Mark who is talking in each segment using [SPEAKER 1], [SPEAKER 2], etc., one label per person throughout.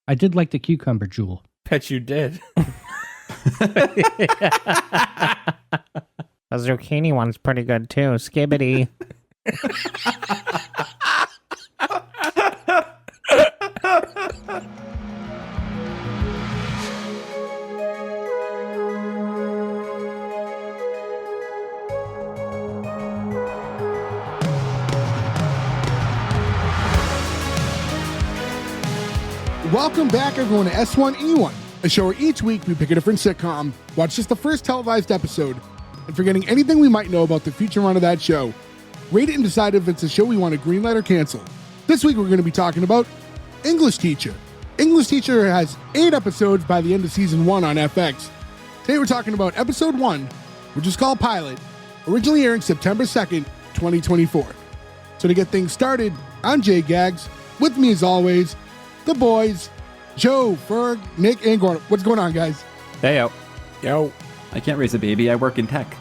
[SPEAKER 1] I did like the cucumber jewel.
[SPEAKER 2] Bet you did.
[SPEAKER 3] The zucchini one's pretty good too. Skibbity.
[SPEAKER 4] Welcome back, everyone, to S1E1, a show where each week we pick a different sitcom, watch just the first televised episode, and forgetting anything we might know about the future run of that show, rate it and decide if it's a show we want to greenlight or cancel. This week we're going to be talking about English Teacher. English Teacher has 8 episodes by the end of season 1 on FX. Today we're talking about episode 1, which is called Pilot, originally airing September 2nd, 2024. So to get things started, I'm Jay Gags. With me as always, the boys, Joe, Ferg, Nick, and Gordon. What's going on, guys?
[SPEAKER 3] Hey, yo.
[SPEAKER 2] Yo.
[SPEAKER 5] I can't raise a baby. I work in tech.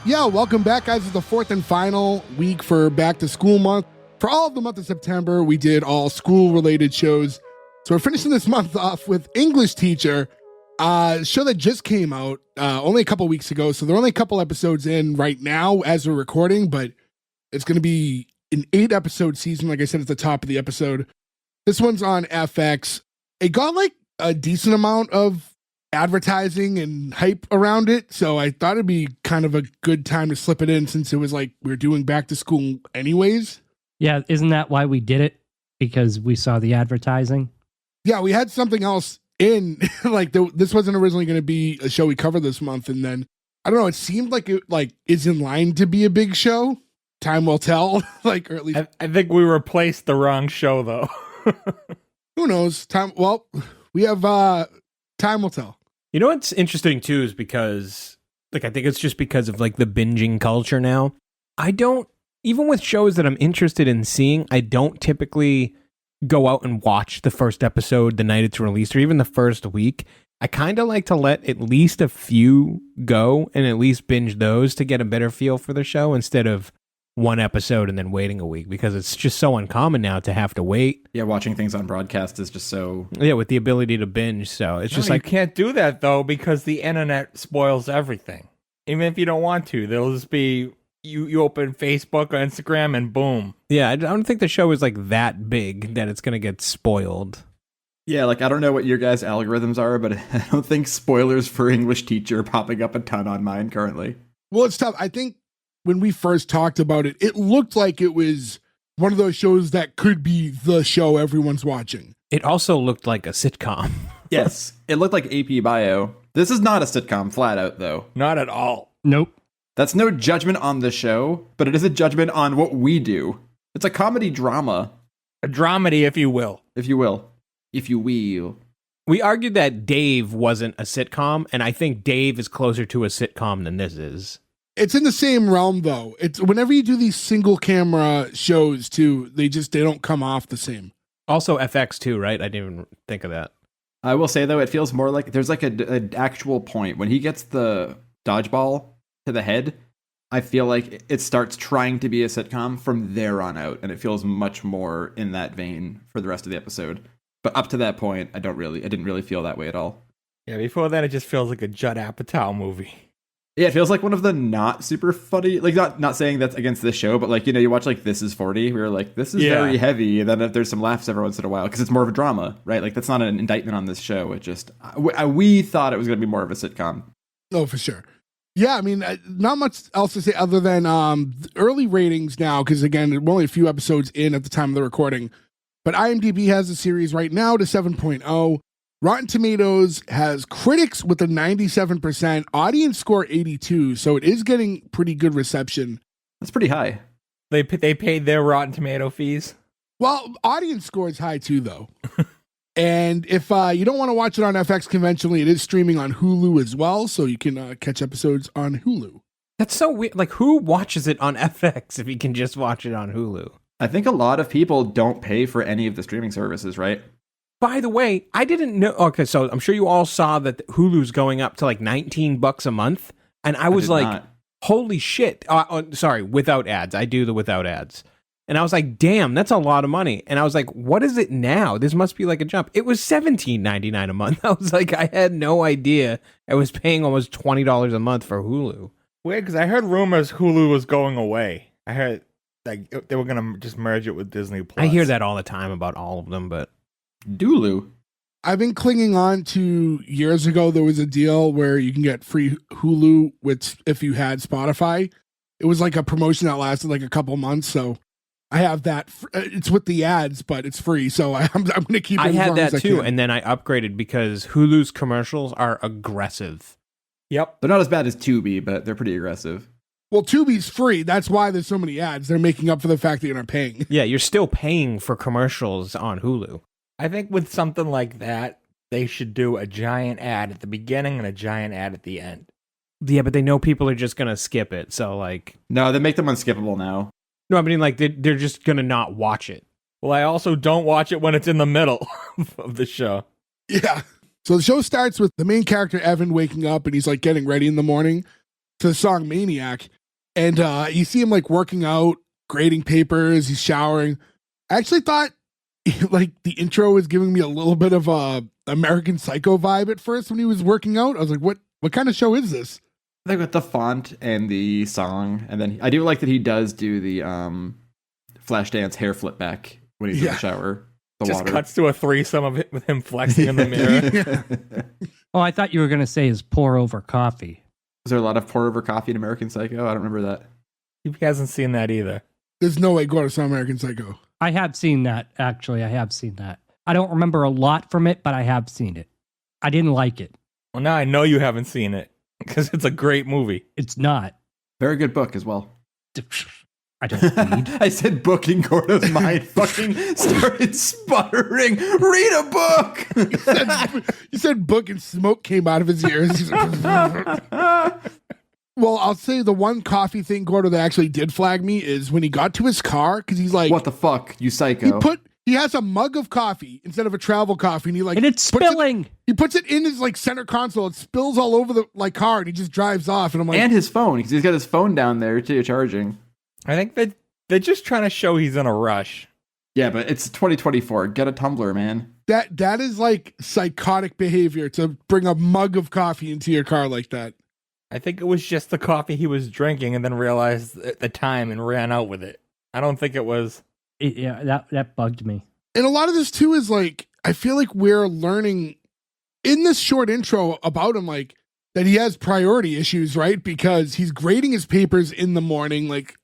[SPEAKER 4] Yeah, welcome back, guys. It's the 4th and final week for back to school month. For all of the month of September, we did all school-related shows. So we're finishing this month off with English Teacher, a show that just came out only a couple weeks ago. So they're only a couple episodes in right now as we're recording, but it's going to be an 8-episode season. Like I said, at the top of the episode. This one's on FX. It got like a decent amount of advertising and hype around it. So I thought it'd be kind of a good time to slip it in since it was like we were doing back to school anyways.
[SPEAKER 1] Yeah, isn't that why we did it? Because we saw the advertising?
[SPEAKER 4] Yeah, we had something else in. Like this wasn't originally going to be a show we covered this month. And then, I don't know, it seemed like it like is in line to be a big show. Time will tell. Like, or at least
[SPEAKER 2] I think we replaced the wrong show, though.
[SPEAKER 4] Who knows? Well, we have time will tell.
[SPEAKER 6] You know what's interesting too is because like I think it's just because of like the binging culture now. I don't, even with shows that I'm interested in seeing, I don't typically go out and watch the first episode the night it's released or even the first week. I kind of like to let at least a few go and at least binge those to get a better feel for the show instead of one episode and then waiting a week, because it's just so uncommon now to have to wait.
[SPEAKER 5] Yeah, watching things on broadcast is just so...
[SPEAKER 6] Yeah, with the ability to binge, so it's just like...
[SPEAKER 2] You can't do that, though, because the internet spoils everything. Even if you don't want to, there'll just be... You open Facebook or Instagram and boom.
[SPEAKER 6] Yeah, I don't think the show is like that big that it's going to get spoiled.
[SPEAKER 5] Yeah, like I don't know what your guys' algorithms are, but I don't think spoilers for English Teacher are popping up a ton on mine currently.
[SPEAKER 4] Well, it's tough. I think when we first talked about it, it looked like it was one of those shows that could be the show everyone's watching.
[SPEAKER 6] It also looked like a sitcom.
[SPEAKER 5] Yes, it looked like AP Bio. This is not a sitcom, flat out, though.
[SPEAKER 2] Not at all.
[SPEAKER 1] Nope.
[SPEAKER 5] That's no judgment on the show, but it is a judgment on what we do. It's a comedy drama.
[SPEAKER 2] A dramedy, if you will.
[SPEAKER 5] If you will. If you will.
[SPEAKER 6] We argued that Dave wasn't a sitcom, and I think Dave is closer to a sitcom than this is.
[SPEAKER 4] It's in the same realm, though. It's whenever you do these single camera shows, too, they don't come off the same.
[SPEAKER 6] Also FX, too, right? I didn't even think of that.
[SPEAKER 5] I will say, though, it feels more like there's like an actual point. When he gets the dodgeball to the head, I feel like it starts trying to be a sitcom from there on out, and it feels much more in that vein for the rest of the episode. But up to that point, I didn't really feel that way at all.
[SPEAKER 2] Yeah, before that, it just feels like a Judd Apatow movie.
[SPEAKER 5] Yeah, it feels like one of the not super funny, like not saying that's against this show, but like, you know, you watch like This Is 40, we were like, this is very heavy, and then if there's some laughs every once in a while, because it's more of a drama, right? Like, that's not an indictment on this show. It just, we thought it was going to be more of a sitcom.
[SPEAKER 4] Oh, for sure. Yeah, I mean, not much else to say other than early ratings now, because again, we're only a few episodes in at the time of the recording, but IMDb has the series right now to 7.0. Rotten Tomatoes has critics with a 97%, audience score 82, so it is getting pretty good reception.
[SPEAKER 5] That's pretty high.
[SPEAKER 2] They paid their Rotten Tomato fees.
[SPEAKER 4] Well, audience score is high too, though. And if you don't want to watch it on FX conventionally, it is streaming on Hulu as well, so you can catch episodes on Hulu.
[SPEAKER 6] That's so weird. Like, who watches it on FX if you can just watch it on Hulu?
[SPEAKER 5] I think a lot of people don't pay for any of the streaming services, right?
[SPEAKER 6] By the way, I didn't know. Okay, so I'm sure you all saw that Hulu's going up to like $19 a month. And I was like, holy shit. Sorry, without ads. I do the without ads. And I was like, damn, that's a lot of money. And I was like, what is it now? This must be like a jump. It was $17.99 a month. I was like, I had no idea I was paying almost $20 a month for Hulu.
[SPEAKER 2] Weird, because I heard rumors Hulu was going away. I heard like they were gonna just merge it with Disney Plus.
[SPEAKER 6] I hear that all the time about all of them, but
[SPEAKER 5] Dulu.
[SPEAKER 4] I've been clinging on to years ago. There was a deal where you can get free Hulu if you had Spotify. It was like a promotion that lasted like a couple months. So I have that. It's with the ads, but it's free. So I'm going to keep it.
[SPEAKER 6] I
[SPEAKER 4] as
[SPEAKER 6] had
[SPEAKER 4] long
[SPEAKER 6] that
[SPEAKER 4] as I
[SPEAKER 6] too,
[SPEAKER 4] can.
[SPEAKER 6] and then I upgraded because Hulu's commercials are aggressive.
[SPEAKER 2] Yep.
[SPEAKER 5] They're not as bad as Tubi, but they're pretty aggressive.
[SPEAKER 4] Well, Tubi's free. That's why there's so many ads. They're making up for the fact that you're not paying.
[SPEAKER 6] Yeah, you're still paying for commercials on Hulu.
[SPEAKER 2] I think with something like that, they should do a giant ad at the beginning and a giant ad at the end.
[SPEAKER 6] Yeah, but they know people are just going to skip it. So, like...
[SPEAKER 5] No, they make them unskippable now.
[SPEAKER 6] No, I mean, like, they're just going to not watch it.
[SPEAKER 2] Well, I also don't watch it when it's in the middle of the show.
[SPEAKER 4] Yeah. So the show starts with the main character, Evan, waking up and he's like getting ready in the morning to the song Maniac. And you see him like working out, grading papers, he's showering. I actually thought like the intro was giving me a little bit of a American Psycho vibe at first when he was working out. I was like, what kind of show is this?
[SPEAKER 5] They got the font and the song, and then I do like that he does do the Flashdance hair flip back when he's in the shower. The
[SPEAKER 2] Just
[SPEAKER 5] water.
[SPEAKER 2] cuts to a threesome of it with him flexing in the mirror.
[SPEAKER 1] Oh, I thought you were going to say his pour over coffee.
[SPEAKER 5] Is there a lot of pour over coffee in American Psycho? I don't remember that.
[SPEAKER 2] He hasn't seen that either.
[SPEAKER 4] There's no way Gordon saw American Psycho.
[SPEAKER 1] I have seen that, actually. I have seen that. I don't remember a lot from it, but I have seen it. I didn't like it.
[SPEAKER 2] Well, now I know you haven't seen it because it's a great movie.
[SPEAKER 1] It's not.
[SPEAKER 5] Very good book as well.
[SPEAKER 1] I don't read.
[SPEAKER 5] I said book and Gordo's mind fucking started sputtering. Read a book!
[SPEAKER 4] You said book and smoke came out of his ears. He's like, well, I'll say the one coffee thing, Gordo, that actually did flag me is when he got to his car, because he's like,
[SPEAKER 5] What the fuck, you psycho?
[SPEAKER 4] he has a mug of coffee instead of a travel coffee, and he like
[SPEAKER 1] And it's spilling.
[SPEAKER 4] He puts it in his like center console. It spills all over the like car, and he just drives off. And I'm like,
[SPEAKER 5] And his phone, because he's got his phone down there too, charging.
[SPEAKER 2] I think that they're just trying to show he's in a rush.
[SPEAKER 5] Yeah, but it's 2024. Get a tumbler, man.
[SPEAKER 4] that is like psychotic behavior to bring a mug of coffee into your car like that.
[SPEAKER 2] I think it was just the coffee he was drinking and then realized at the time and ran out with it. I don't think it was.
[SPEAKER 1] Yeah, that bugged me.
[SPEAKER 4] And a lot of this too is like, I feel like we're learning in this short intro about him, like that he has priority issues, right? Because he's grading his papers in the morning. Like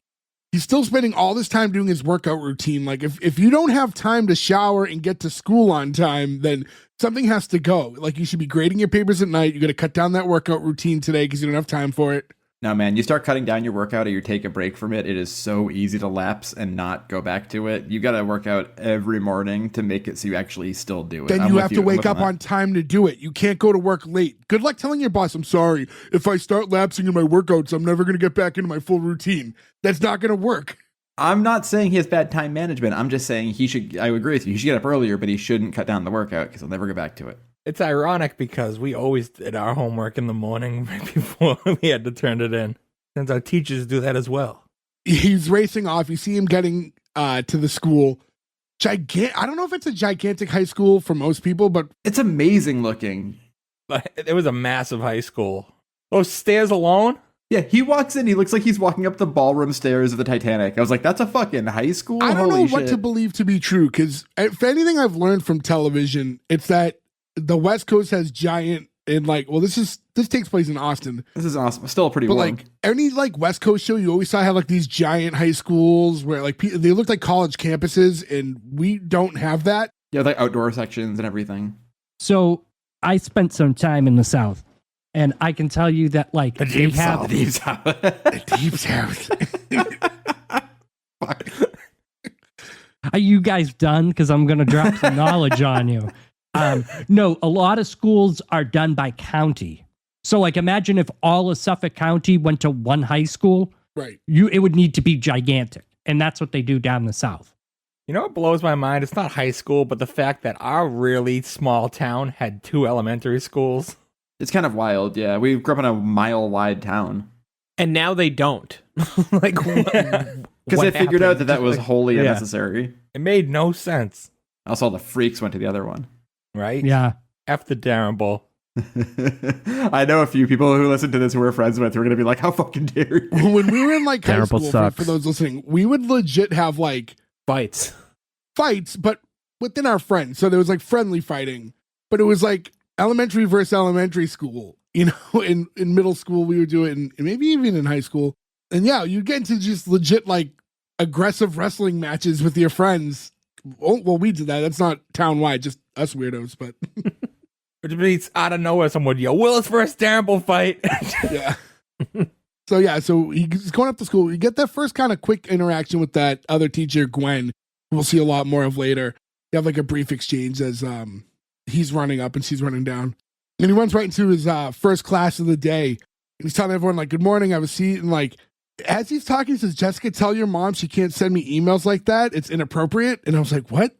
[SPEAKER 4] he's still spending all this time doing his workout routine. Like if you don't have time to shower and get to school on time, then something has to go. Like you should be grading your papers at night. You got to cut down that workout routine today because you don't have time for it.
[SPEAKER 5] No, man, you start cutting down your workout or you take a break from it, it is so easy to lapse and not go back to it. You got to work out every morning to make it so you actually still do it.
[SPEAKER 4] Then you have to wake up on time to do it. You can't go to work late. Good luck telling your boss, I'm sorry. If I start lapsing in my workouts, I'm never going to get back into my full routine. That's not going to work.
[SPEAKER 5] I'm not saying he has bad time management. I'm just saying he should, I agree with you. He should get up earlier, but he shouldn't cut down the workout because he'll never get back to it.
[SPEAKER 2] It's ironic because we always did our homework in the morning right before we had to turn it in. Since our teachers do that as well.
[SPEAKER 4] He's racing off. You see him getting to the school. I don't know if it's a gigantic high school for most people, but
[SPEAKER 5] It's amazing looking.
[SPEAKER 2] But it was a massive high school. Those stairs alone?
[SPEAKER 5] Yeah, he walks in, he looks like he's walking up the ballroom stairs of the Titanic. I was like, that's a fucking high school?
[SPEAKER 4] I don't know
[SPEAKER 5] Holy
[SPEAKER 4] what
[SPEAKER 5] shit.
[SPEAKER 4] to believe to be true, because if anything I've learned from television, it's that the West Coast has giant, and like, well, this takes place in Austin.
[SPEAKER 5] This is awesome. Still pretty
[SPEAKER 4] But
[SPEAKER 5] warm.
[SPEAKER 4] like any like West Coast show, you always saw have like these giant high schools where like they look like college campuses, and we don't have that.
[SPEAKER 5] Yeah, like outdoor sections and everything.
[SPEAKER 1] So I spent some time in the South, and I can tell you that like
[SPEAKER 2] The
[SPEAKER 1] they
[SPEAKER 2] deep
[SPEAKER 1] have
[SPEAKER 2] south.
[SPEAKER 5] Deep south.
[SPEAKER 4] Deep South.
[SPEAKER 1] Are you guys done? Because I'm going to drop some knowledge on you. No, a lot of schools are done by county. So, like, imagine if all of Suffolk County went to one high school.
[SPEAKER 4] Right.
[SPEAKER 1] It would need to be gigantic, and that's what they do down the South.
[SPEAKER 2] You know what blows my mind? It's not high school, but the fact that our really small town had 2 elementary schools.
[SPEAKER 5] It's kind of wild, yeah. We grew up in a mile-wide town.
[SPEAKER 6] And now they don't. Like,
[SPEAKER 5] Because
[SPEAKER 2] what
[SPEAKER 5] they figured out
[SPEAKER 2] happened.
[SPEAKER 5] that was wholly
[SPEAKER 6] Yeah.
[SPEAKER 5] unnecessary.
[SPEAKER 2] It made no sense,
[SPEAKER 5] Also, all the freaks went to the other one.
[SPEAKER 2] right?
[SPEAKER 1] Yeah.
[SPEAKER 2] F the Darren Bull.
[SPEAKER 5] I know a few people who listen to this who we're friends with who are going to be like, how fucking dare you?
[SPEAKER 4] When we were in like high
[SPEAKER 6] Terrible
[SPEAKER 4] school,
[SPEAKER 6] sucks.
[SPEAKER 4] for those listening, we would legit have like
[SPEAKER 6] Fights.
[SPEAKER 4] fights, but within our friends. So there was like friendly fighting, but it was like elementary versus elementary school. You know, in middle school, we would do it, and maybe even in high school. And yeah, you get into just legit like aggressive wrestling matches with your friends. Oh, well, we did that. That's not town wide, just us weirdos, but
[SPEAKER 2] Which means out of nowhere, someone would yell, Willis versus Darren Bull fight.
[SPEAKER 4] yeah. So he's going up to school. You get that first kind of quick interaction with that other teacher, Gwen, who we'll see a lot more of later. You have like a brief exchange as he's running up and she's running down. And he runs right into his first class of the day. And he's telling everyone, like, good morning, have a seat. And like, as he's talking, he says, Jessica, tell your mom she can't send me emails like that. It's inappropriate. And I was like, what?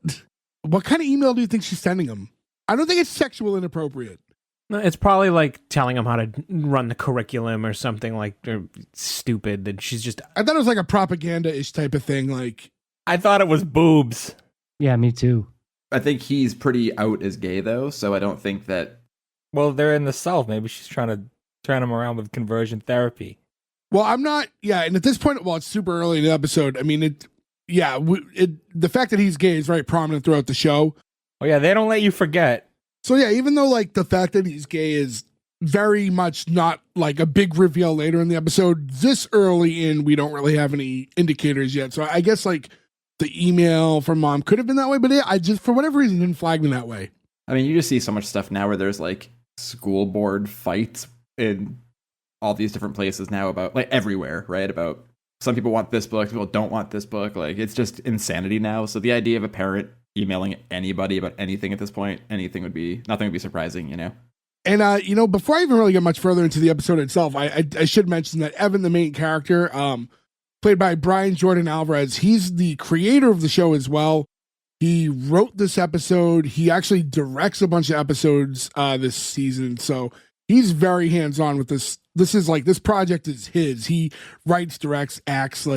[SPEAKER 4] What kind of email do you think she's sending him? I don't think it's sexual inappropriate.
[SPEAKER 6] No, it's probably like telling him how to run the curriculum or something like stupid that she's just.
[SPEAKER 4] I thought it was like a propaganda-ish type of thing. Like,
[SPEAKER 2] I thought it was boobs.
[SPEAKER 1] Yeah, me too.
[SPEAKER 5] I think he's pretty out as gay, though, so I don't think that.
[SPEAKER 2] Well, they're in the South. Maybe she's trying to turn him around with conversion therapy.
[SPEAKER 4] well, I'm not. Yeah, and at this point, well, it's super early in the episode. I mean, the fact that he's gay is very prominent throughout the show.
[SPEAKER 2] Oh, yeah, they don't let you forget.
[SPEAKER 4] So yeah, even though like the fact that he's gay is very much not like a big reveal later in the episode, this early in, we don't really have any indicators yet. So I guess like the email from mom could have been that way, but yeah, I just, for whatever reason, didn't flag me that way.
[SPEAKER 5] I mean, you just see so much stuff now where there's like school board fights in all these different places now about like everywhere, right? About some people want this book, people don't want this book. Like it's just insanity now. So the idea of a parent emailing anybody about anything at this point, nothing would be surprising, you know?
[SPEAKER 4] And, before I even really get much further into the episode itself, I should mention that Evan, the main character, played by Brian Jordan Alvarez, he's the creator of the show as well. He wrote this episode. He actually directs a bunch of episodes this season. So he's very hands-on with this. This project is his. He writes, directs, acts,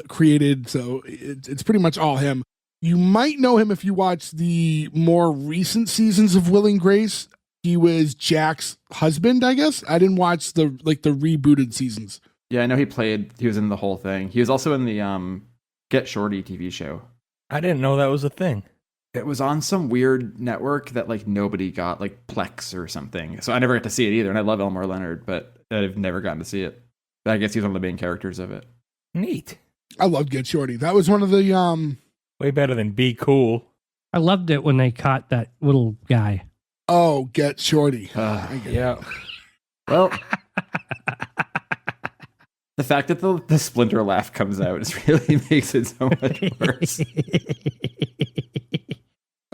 [SPEAKER 4] created. So it's pretty much all him. You might know him if you watch the more recent seasons of Will and Grace. He was Jack's husband, I guess. I didn't watch the rebooted seasons.
[SPEAKER 5] Yeah, I know he was in the whole thing. He was also in the Get Shorty TV show.
[SPEAKER 2] I didn't know that was a thing.
[SPEAKER 5] It was on some weird network that like nobody got, like Plex or something. So I never got to see it either. And I love Elmore Leonard, but I've never gotten to see it. But I guess he's one of the main characters of it.
[SPEAKER 2] Neat.
[SPEAKER 4] I love Get Shorty. That was one of the
[SPEAKER 2] Way better than Be Cool.
[SPEAKER 1] I loved it when they caught that little guy.
[SPEAKER 4] Oh, Get Shorty. I get it.
[SPEAKER 2] Yeah.
[SPEAKER 5] Well, the fact that the Splinter laugh comes out just really makes it so much worse.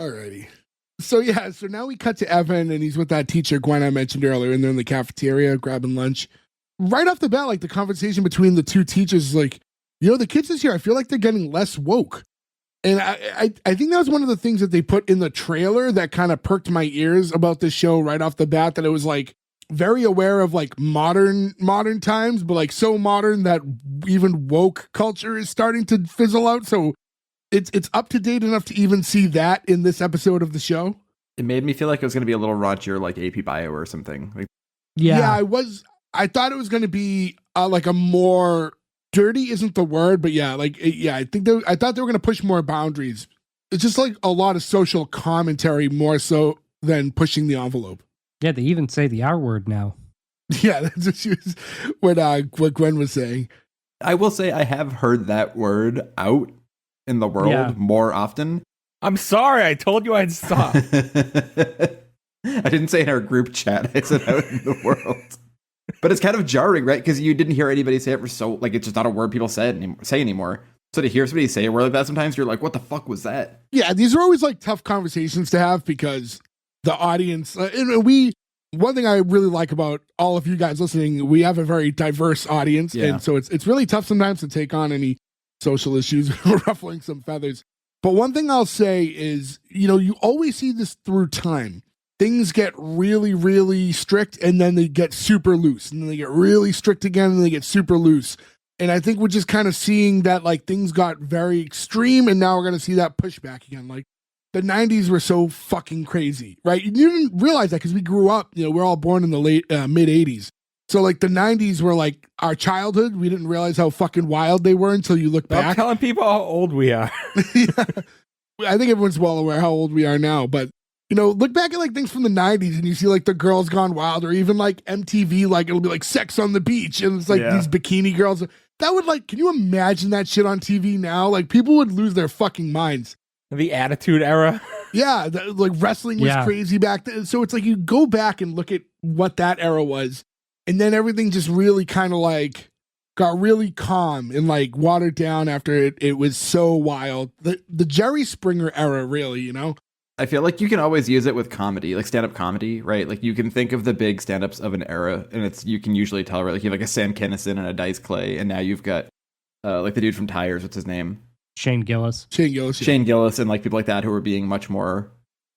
[SPEAKER 4] Alrighty. So now we cut to Evan, and he's with that teacher, Gwen, I mentioned earlier, and they're in the cafeteria grabbing lunch. Right off the bat, like the conversation between the two teachers is like, the kids this year, I feel like they're getting less woke. And I think that was one of the things that they put in the trailer that kind of perked my ears about this show right off the bat, that it was like very aware of like modern times, but like so modern that even woke culture is starting to fizzle out. So it's up to date enough to even see that in this episode of the show.
[SPEAKER 5] It made me feel like it was going to be a little raunchier, like AP Bio or something. Like,
[SPEAKER 1] Yeah.
[SPEAKER 4] I thought it was going to be like a more dirty isn't the word, but I thought they were going to push more boundaries. It's just like a lot of social commentary more so than pushing the envelope.
[SPEAKER 1] Yeah, they even say the R word now.
[SPEAKER 4] Yeah, that's what Gwen was saying.
[SPEAKER 5] I will say I have heard that word out in the world more often.
[SPEAKER 2] I'm sorry. I told you I'd stop.
[SPEAKER 5] I didn't say in our group chat. I said out in the world. But it's kind of jarring, right? Because you didn't hear anybody say it for so, like, it's just not a word people say anymore. So to hear somebody say a word like that, sometimes you're like, what the fuck was that?
[SPEAKER 4] Yeah, these are always like tough conversations to have because the audience, one thing I really like about all of you guys listening, we have a very diverse audience.
[SPEAKER 5] Yeah.
[SPEAKER 4] And so it's really tough sometimes to take on any social issues, ruffling some feathers. But one thing I'll say is, you always see this through time. Things get really, really strict and then they get super loose. And then they get really strict again and they get super loose. And I think we're just kind of seeing that like things got very extreme, and now we're going to see that pushback again. Like the 90s were so fucking crazy, right? You didn't realize that because we grew up, we're all born in the late mid 80s. So like the 90s were like our childhood. We didn't realize how fucking wild they were until you look
[SPEAKER 2] Stop
[SPEAKER 4] back.
[SPEAKER 2] telling people how old we are.
[SPEAKER 4] Yeah. I think everyone's well aware how old we are now, but look back at like things from the 90s and you see like the Girls Gone Wild, or even like MTV, like it'll be like Sex on the Beach, and it's like these bikini girls. That would like, can you imagine that shit on TV now? Like people would lose their fucking minds.
[SPEAKER 2] The Attitude Era.
[SPEAKER 4] Yeah, like wrestling was crazy back then. So it's like you go back and look at what that era was, and then everything just really kind of like got really calm and like watered down after it was so wild. The Jerry Springer era, really,
[SPEAKER 5] I feel like you can always use it with comedy, like stand-up comedy, right? Like you can think of the big stand-ups of an era, and you can usually tell, right? Like you have like a Sam Kinison and a Dice Clay, and now you've got like the dude from Tires, what's his name?
[SPEAKER 1] Shane Gillis.
[SPEAKER 4] Shane Gillis, yeah.
[SPEAKER 5] Shane Gillis, and like people like that who are being much more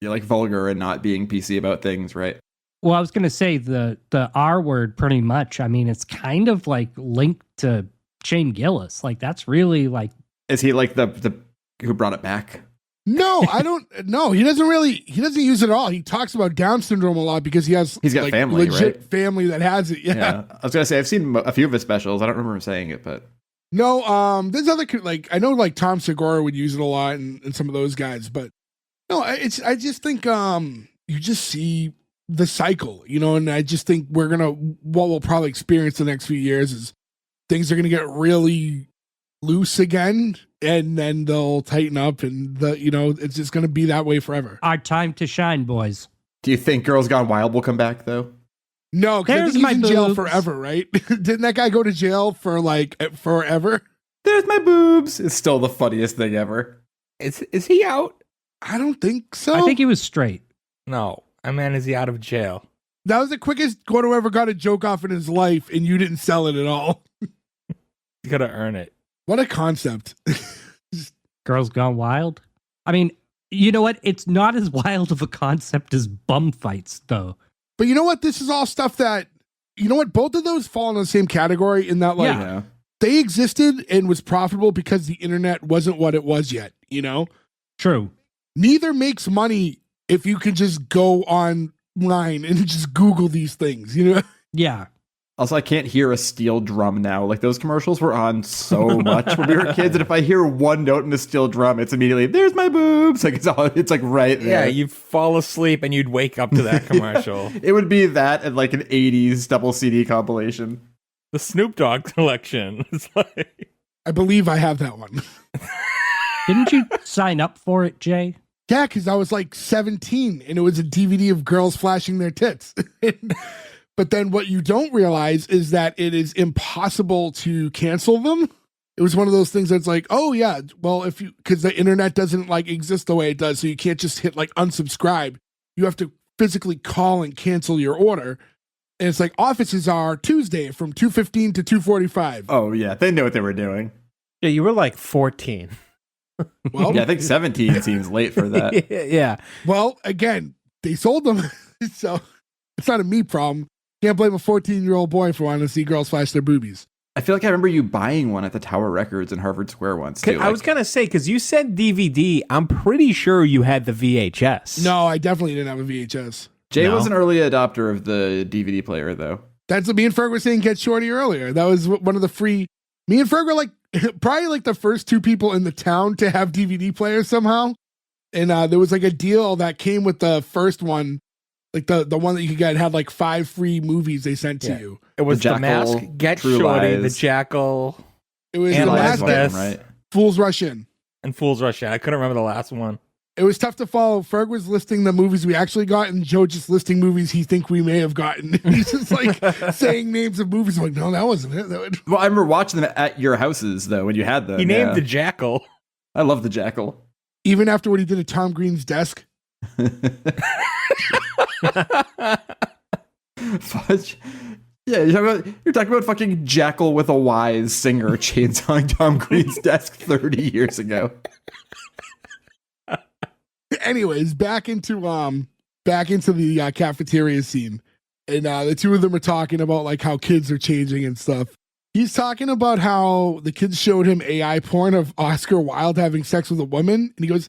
[SPEAKER 5] like vulgar and not being PC about things, right?
[SPEAKER 1] Well, I was going to say the R word pretty much. I mean, it's kind of like linked to Shane Gillis. Like that's really like.
[SPEAKER 5] Is he like the who brought it back?
[SPEAKER 4] No, I don't. No, he doesn't use it at all. He talks about Down syndrome a lot because he's got like,
[SPEAKER 5] family,
[SPEAKER 4] legit
[SPEAKER 5] right?
[SPEAKER 4] family that has it. Yeah.
[SPEAKER 5] I was gonna say I've seen a few of his specials. I don't remember him saying it, but
[SPEAKER 4] no. There's other like I know like Tom Segura would use it a lot and some of those guys, but no, I just think you just see the cycle, and I just think what we'll probably experience the next few years is things are gonna get really loose again, and then they'll tighten up, and it's just going to be that way forever.
[SPEAKER 1] Our time to shine, boys.
[SPEAKER 5] do you think Girls Gone Wild will come back though?
[SPEAKER 4] No, because I
[SPEAKER 1] There's
[SPEAKER 4] think he's in
[SPEAKER 1] my
[SPEAKER 4] jail
[SPEAKER 1] boobs.
[SPEAKER 4] forever, right? Didn't that guy go to jail for like forever?
[SPEAKER 5] There's my boobs. It's still the funniest thing ever.
[SPEAKER 2] Is he out?
[SPEAKER 4] I don't think so.
[SPEAKER 1] I think he was straight.
[SPEAKER 2] No. I mean, is he out of jail?
[SPEAKER 4] that was the quickest Gordo ever got a joke off in his life, and you didn't sell it at all.
[SPEAKER 2] He's got to earn it.
[SPEAKER 4] What a concept.
[SPEAKER 1] Girls Gone Wild. I mean, you know what? It's not as wild of a concept as bum fights, though.
[SPEAKER 4] But you know what? This is all stuff that, both of those fall in the same category in that, like,
[SPEAKER 5] Yeah.
[SPEAKER 4] they existed and was profitable because the internet wasn't what it was yet,
[SPEAKER 1] True.
[SPEAKER 4] Neither makes money if you can just go online and just Google these things,
[SPEAKER 1] Yeah.
[SPEAKER 5] Also, I can't hear a steel drum now. Like, those commercials were on so much when we were kids, and if I hear one note in a steel drum, it's immediately, there's my boobs. Like, it's like right there.
[SPEAKER 2] Yeah, you'd fall asleep and you'd wake up to that commercial.
[SPEAKER 5] It would be that and like an 80s double CD compilation.
[SPEAKER 2] The Snoop Dogg collection. It's like...
[SPEAKER 4] I believe I have that one.
[SPEAKER 1] Didn't you sign up for it, Jay?
[SPEAKER 4] Yeah, because I was like 17 and it was a DVD of girls flashing their tits. But then what you don't realize is that it is impossible to cancel them. It was one of those things that's like, oh yeah, well, because the internet doesn't like exist the way it does. So you can't just hit like unsubscribe. You have to physically call and cancel your order. And it's like offices are Tuesday from 2:15 to 2:45.
[SPEAKER 5] Oh, yeah. They know what they were doing.
[SPEAKER 6] Yeah, you were like 14.
[SPEAKER 4] Well,
[SPEAKER 5] Yeah, I think 17 seems late for that.
[SPEAKER 6] Yeah.
[SPEAKER 4] well, again, they sold them. So it's not a me problem. Can't blame a 14-year-old boy for wanting to see girls flash their boobies.
[SPEAKER 5] I feel like I remember you buying one at the Tower Records in Harvard Square once, too.
[SPEAKER 6] I was going to say, because you said DVD, I'm pretty sure you had the VHS.
[SPEAKER 4] No, I definitely didn't have a VHS.
[SPEAKER 5] Jay
[SPEAKER 6] No.
[SPEAKER 5] was an early adopter of the DVD player, though.
[SPEAKER 4] That's what me and Ferg were saying, Get Shorty earlier. That was one of the free... Me and Ferg were like probably like the first two people in the town to have DVD players somehow. And there was like a deal that came with the first one. Like the one that you could get had like 5 free movies they sent to you.
[SPEAKER 2] It was
[SPEAKER 5] The
[SPEAKER 2] The Mask,
[SPEAKER 5] Jackal,
[SPEAKER 2] Get
[SPEAKER 5] True
[SPEAKER 2] Shorty,
[SPEAKER 5] Lies.
[SPEAKER 2] The Jackal,
[SPEAKER 4] It was
[SPEAKER 2] And
[SPEAKER 4] the
[SPEAKER 2] Last
[SPEAKER 4] last
[SPEAKER 2] Best.
[SPEAKER 5] Right?
[SPEAKER 4] Fools Rush In.
[SPEAKER 2] and Fools Rush In. I couldn't remember the last one.
[SPEAKER 4] It was tough to follow. Ferg was listing the movies we actually got, and Joe just listing movies he think we may have gotten. He's just like saying names of movies. I'm like, no, that wasn't it.
[SPEAKER 5] Well, I remember watching them at your houses, though, when you had them.
[SPEAKER 2] He named
[SPEAKER 5] yeah.
[SPEAKER 2] The Jackal.
[SPEAKER 5] I love the Jackal.
[SPEAKER 4] Even after what he did at Tom Green's desk.
[SPEAKER 5] Fudge. Yeah, you're talking about fucking Jackal with a Wise singer chainsawing Tom Green's desk 30 years ago.
[SPEAKER 4] Anyways, back into the cafeteria scene, and the two of them are talking about like how kids are changing and stuff. He's talking about how the kids showed him AI porn of Oscar Wilde having sex with a woman, and he goes,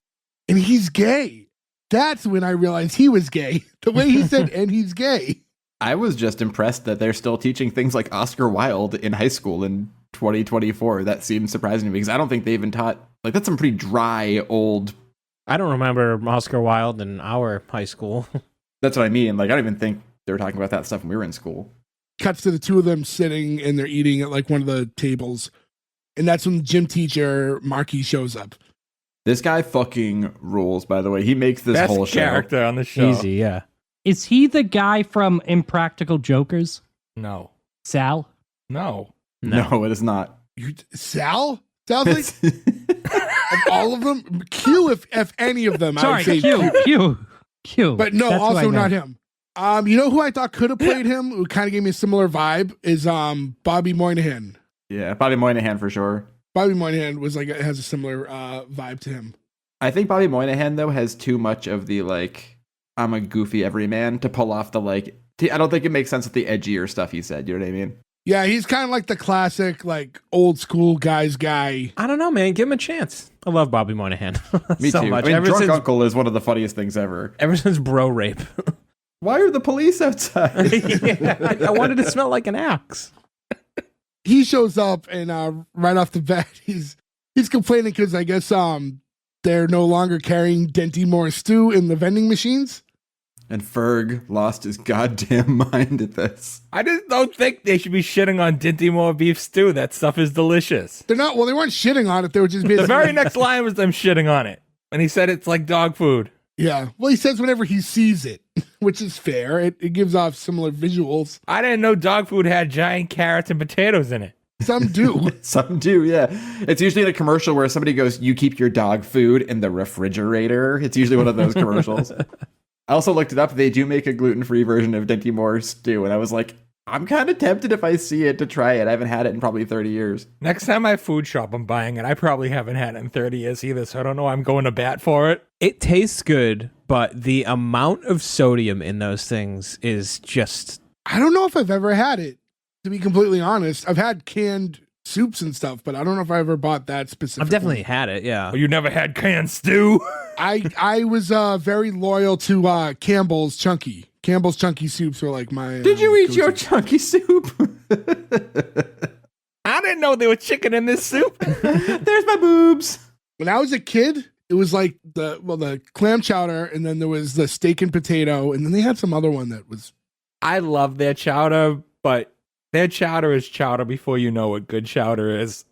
[SPEAKER 4] and he's gay. That's when I realized he was gay. The way he said, and he's gay.
[SPEAKER 5] I was just impressed that they're still teaching things like Oscar Wilde in high school in 2024. That seems surprising to me because I don't think they even taught, like, that's some pretty dry, old.
[SPEAKER 6] I don't remember Oscar Wilde in our high school.
[SPEAKER 5] That's what I mean. Like, I don't even think they were talking about that stuff when we were in school.
[SPEAKER 4] Cuts to the two of them sitting and they're eating at like one of the tables. And that's when the gym teacher, Marky, shows up.
[SPEAKER 5] This guy fucking rules, by the way. He makes this
[SPEAKER 2] Best
[SPEAKER 5] whole show.
[SPEAKER 2] character on the show.
[SPEAKER 6] Easy, yeah.
[SPEAKER 1] Is he the guy from Impractical Jokers?
[SPEAKER 2] No.
[SPEAKER 1] Sal?
[SPEAKER 2] No.
[SPEAKER 5] No, it is not.
[SPEAKER 4] Sal? Sounds like of all of them, Q if any of them. I
[SPEAKER 1] Sorry,
[SPEAKER 4] would say
[SPEAKER 1] Q.
[SPEAKER 4] But no,
[SPEAKER 1] That's who I
[SPEAKER 4] also not
[SPEAKER 1] meant.
[SPEAKER 4] him. You know who I thought could have played him, who kind of gave me a similar vibe, is Bobby Moynihan.
[SPEAKER 5] Yeah, Bobby Moynihan for sure.
[SPEAKER 4] Bobby Moynihan was like has a similar vibe to him.
[SPEAKER 5] I think Bobby Moynihan, though, has too much of the, like, I'm a goofy everyman to pull off the, like, I don't think it makes sense with the edgier stuff he said. You know what I mean?
[SPEAKER 4] Yeah, he's kind of like the classic, like, old school guy.
[SPEAKER 6] I don't know, man. Give him a chance. I love Bobby Moynihan.
[SPEAKER 5] Me
[SPEAKER 6] so
[SPEAKER 5] too.
[SPEAKER 6] much.
[SPEAKER 5] I mean,
[SPEAKER 6] Ever
[SPEAKER 5] Drunk
[SPEAKER 6] since,
[SPEAKER 5] Uncle is one of the funniest things ever.
[SPEAKER 6] ever since Bro Rape.
[SPEAKER 5] Why are the police outside?
[SPEAKER 6] Yeah, I wanted to smell like an axe.
[SPEAKER 4] He shows up and right off the bat, he's complaining because I guess they're no longer carrying Denty Moore stew in the vending machines.
[SPEAKER 5] And Ferg lost his goddamn mind at this.
[SPEAKER 2] I just don't think they should be shitting on Dinty Moore beef stew. That stuff is delicious.
[SPEAKER 4] They're not. Well, they weren't shitting on it. They were just
[SPEAKER 2] The
[SPEAKER 4] basically.
[SPEAKER 2] very next line was them shitting on it. And he said it's like dog food.
[SPEAKER 4] Yeah. Well, he says whenever he sees it, which is fair. It gives off similar visuals.
[SPEAKER 2] I didn't know dog food had giant carrots and potatoes in it.
[SPEAKER 4] Some do.
[SPEAKER 5] Some do, yeah. It's usually in a commercial where somebody goes, you keep your dog food in the refrigerator. It's usually one of those commercials. I also looked it up. They do make a gluten-free version of Dinty Moore stew. And I was like, I'm kind of tempted if I see it to try it. I haven't had it in probably 30 years.
[SPEAKER 2] Next time I food shop, I'm buying it. I probably haven't had it in 30 years either, so I don't know. I'm going to bat for it.
[SPEAKER 6] It tastes good, but the amount of sodium in those things is just...
[SPEAKER 4] I don't know if I've ever had it, to be completely honest. I've had canned soups and stuff, but I don't know if I ever bought that specifically.
[SPEAKER 6] I've definitely had it, yeah.
[SPEAKER 2] Oh, you never had canned stew?
[SPEAKER 4] I was very loyal to Campbell's Chunky. Campbell's Chunky soups were like my...
[SPEAKER 5] Did you eat your
[SPEAKER 4] go-to.
[SPEAKER 5] chunky soup?
[SPEAKER 2] I didn't know there was chicken in this soup.
[SPEAKER 5] There's my boobs.
[SPEAKER 4] When I was a kid, it was like the clam chowder, and then there was the steak and potato, and then they had some other one that was...
[SPEAKER 2] I love their chowder, but their chowder is chowder before you know what good chowder is.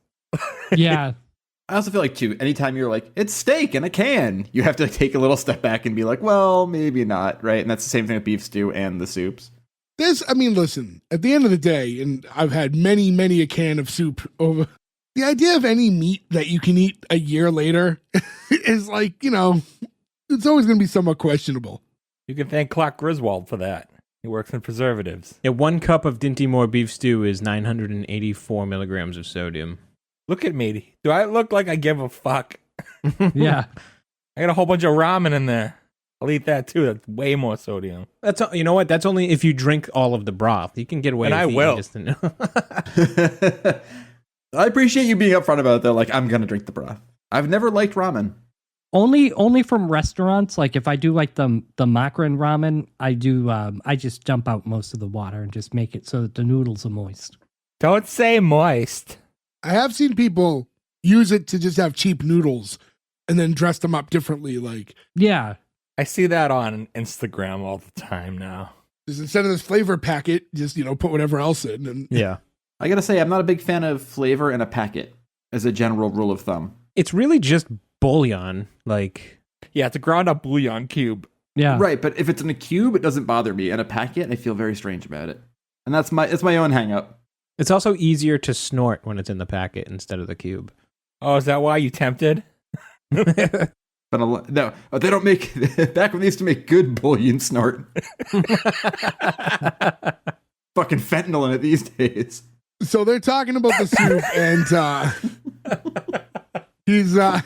[SPEAKER 1] Yeah.
[SPEAKER 5] I also feel like, too, anytime you're like, it's steak in a can, you have to take a little step back and be like, well, maybe not, right? And that's the same thing with beef stew and the soups.
[SPEAKER 4] Listen, at the end of the day, and I've had many a can of soup over... The idea of any meat that you can eat a year later is like, it's always going to be somewhat questionable.
[SPEAKER 2] You can thank Clark Griswold for that. He works in preservatives.
[SPEAKER 6] Yeah, 1 cup of Dinty Moore beef stew is 984 milligrams of sodium.
[SPEAKER 2] Look at me. Do I look like I give a fuck?
[SPEAKER 1] Yeah.
[SPEAKER 2] I got a whole bunch of ramen in there. I'll eat that too. That's way more sodium.
[SPEAKER 6] That's you know what? That's only if you drink all of the broth. You can get away
[SPEAKER 2] And
[SPEAKER 6] with
[SPEAKER 2] I
[SPEAKER 6] eating
[SPEAKER 2] will.
[SPEAKER 6] just
[SPEAKER 5] I appreciate you being upfront about it, though. Like, I'm going to drink the broth. I've never liked ramen.
[SPEAKER 1] Only from restaurants. Like if I do like the Makran ramen, I just dump out most of the water and just make it so that the noodles are moist.
[SPEAKER 2] Don't say moist.
[SPEAKER 4] I have seen people use it to just have cheap noodles and then dress them up differently. Like,
[SPEAKER 1] Yeah.
[SPEAKER 2] I see that on Instagram all the time now.
[SPEAKER 4] just instead of this flavor packet, just, put whatever else in. And
[SPEAKER 6] Yeah.
[SPEAKER 5] I got to say, I'm not a big fan of flavor in a packet as a general rule of thumb.
[SPEAKER 6] It's really just bouillon. Like,
[SPEAKER 2] Yeah, it's a ground up bouillon cube.
[SPEAKER 1] Yeah.
[SPEAKER 5] Right, but if it's in a cube, it doesn't bother me. In a packet, I feel very strange about it. And it's my own hang up.
[SPEAKER 6] it's also easier to snort when it's in the packet instead of the cube.
[SPEAKER 2] Oh, is that why you tempted?
[SPEAKER 5] But no, they don't make... Back when they used to make good bouillon snort. Fucking fentanyl in it these days.
[SPEAKER 4] so they're talking about the soup and he's they're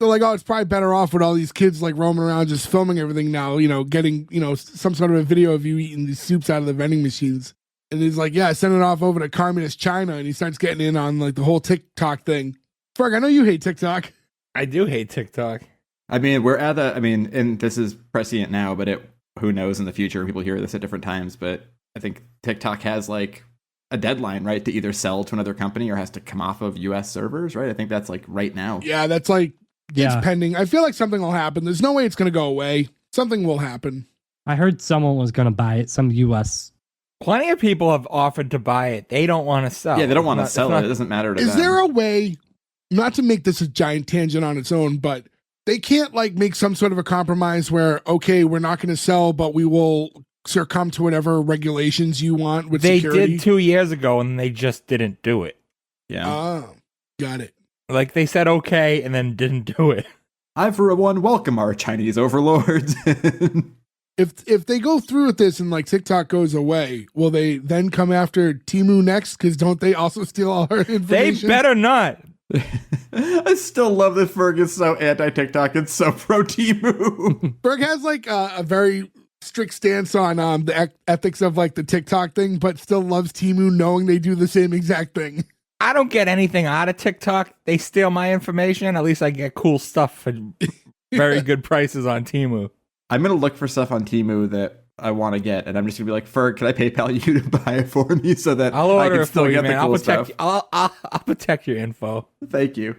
[SPEAKER 4] like, oh, it's probably better off with all these kids like roaming around just filming everything now, getting, some sort of a video of you eating these soups out of the vending machines. And he's like, yeah, send it off over to Communist China. And he starts getting in on like the whole TikTok thing. Ferg, I know you hate TikTok.
[SPEAKER 2] I do hate TikTok.
[SPEAKER 5] I mean, we're at the, I mean, and this is prescient now, but who knows in the future, people hear this at different times, but I think TikTok has like a deadline, right, to either sell to another company or has to come off of US servers, right? I think that's like right now.
[SPEAKER 4] Yeah, that's like,
[SPEAKER 1] Yeah.
[SPEAKER 4] it's pending. I feel like something will happen. There's no way it's going to go away. Something will happen.
[SPEAKER 1] I heard someone was going to buy it, some US.
[SPEAKER 2] Plenty of people have offered to buy it. They don't want to sell.
[SPEAKER 5] Yeah, they don't want to
[SPEAKER 2] It's
[SPEAKER 5] sell
[SPEAKER 2] not-
[SPEAKER 5] it. It doesn't matter to
[SPEAKER 4] Is
[SPEAKER 5] them.
[SPEAKER 4] there a way, not to make this a giant tangent on its own, but they can't like make some sort of a compromise where, okay, we're not going to sell, but we will succumb to whatever regulations you want with
[SPEAKER 2] They
[SPEAKER 4] security?
[SPEAKER 2] did 2 years ago, and they just didn't do it.
[SPEAKER 5] Yeah.
[SPEAKER 4] Oh, got it.
[SPEAKER 2] Like, they said okay, and then didn't do it.
[SPEAKER 5] I, for one, welcome our Chinese overlords.
[SPEAKER 4] If they go through with this and like TikTok goes away, will they then come after Temu next? Because don't they also steal all our
[SPEAKER 2] They
[SPEAKER 4] information?
[SPEAKER 2] better not.
[SPEAKER 5] I still love that Ferg is so anti-TikTok and so pro-Temu.
[SPEAKER 4] Berg has like a very strict stance on the ethics of like the TikTok thing, but still loves Temu knowing they do the same exact thing.
[SPEAKER 2] I don't get anything out of TikTok. They steal my information. At least I get cool stuff for very good prices on Temu.
[SPEAKER 5] I'm going to look for stuff on Temu that I want to get, and I'm just going to be like, Ferg, can I PayPal you to buy it for me so that
[SPEAKER 2] I'll
[SPEAKER 5] I
[SPEAKER 2] order
[SPEAKER 5] can
[SPEAKER 2] it
[SPEAKER 5] still
[SPEAKER 2] for you,
[SPEAKER 5] get
[SPEAKER 2] man.
[SPEAKER 5] the
[SPEAKER 2] I'll
[SPEAKER 5] cool
[SPEAKER 2] protect.
[SPEAKER 5] stuff?
[SPEAKER 2] I'll protect your info.
[SPEAKER 5] Thank you.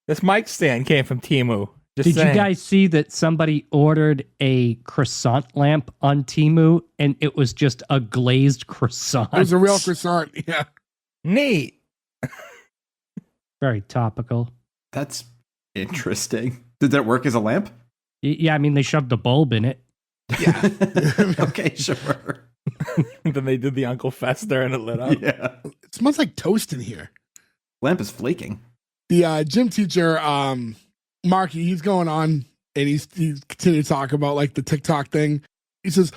[SPEAKER 2] This mic stand came from Temu. Just
[SPEAKER 1] Did
[SPEAKER 2] saying.
[SPEAKER 1] you guys see that somebody ordered a croissant lamp on Temu and it was just a glazed croissant?
[SPEAKER 4] It was a real croissant. Yeah.
[SPEAKER 2] Neat.
[SPEAKER 1] Very topical.
[SPEAKER 5] That's interesting. Did that work as a lamp?
[SPEAKER 1] Yeah, I mean, they shoved a bulb in it.
[SPEAKER 4] Yeah.
[SPEAKER 5] Okay, sure.
[SPEAKER 2] Then they did the Uncle Fester and it lit up.
[SPEAKER 5] Yeah.
[SPEAKER 4] It smells like toast in here.
[SPEAKER 5] Lamp is flaking.
[SPEAKER 4] The gym teacher, Marky, he's going on and he's continuing to talk about like the TikTok thing. He says,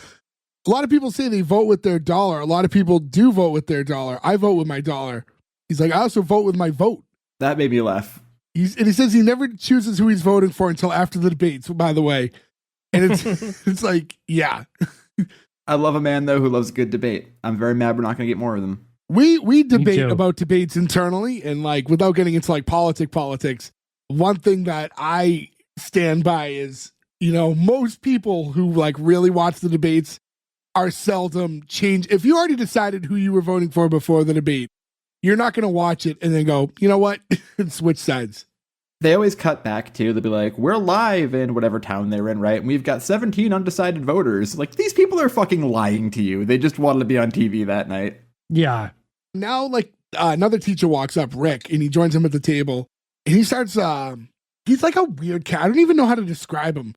[SPEAKER 4] a lot of people say they vote with their dollar. A lot of people do vote with their dollar. I vote with my dollar. He's like, I also vote with my vote.
[SPEAKER 5] That made me laugh.
[SPEAKER 4] And he says he never chooses who he's voting for until after the debates, by the way. And it's it's like, yeah.
[SPEAKER 5] I love a man, though, who loves a good debate. I'm very mad we're not going to get more of them.
[SPEAKER 4] We debate
[SPEAKER 1] too.
[SPEAKER 4] about debates internally, and like without getting into like politics, one thing that I stand by is, you know, most people who like really watch the debates are seldom change. If you already decided who you were voting for before the debate, you're not going to watch it and then go, you know what, and switch sides.
[SPEAKER 5] They always cut back, too. They'll be like, we're live in whatever town they're in, right? And we've got 17 undecided voters. Like, these people are fucking lying to you. They just wanted to be on TV that night.
[SPEAKER 1] Yeah.
[SPEAKER 4] Now, like another teacher walks up, Rick, and he joins him at the table, and he starts. He's like a weird cat. I don't even know how to describe him.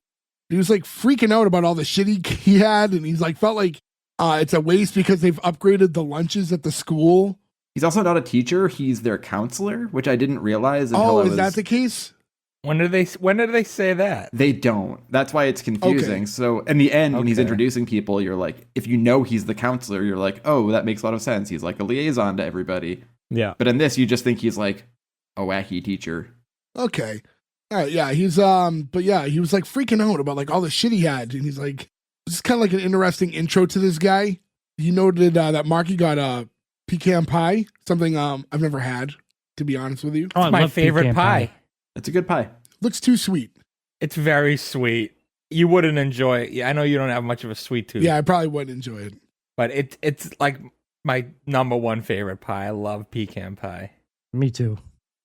[SPEAKER 4] He was like freaking out about all the shit he had, and he's like felt like it's a waste because they've upgraded the lunches at the school.
[SPEAKER 5] He's also not a teacher. He's their counselor, which I didn't realize until
[SPEAKER 4] Oh,
[SPEAKER 5] I was...
[SPEAKER 4] is that the case?
[SPEAKER 2] When did they say that?
[SPEAKER 5] They don't. That's why it's confusing.
[SPEAKER 4] Okay.
[SPEAKER 5] So in the end, when he's
[SPEAKER 2] Okay.
[SPEAKER 5] introducing people, you're like, if you know he's the counselor, you're like, oh, that makes a lot of sense. He's like a liaison to everybody.
[SPEAKER 6] Yeah.
[SPEAKER 5] But in this, you just think he's like a wacky teacher.
[SPEAKER 4] Okay. All right, yeah, he's but yeah, he was like freaking out about like all the shit he had, and he's like, this is kind of like an interesting intro to this guy. He noted that Marky got a pecan pie, something I've never had, to be honest with you.
[SPEAKER 1] Oh, I
[SPEAKER 2] My
[SPEAKER 1] love
[SPEAKER 2] favorite
[SPEAKER 1] pecan
[SPEAKER 2] pie.
[SPEAKER 5] It's a good pie.
[SPEAKER 4] Looks too sweet.
[SPEAKER 2] It's very sweet. You wouldn't enjoy it. Yeah, I know you don't have much of a sweet tooth.
[SPEAKER 4] Yeah, I probably wouldn't enjoy it.
[SPEAKER 2] But it's like my number one favorite pie. I love pecan pie.
[SPEAKER 1] Me too.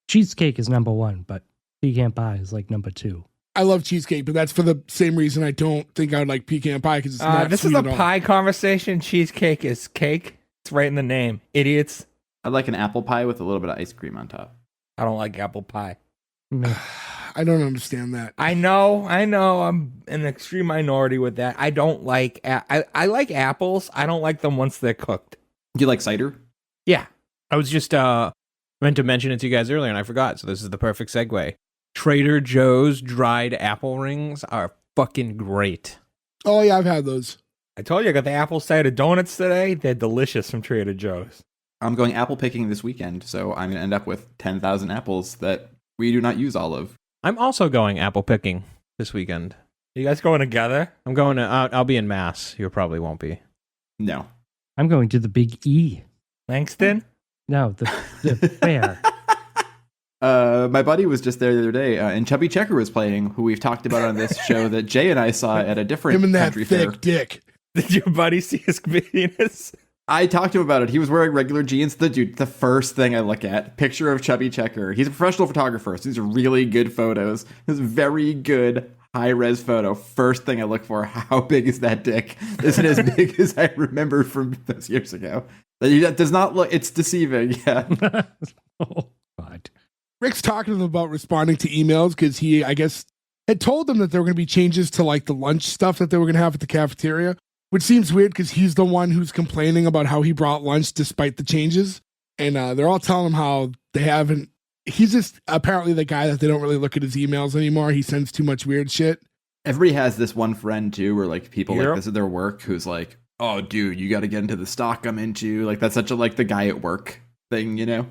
[SPEAKER 1] Cheesecake is number one, but pecan pie is like number two.
[SPEAKER 4] I love cheesecake, but that's for the same reason I don't think I would like pecan pie because it's not
[SPEAKER 2] This is
[SPEAKER 4] sweet
[SPEAKER 2] a
[SPEAKER 4] at all.
[SPEAKER 2] pie conversation. Cheesecake is cake. It's right in the name. Idiots.
[SPEAKER 5] I like an apple pie with a little bit of ice cream on top.
[SPEAKER 2] I don't like apple pie.
[SPEAKER 1] Meh.
[SPEAKER 4] I don't understand that.
[SPEAKER 2] I know. I'm an extreme minority with that. I don't like. I like apples. I don't like them once they're cooked.
[SPEAKER 5] Do you like cider?
[SPEAKER 2] Yeah.
[SPEAKER 6] I was just meant to mention it to you guys earlier and I forgot, so this is the perfect segue. Trader Joe's dried apple rings are fucking great.
[SPEAKER 4] Oh yeah, I've had those.
[SPEAKER 2] I told you I got the apple cider donuts today. They're delicious from Trader Joe's.
[SPEAKER 5] I'm going apple picking this weekend, so I'm going to end up with 10,000 apples that we do not use all of.
[SPEAKER 6] I'm also going apple picking this weekend.
[SPEAKER 2] You guys going together?
[SPEAKER 6] I'm going to, I'll be in Mass. You probably won't be.
[SPEAKER 5] No.
[SPEAKER 1] I'm going to the Big E.
[SPEAKER 2] Langston?
[SPEAKER 1] No, the fair.
[SPEAKER 5] My buddy was just there the other day, and Chubby Checker was playing, who we've talked about on this show that Jay and I saw at a different
[SPEAKER 4] Him and that
[SPEAKER 5] country
[SPEAKER 4] thick
[SPEAKER 5] fair.
[SPEAKER 4] dick.
[SPEAKER 2] Did your buddy see his penis?
[SPEAKER 5] I talked to him about it. He was wearing regular jeans. The first thing I look at, picture of Chubby Checker. He's a professional photographer, so these are really good photos. This is very good high-res photo. First thing I look for, how big is that dick? Is it as big as I remember from those years ago? That does not look, it's deceiving, yeah.
[SPEAKER 1] Oh, God.
[SPEAKER 4] Rick's talking to them about responding to emails because he, I guess, had told them that there were going to be changes to like the lunch stuff that they were going to have at the cafeteria, which seems weird because he's the one who's complaining about how he brought lunch despite the changes. And they're all telling him how they haven't. He's just apparently the guy that they don't really look at his emails anymore. He sends too much weird shit.
[SPEAKER 5] Everybody has this one friend too, where like people
[SPEAKER 2] Yep.
[SPEAKER 5] like this at their work who's like, oh dude, you got to get into the stock I'm into. Like that's such a like the guy at work thing, you know?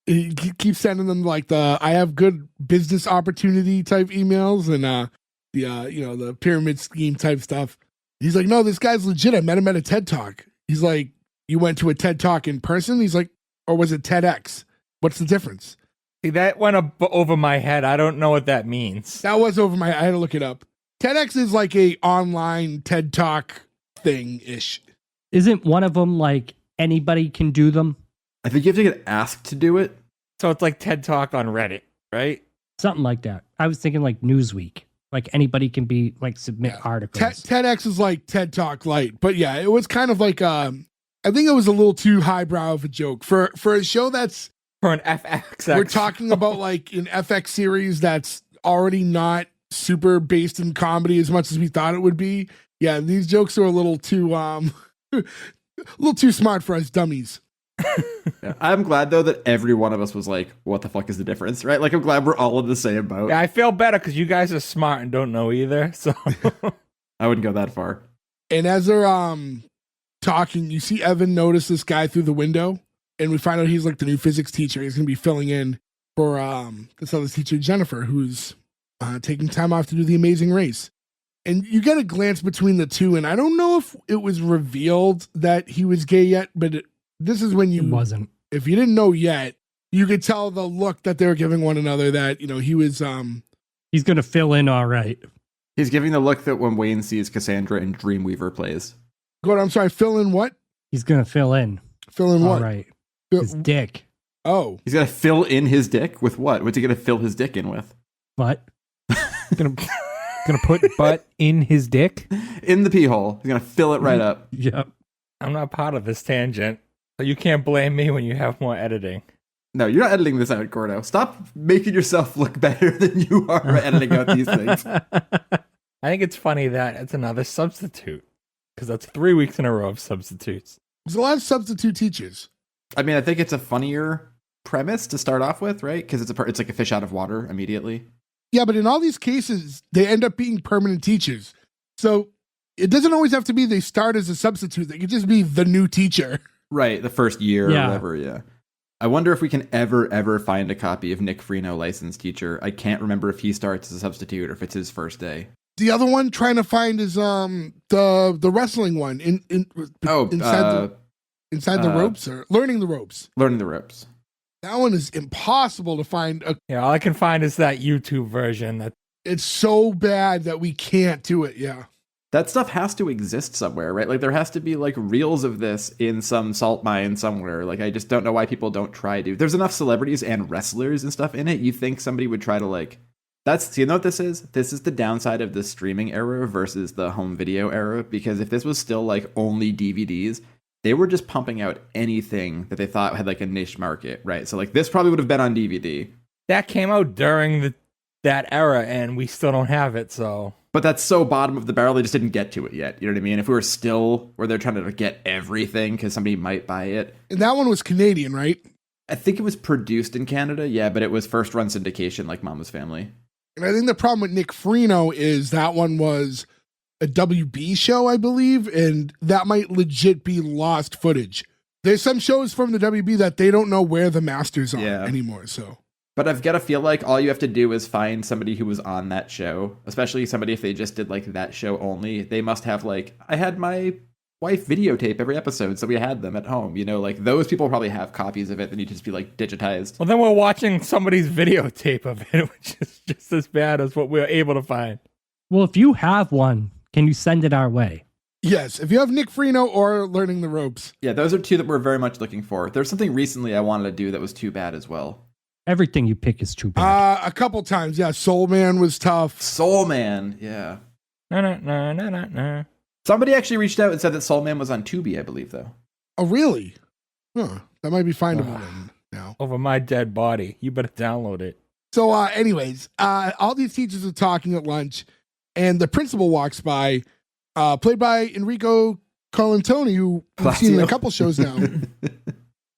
[SPEAKER 4] He keeps sending them like the I have good business opportunity type emails and the pyramid scheme type stuff. He's like, no, this guy's legit. I met him at a TED Talk. He's like, you went to a TED Talk in person? He's like, or was it TEDx? What's the difference?
[SPEAKER 2] See, that went over my head. I don't know what that means.
[SPEAKER 4] That was over my. I had to look it up. TEDx is like a online TED Talk thing ish.
[SPEAKER 1] Isn't one of them like anybody can do them?
[SPEAKER 5] I think you have to get asked to do it.
[SPEAKER 2] So it's like TED Talk on Reddit, right?
[SPEAKER 1] Something like that. I was thinking like Newsweek. Like anybody can be like submit articles.
[SPEAKER 4] TEDx is like TED Talk light, but yeah, it was kind of like I think it was a little too highbrow of a joke for a show that's
[SPEAKER 2] For an FX.
[SPEAKER 4] we're talking about like an FX series that's already not super based in comedy as much as we thought it would be. Yeah, these jokes are a little too a little too smart for us dummies.
[SPEAKER 5] Yeah. I'm glad though that every one of us was like, what the fuck is the difference, right? Like I'm glad we're all in the same boat.
[SPEAKER 2] Yeah, I feel better because you guys are smart and don't know either. So
[SPEAKER 5] I wouldn't go that far.
[SPEAKER 4] And as they're talking, you see Evan notice this guy through the window, and we find out he's like the new physics teacher. He's gonna be filling in for this other teacher, Jennifer, who's taking time off to do the Amazing Race. And you get a glance between the two, and I don't know if it was revealed that he was gay yet, but this is when
[SPEAKER 1] It wasn't.
[SPEAKER 4] if you didn't know yet, you could tell the look that they were giving one another that, he was
[SPEAKER 1] He's gonna fill in all right.
[SPEAKER 5] He's giving the look that when Wayne sees Cassandra in Dreamweaver plays.
[SPEAKER 4] I'm sorry, fill in what?
[SPEAKER 1] He's gonna fill in.
[SPEAKER 4] Fill in
[SPEAKER 1] All
[SPEAKER 4] what?
[SPEAKER 1] right.
[SPEAKER 4] Fill-
[SPEAKER 1] His dick.
[SPEAKER 4] Oh.
[SPEAKER 5] He's gonna fill in his dick with what? What's he gonna fill his dick in with?
[SPEAKER 1] But
[SPEAKER 6] Gonna put butt in his dick.
[SPEAKER 5] In the pee hole. He's gonna fill it right up.
[SPEAKER 1] yeah.
[SPEAKER 2] I'm not part of this tangent. So you can't blame me when you have more editing.
[SPEAKER 5] No, you're not editing this out, Gordo. Stop making yourself look better than you are editing out these things.
[SPEAKER 2] I think it's funny that it's another substitute because that's 3 weeks in a row of substitutes.
[SPEAKER 4] There's a lot of substitute teachers.
[SPEAKER 5] I mean, I think it's a funnier premise to start off with, right? Because it's like a fish out of water immediately.
[SPEAKER 4] Yeah, but in all these cases, they end up being permanent teachers. So it doesn't always have to be they start as a substitute. They could just be the new teacher.
[SPEAKER 5] Right, the first year
[SPEAKER 1] Yeah.
[SPEAKER 5] or whatever, yeah. I wonder if we can ever find a copy of Nick Freno, licensed teacher. I can't remember if he starts as a substitute or if it's his first day.
[SPEAKER 4] The other one trying to find is the wrestling one inside the ropes or learning the ropes.
[SPEAKER 5] Learning the ropes.
[SPEAKER 4] That one is impossible to find.
[SPEAKER 2] Yeah, all I can find is that YouTube version.
[SPEAKER 4] It's so bad that we can't do it. Yeah.
[SPEAKER 5] That stuff has to exist somewhere, right? Like there has to be like reels of this in some salt mine somewhere. Like I just don't know why people don't try to. There's enough celebrities and wrestlers and stuff in it. You think somebody would try to like you know what this is? This is the downside of the streaming era versus the home video era, because if this was still like only DVDs, they were just pumping out anything that they thought had like a niche market, right? So like this probably would have been on DVD.
[SPEAKER 2] That came out during that era and we still don't have it, so.
[SPEAKER 5] But that's so bottom of the barrel, they just didn't get to it yet. You know what I mean? If we were still where they're trying to get everything because somebody might buy it.
[SPEAKER 4] And that one was Canadian, right?
[SPEAKER 5] I think it was produced in Canada, yeah, but it was first run syndication like Mama's Family.
[SPEAKER 4] And I think the problem with Nick Freno is that one was a WB show, I believe, and that might legit be lost footage. There's some shows from the WB that they don't know where the masters are anymore, so.
[SPEAKER 5] But I've got to feel like all you have to do is find somebody who was on that show, especially somebody if they just did like that show only. They must have like, I had my wife videotape every episode, so we had them at home. You know, like those people probably have copies of it that need to just be like digitized.
[SPEAKER 2] Well, then we're watching somebody's videotape of it, which is just as bad as what we're able to find.
[SPEAKER 1] Well, if you have one, can you send it our way?
[SPEAKER 4] Yes, if you have Nick Freno or Learning the Ropes.
[SPEAKER 5] Yeah, those are two that we're very much looking for. There's something recently I wanted to do that was too bad as well.
[SPEAKER 1] Everything you pick is too bad.
[SPEAKER 4] A couple times, yeah. Soul Man was tough.
[SPEAKER 5] Soul Man, yeah.
[SPEAKER 2] No.
[SPEAKER 5] Somebody actually reached out and said that Soul Man was on Tubi, I believe, though.
[SPEAKER 4] Oh, really? Huh. That might be findable then now.
[SPEAKER 2] Over my dead body. You better download it.
[SPEAKER 4] So, anyways, all these teachers are talking at lunch, and the principal walks by, played by Enrico Colantoni, who we've seen in a couple shows now.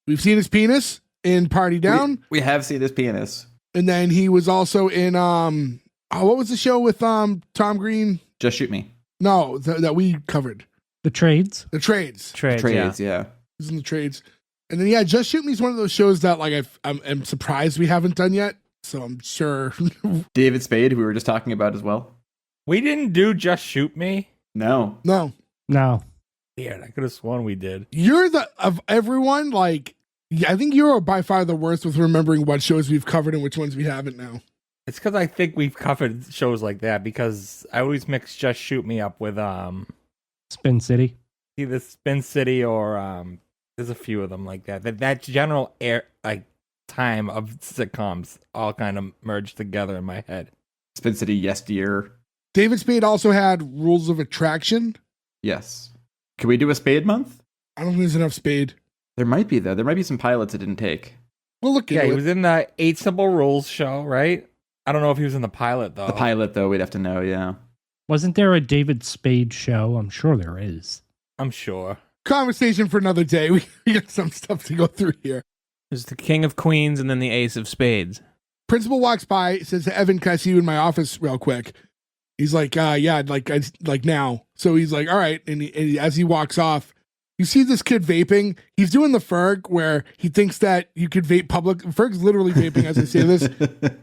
[SPEAKER 4] We've seen his penis in Party Down.
[SPEAKER 5] We have seen his penis.
[SPEAKER 4] And then he was also in, what was the show with Tom Green?
[SPEAKER 5] Just Shoot Me.
[SPEAKER 4] No, that we covered.
[SPEAKER 1] The Trades?
[SPEAKER 4] The Trades.
[SPEAKER 5] Trades, yeah.
[SPEAKER 4] He's in the Trades. And then, yeah, Just Shoot Me is one of those shows that, like, I'm surprised we haven't done yet. So I'm sure.
[SPEAKER 5] David Spade, who we were just talking about as well.
[SPEAKER 2] We didn't do Just Shoot Me?
[SPEAKER 5] No.
[SPEAKER 1] No.
[SPEAKER 2] Yeah, I could have sworn we did.
[SPEAKER 4] You're of everyone, like, yeah, I think you're by far the worst with remembering what shows we've covered and which ones we haven't now.
[SPEAKER 2] It's because I think we've covered shows like that because I always mix Just Shoot Me up with
[SPEAKER 1] Spin City.
[SPEAKER 2] either Spin City or there's a few of them like that. That general time of sitcoms all kind of merged together in my head.
[SPEAKER 5] Spin City, Yes Dear.
[SPEAKER 4] David Spade also had Rules of Attraction.
[SPEAKER 5] Yes. Can we do a Spade month?
[SPEAKER 4] I don't think there's enough Spade.
[SPEAKER 5] There might be, though. There might be some pilots it didn't take.
[SPEAKER 4] We'll look
[SPEAKER 2] Yeah,
[SPEAKER 4] into
[SPEAKER 2] he
[SPEAKER 4] it.
[SPEAKER 2] was in the 8 Simple Rules show, right? I don't know if he was in the pilot, though.
[SPEAKER 5] The pilot, though, we'd have to know, yeah.
[SPEAKER 1] Wasn't there a David Spade show? I'm sure there is.
[SPEAKER 2] I'm sure.
[SPEAKER 4] Conversation for another day. We got some stuff to go through here.
[SPEAKER 6] There's the King of Queens and then the Ace of Spades.
[SPEAKER 4] Principal walks by, says, Evan, can I see you in my office real quick? He's like, yeah, I'd like now. So he's like, all right. And as he walks off, you see this kid vaping. He's doing the Ferg where he thinks that you could vape public. Ferg's literally vaping as I say this.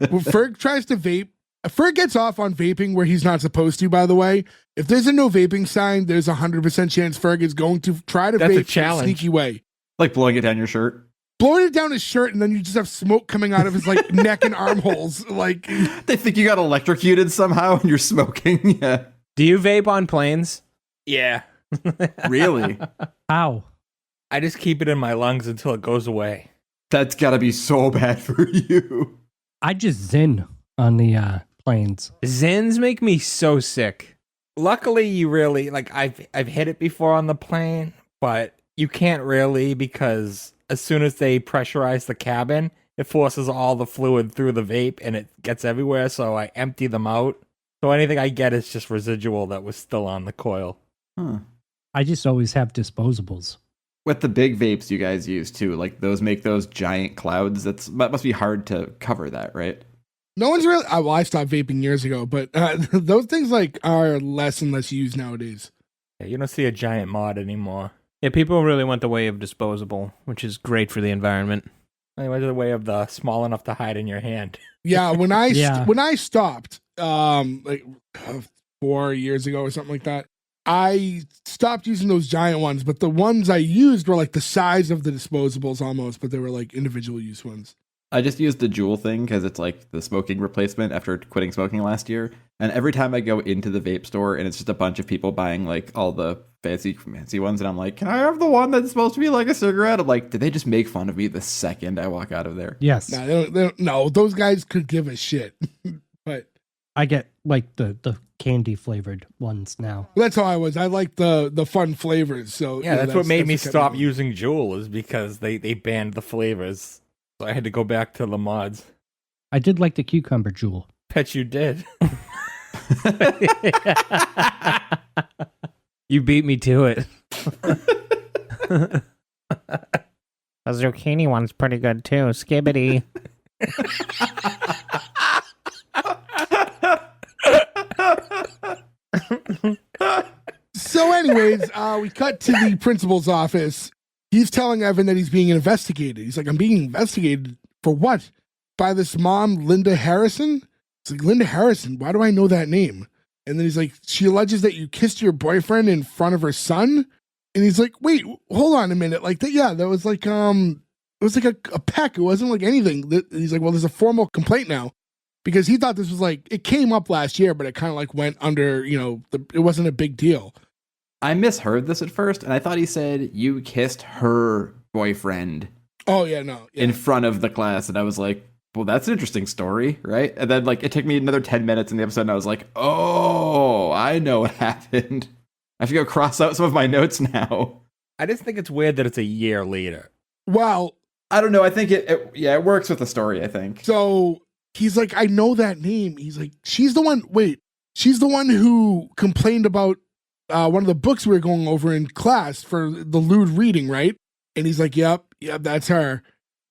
[SPEAKER 4] When Ferg tries to vape, Ferg gets off on vaping where he's not supposed to, by the way. If there's a no vaping sign, there's 100% chance Ferg is going to try to
[SPEAKER 2] That's a
[SPEAKER 4] vape in a
[SPEAKER 2] challenge.
[SPEAKER 4] sneaky way.
[SPEAKER 5] Like blowing it down your shirt.
[SPEAKER 4] Blowing it down his shirt, and then you just have smoke coming out of his like neck and armholes. Like,
[SPEAKER 5] They think you got electrocuted somehow and you're smoking. Yeah.
[SPEAKER 6] Do you vape on planes?
[SPEAKER 2] Yeah.
[SPEAKER 5] Really?
[SPEAKER 1] How?
[SPEAKER 2] I just keep it in my lungs until it goes away.
[SPEAKER 5] That's gotta be so bad for you.
[SPEAKER 1] I just zen on the planes.
[SPEAKER 6] Zens make me so sick.
[SPEAKER 2] Luckily, you really I've hit it before on the plane, but you can't really because as soon as they pressurize the cabin, it forces all the fluid through the vape and it gets everywhere. So I empty them out. So anything I get is just residual that was still on the coil.
[SPEAKER 5] Huh.
[SPEAKER 1] I just always have disposables.
[SPEAKER 5] With the big vapes you guys use too, like those make those giant clouds. That must be hard to cover that, right?
[SPEAKER 4] no one's really. Well, I stopped vaping years ago, but those things like are less and less used nowadays.
[SPEAKER 2] Yeah, you don't see a giant mod anymore.
[SPEAKER 6] Yeah, people really went the way of disposable, which is great for the environment.
[SPEAKER 2] They went to the way of the small enough to hide in your hand.
[SPEAKER 4] Yeah, when I
[SPEAKER 1] Yeah.
[SPEAKER 4] when I stopped, like 4 years ago or something like that, I stopped using those giant ones. But the ones I used were like the size of the disposables almost, but they were like individual use ones.
[SPEAKER 5] I just used the Juul thing because it's like the smoking replacement after quitting smoking last year. And every time I go into the vape store and it's just a bunch of people buying like all the fancy ones, and I'm like, can I have the one that's supposed to be like a cigarette? I'm like, did they just make fun of me the second I walk out of there?
[SPEAKER 1] Yes.
[SPEAKER 4] Nah, they don't. No, those guys could give a shit. But
[SPEAKER 1] I get like the candy flavored ones now.
[SPEAKER 4] that's how I was. I like the fun flavors. So
[SPEAKER 2] Yeah, that's what made me
[SPEAKER 4] what kept
[SPEAKER 2] stop
[SPEAKER 4] going.
[SPEAKER 2] using Juul is because they banned the flavors. So I had to go back to the mods.
[SPEAKER 1] I did like the cucumber jewel.
[SPEAKER 2] Bet you did.
[SPEAKER 6] You beat me to it.
[SPEAKER 3] The zucchini one's pretty good too. Skibbity.
[SPEAKER 4] So, anyways, we cut to the principal's office. He's telling Evan that he's being investigated. He's like, I'm being investigated for what? By this mom, Linda Harrison? It's like, Linda Harrison, why do I know that name? And then he's like, she alleges that you kissed your boyfriend in front of her son. And he's like, wait, hold on a minute. Like, that was like, it was like a peck. It wasn't like anything. He's like, well, there's a formal complaint now. Because he thought this was like, it came up last year, but it kind of like went under, it wasn't a big deal.
[SPEAKER 5] I misheard this at first, and I thought he said you kissed her boyfriend.
[SPEAKER 4] Oh, yeah, no. Yeah.
[SPEAKER 5] In front of the class. And I was like, well, that's an interesting story, right? And then like it took me another 10 minutes in the episode, and I was like, oh, I know what happened. I have to go cross out some of my notes now.
[SPEAKER 2] I just think it's weird that it's a year later.
[SPEAKER 4] Well,
[SPEAKER 5] I don't know. I think it works with the story, I think.
[SPEAKER 4] So he's like, I know that name. He's like, she's the one who complained about one of the books we were going over in class for the lewd reading, right? And he's like, yep, that's her.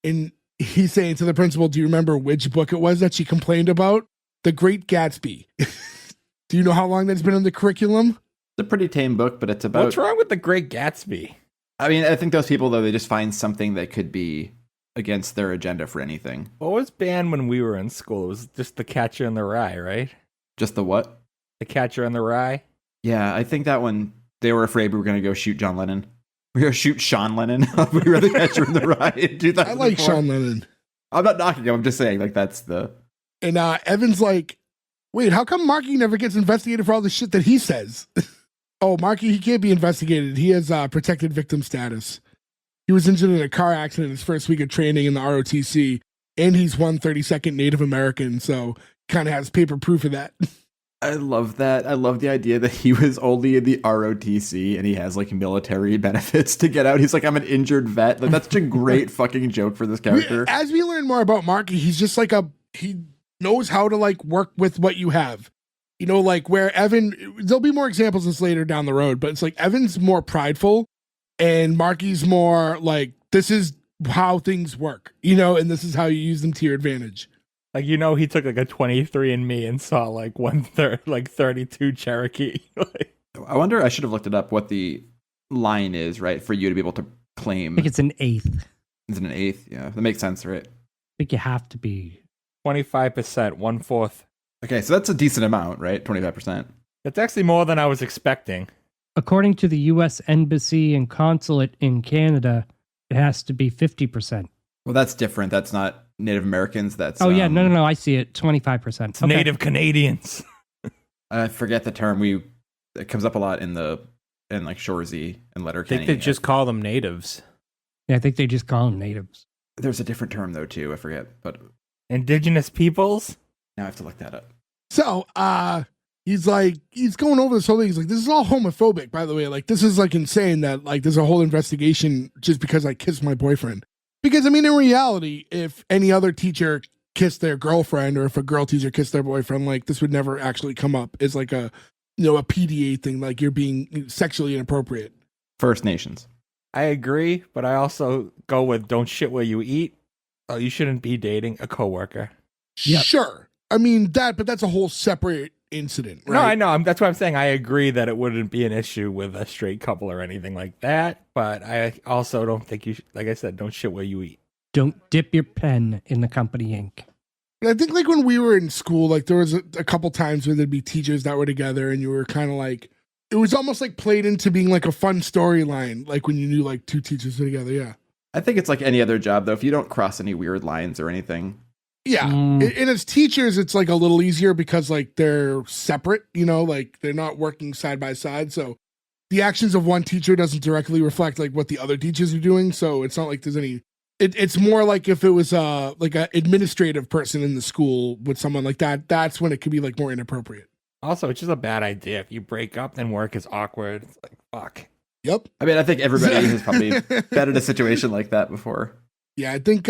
[SPEAKER 4] And he's saying to the principal, do you remember which book it was that she complained about? The Great Gatsby. Do you know how long that's been in the curriculum?
[SPEAKER 5] It's a pretty tame book, but it's about...
[SPEAKER 2] What's wrong with The Great Gatsby?
[SPEAKER 5] I mean, I think those people, though, they just find something that could be against their agenda for anything.
[SPEAKER 2] What was banned when we were in school? It was just The Catcher in the Rye, right?
[SPEAKER 5] Just the what?
[SPEAKER 2] The Catcher in the Rye?
[SPEAKER 5] Yeah, I think that one, they were afraid we were going to go shoot John Lennon. We were going to shoot Sean Lennon. We were The Catcher in the Rye in 2004.
[SPEAKER 4] I like Sean Lennon.
[SPEAKER 5] I'm not knocking him. I'm just saying, like, that's the...
[SPEAKER 4] And Evan's like, wait, how come Marky never gets investigated for all the shit that he says? Oh, Marky, he can't be investigated. He has protected victim status. He was injured in a car accident his first week of training in the ROTC, and he's 1/32nd Native American, so kind of has paper proof of that.
[SPEAKER 5] I love that. I love the idea that he was only in the ROTC and he has like military benefits to get out. He's like, I'm an injured vet. Like, that's such a great fucking joke for this character.
[SPEAKER 4] As we learn more about Marky, he's just like he knows how to like work with what you have. You know, like where Evan, there'll be more examples of this later down the road, but it's like Evan's more prideful and Marky's more like, this is how things work, and this is how you use them to your advantage.
[SPEAKER 2] Like, he took like a 23andMe and saw like 32 Cherokee.
[SPEAKER 5] I wonder, I should have looked it up, what the line is, right, for you to be able to claim.
[SPEAKER 1] I think it's an eighth.
[SPEAKER 5] Is it an eighth? Yeah, that makes sense, right?
[SPEAKER 1] I think you have to be
[SPEAKER 2] 25%, 1/4.
[SPEAKER 5] Okay, so that's a decent amount, right? 25%.
[SPEAKER 2] That's actually more than I was expecting.
[SPEAKER 1] According to the U.S. Embassy and Consulate in Canada, it has to be 50%.
[SPEAKER 5] Well, that's different. That's not Native Americans. That's
[SPEAKER 1] yeah, no. I see it. 25%.
[SPEAKER 2] It's Native Canadians.
[SPEAKER 5] I forget the term. It comes up a lot in like Shorzy and Letterkenny.
[SPEAKER 6] I think they just call them natives.
[SPEAKER 1] Yeah, I think they just call them natives.
[SPEAKER 5] There's a different term though too. I forget, but
[SPEAKER 2] Indigenous peoples.
[SPEAKER 5] Now I have to look that up.
[SPEAKER 4] So, he's going over this whole thing. He's like, this is all homophobic, by the way. Like, this is like insane that like there's a whole investigation just because I kissed my boyfriend. Because I mean, in reality, if any other teacher kissed their girlfriend or if a girl teacher kissed their boyfriend, like this would never actually come up. It's like a PDA thing, like you're being sexually inappropriate.
[SPEAKER 5] First Nations.
[SPEAKER 2] I agree, but I also go with don't shit where you eat. Oh, you shouldn't be dating a coworker.
[SPEAKER 1] Yep.
[SPEAKER 4] Sure. I mean but that's a whole separate incident, right?
[SPEAKER 2] No, I know. That's why I'm saying I agree that it wouldn't be an issue with a straight couple or anything like that. But I also don't think you should, like I said, don't shit where you eat.
[SPEAKER 1] Don't dip your pen in the company ink.
[SPEAKER 4] I think like when we were in school, like there was a couple times where there'd be teachers that were together and you were kind of like, it was almost like played into being like a fun storyline, like when you knew like two teachers were together. Yeah.
[SPEAKER 5] I think it's like any other job though. If you don't cross any weird lines or anything.
[SPEAKER 4] Yeah. And as teachers, it's like a little easier because like they're separate, like they're not working side by side. So the actions of one teacher doesn't directly reflect like what the other teachers are doing. So it's not like there's any, it's more like if it was like an administrative person in the school with someone like that, that's when it could be like more inappropriate.
[SPEAKER 2] Also, it's just a bad idea. If you break up, then work is awkward. It's like, fuck.
[SPEAKER 4] Yep.
[SPEAKER 5] I mean, I think everybody has probably been in a situation like that before.
[SPEAKER 4] Yeah, I think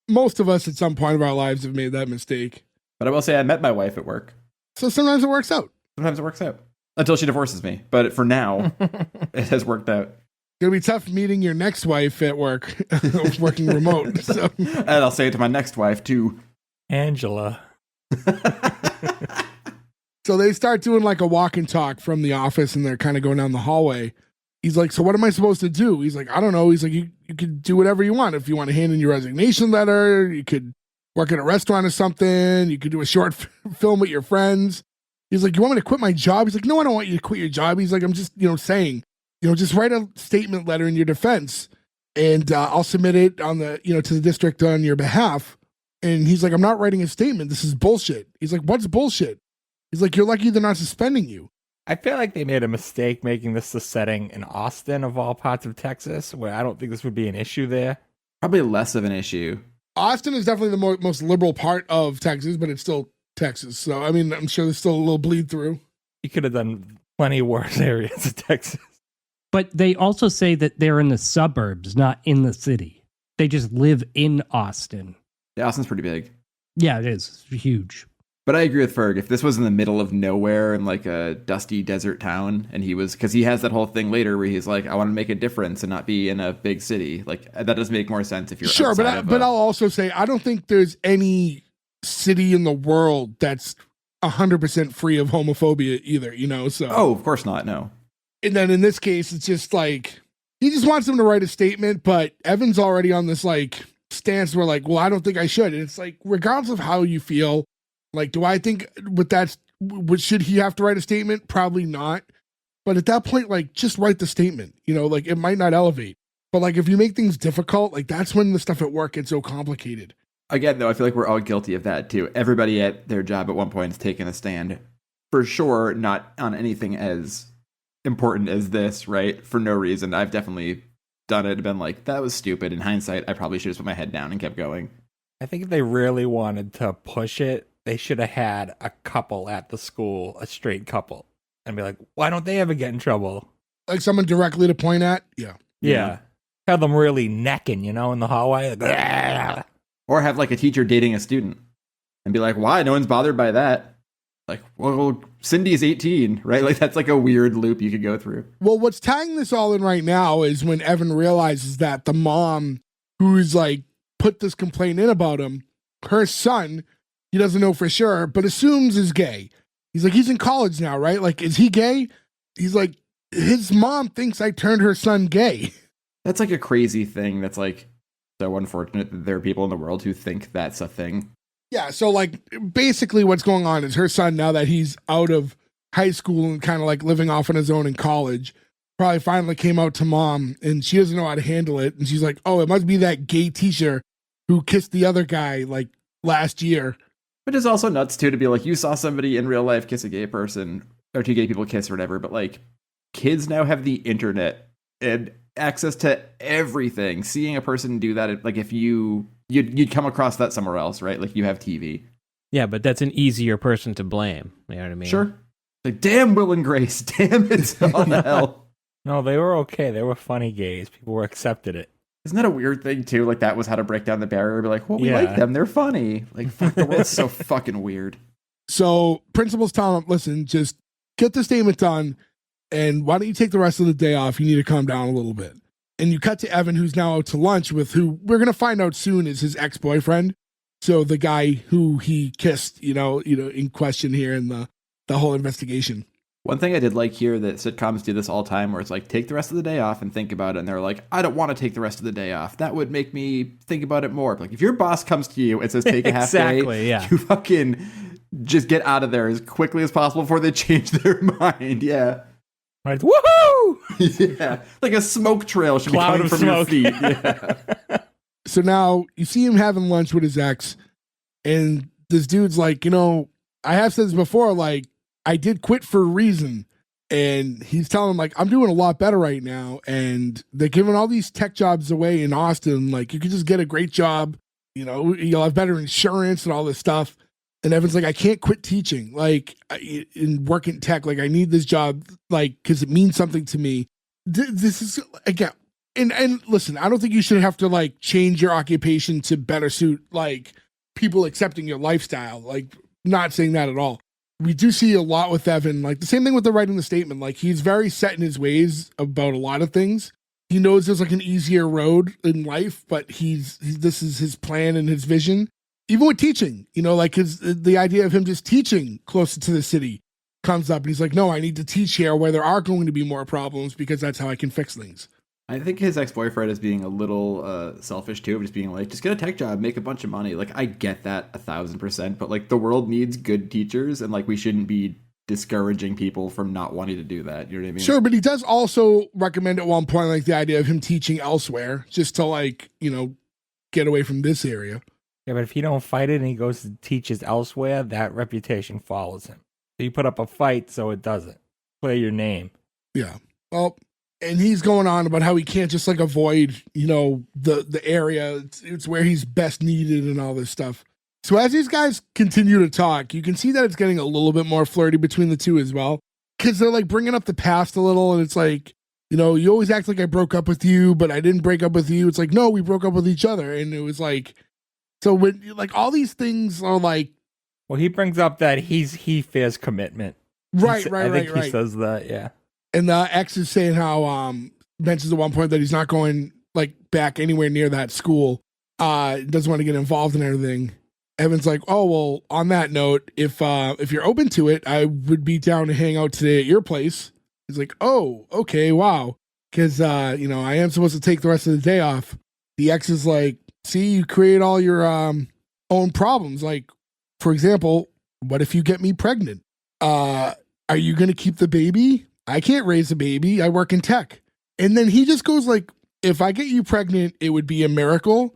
[SPEAKER 4] most of us at some point of our lives have made that mistake.
[SPEAKER 5] But I will say I met my wife at work.
[SPEAKER 4] So sometimes it works out.
[SPEAKER 5] Sometimes it works out. Until she divorces me. But for now, it has worked out.
[SPEAKER 4] It's going to be tough meeting your next wife at work, working remote. So.
[SPEAKER 5] And I'll say it to my next wife, too.
[SPEAKER 2] Angela.
[SPEAKER 4] So they start doing like a walk and talk from the office and they're kind of going down the hallway. He's like, so what am I supposed to do? He's like, I don't know. He's like, you could do whatever you want. If you want to hand in your resignation letter, you could work at a restaurant or something. You could do a short film with your friends. He's like, you want me to quit my job? He's like, no, I don't want you to quit your job. He's like, I'm just, saying. just write a statement letter in your defense, and I'll submit it on the, to the district on your behalf. And he's like, I'm not writing a statement. This is bullshit. He's like, what's bullshit? He's like, you're lucky they're not suspending you.
[SPEAKER 2] I feel like they made a mistake making this the setting in Austin of all parts of Texas, where I don't think this would be an issue there.
[SPEAKER 5] Probably less of an issue.
[SPEAKER 4] Austin is definitely the most liberal part of Texas, but it's still Texas. So, I mean, I'm sure there's still a little bleed through.
[SPEAKER 2] You could have done plenty worse areas of Texas.
[SPEAKER 1] But they also say that they're in the suburbs, not in the city. They just live in Austin.
[SPEAKER 5] Yeah, Austin's pretty big.
[SPEAKER 1] Yeah, it is. It's huge.
[SPEAKER 5] But I agree with Ferg. If this was in the middle of nowhere in like a dusty desert town, and because he has that whole thing later where he's like, I want to make a difference and not be in a big city. Like, that does make more sense if you're
[SPEAKER 4] sure. But I'll also say, I don't think there's any city in the world that's 100% free of homophobia either, so.
[SPEAKER 5] Oh, of course not. No.
[SPEAKER 4] And then in this case, it's just like, he just wants him to write a statement, but Evan's already on this like stance where like, well, I don't think I should. And it's like, regardless of how you feel, like, do I think should he have to write a statement? Probably not. But at that point, like, just write the statement, like it might not elevate. But like, if you make things difficult, like that's when the stuff at work gets so complicated.
[SPEAKER 5] Again, though, I feel like we're all guilty of that too. Everybody at their job at one point has taken a stand. For sure, not on anything as important as this, right? For no reason. I've definitely done it and been like, that was stupid. In hindsight, I probably should have put my head down and kept going.
[SPEAKER 2] I think if they really wanted to push it, they should have had a couple at the school, a straight couple, and be like, why don't they ever get in trouble?
[SPEAKER 4] Like someone directly to point at? Yeah.
[SPEAKER 2] Have them really necking, in the hallway. Like,
[SPEAKER 5] or have like a teacher dating a student and be like, why? No one's bothered by that. Like, well, Cindy's 18, right? Like, that's like a weird loop you could go through.
[SPEAKER 4] Well, what's tying this all in right now is when Evan realizes that the mom who's like put this complaint in about him, her son, he doesn't know for sure, but assumes is gay. He's like, he's in college now, right? Like, is he gay? He's like, his mom thinks I turned her son gay.
[SPEAKER 5] That's like a crazy thing. That's like so unfortunate that there are people in the world who think that's a thing.
[SPEAKER 4] Yeah, so like basically what's going on is her son, now that he's out of high school and kind of like living off on his own in college, probably finally came out to mom and she doesn't know how to handle it. And she's like, oh, it must be that gay teacher who kissed the other guy like last year.
[SPEAKER 5] Which is also nuts too, to be like, you saw somebody in real life kiss a gay person or two gay people kiss or whatever. But like, kids now have the internet and access to everything. Seeing a person do that, like if you'd come across that somewhere else, right? Like you have TV.
[SPEAKER 6] Yeah, but that's an easier person to blame. You know what I mean?
[SPEAKER 5] Sure. Like, damn Will and Grace, damn it, all the hell.
[SPEAKER 2] No, they were okay. They were funny gays. People were accepted it.
[SPEAKER 5] Isn't that a weird thing too? Like that was how to break down the barrier. Be like, well, we like them. They're funny. Like, fuck, the world's so fucking weird.
[SPEAKER 4] So principals tell him, listen, just get the statement done. And why don't you take the rest of the day off? You need to calm down a little bit. And you cut to Evan, who's now out to lunch with who we're going to find out soon is his ex-boyfriend. So the guy who he kissed, in question here in the whole investigation.
[SPEAKER 5] One thing I did like here that sitcoms do this all the time where it's like, take the rest of the day off and think about it. And they're like, I don't want to take the rest of the day off. That would make me think about it more. Like if your boss comes to you and says, take a half day,
[SPEAKER 6] yeah.
[SPEAKER 5] You fucking just get out of there as quickly as possible before they change their mind. Yeah.
[SPEAKER 2] Right. Woohoo!
[SPEAKER 5] Yeah. Like a smoke trail should
[SPEAKER 2] Cloud
[SPEAKER 5] be coming
[SPEAKER 2] of
[SPEAKER 5] from
[SPEAKER 2] smoke.
[SPEAKER 5] your feet. Yeah.
[SPEAKER 4] So now you see him having lunch with his ex, and this dude's like, I have said this before, like, I did quit for a reason. And he's telling him, like, I'm doing a lot better right now. And they're giving all these tech jobs away in Austin. Like, you could just get a great job, you'll have better insurance and all this stuff. And Evan's like, I can't quit teaching, like, in work in tech. Like, I need this job, like, because it means something to me. This is, again, and listen, I don't think you should have to, like, change your occupation to better suit, like, people accepting your lifestyle. Like, not saying that at all. We do see a lot with Evan, like, the same thing with the writing the statement. Like, he's very set in his ways about a lot of things. He knows there's, like, an easier road in life, but this is his plan and his vision. Even with teaching, like the idea of him just teaching closer to the city comes up. And he's like, no, I need to teach here where there are going to be more problems because that's how I can fix things.
[SPEAKER 5] I think his ex-boyfriend is being a little selfish too, of just being like, just get a tech job, make a bunch of money. Like, I get that 1,000%, but like the world needs good teachers and like we shouldn't be discouraging people from not wanting to do that. You know what I mean?
[SPEAKER 4] Sure, but he does also recommend at one point, like, the idea of him teaching elsewhere, just to, like, get away from this area.
[SPEAKER 2] Yeah, but if he don't fight it and he goes to teaches elsewhere, that reputation follows him. So you put up a fight so it doesn't. Clear your name.
[SPEAKER 4] Yeah. Well, and he's going on about how he can't just, like, avoid, the area. It's where he's best needed and all this stuff. So as these guys continue to talk, you can see that it's getting a little bit more flirty between the two as well. Because they're, like, bringing up the past a little, and it's like, you always act like I broke up with you, but I didn't break up with you. It's like, no, we broke up with each other. And it was like, so when, like, all these things are like.
[SPEAKER 2] Well, he brings up that he fears commitment.
[SPEAKER 4] Right.
[SPEAKER 2] I think he says that, yeah.
[SPEAKER 4] And the ex is saying how, mentions at one point that he's not going, like, back anywhere near that school. Doesn't want to get involved in anything. Evan's like, oh, well, on that note, if you're open to it, I would be down to hang out today at your place. He's like, oh, okay, wow. Because, I am supposed to take the rest of the day off. The ex is like, see, you create all your own problems. Like, for example, what if you get me pregnant? Are you going to keep the baby? I can't raise a baby. I work in tech. And then he just goes like, if I get you pregnant, it would be a miracle.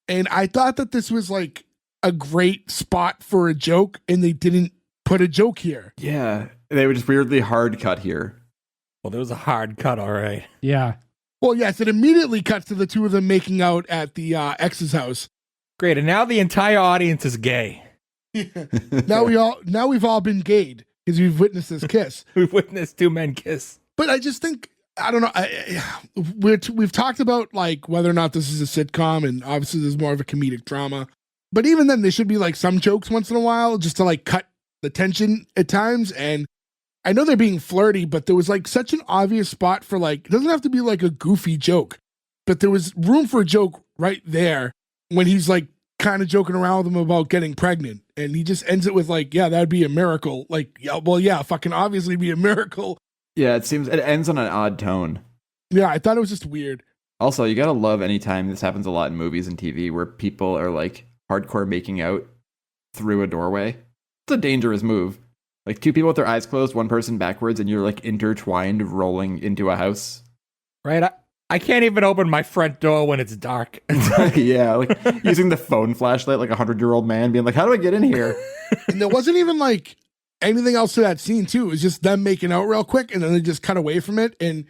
[SPEAKER 4] And I thought that this was like a great spot for a joke, and they didn't put a joke here.
[SPEAKER 5] Yeah, they were just weirdly hard cut here.
[SPEAKER 2] Well, there was a hard cut, all right.
[SPEAKER 1] Yeah.
[SPEAKER 4] Well, yes, it immediately cuts to the two of them making out at the ex's house.
[SPEAKER 2] Great, and now the entire audience is gay.
[SPEAKER 4] Now we've all been gayed because we've witnessed this kiss.
[SPEAKER 2] We've witnessed two men kiss.
[SPEAKER 4] But I just think, I don't know. We've talked about like whether or not this is a sitcom, and obviously there's more of a comedic drama. But even then, there should be like some jokes once in a while just to like cut the tension at times. And I know they're being flirty, but there was like such an obvious spot for like, it doesn't have to be like a goofy joke, but there was room for a joke right there when he's like kind of joking around with him about getting pregnant. And he just ends it with like, yeah, that'd be a miracle. Like, yeah, well, yeah, fucking obviously be a miracle.
[SPEAKER 5] Yeah, it ends on an odd tone.
[SPEAKER 4] Yeah, I thought it was just weird.
[SPEAKER 5] Also, you gotta love anytime this happens a lot in movies and TV where people are like hardcore making out through a doorway. It's a dangerous move. Like two people with their eyes closed, one person backwards, and you're like intertwined rolling into a house.
[SPEAKER 2] Right? I can't even open my front door when it's dark.
[SPEAKER 5] Yeah, like using the phone flashlight like a 100-year-old man being like, how do I get in here?
[SPEAKER 4] And there wasn't even like anything else to that scene too. It was just them making out real quick, and then they just cut away from it. And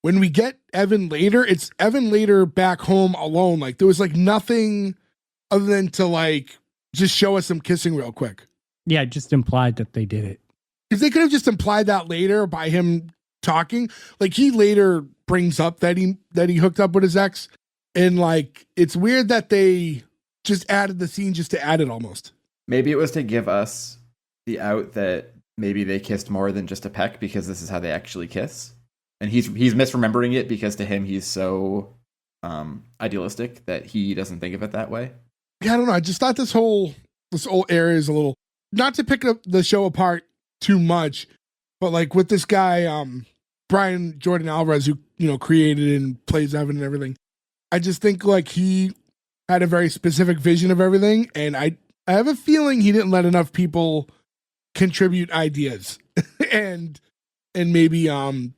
[SPEAKER 4] when we get Evan later, it's Evan later back home alone. Like there was like nothing other than to like just show us some kissing real quick.
[SPEAKER 1] Yeah, just implied that they did it.
[SPEAKER 4] Because they could have just implied that later by him talking. Like he later brings up that he hooked up with his ex, and like it's weird that they just added the scene just to add it almost.
[SPEAKER 5] Maybe it was to give us the out that maybe they kissed more than just a peck because this is how they actually kiss, and he's misremembering it because to him he's so idealistic that he doesn't think of it that way.
[SPEAKER 4] Yeah, I don't know. I just thought this whole area is a little, not to pick up the show apart too much, but like with this guy, Brian Jordan Alvarez, who created and plays Evan and everything. I just think like he had a very specific vision of everything, and I have a feeling he didn't let enough people contribute ideas and maybe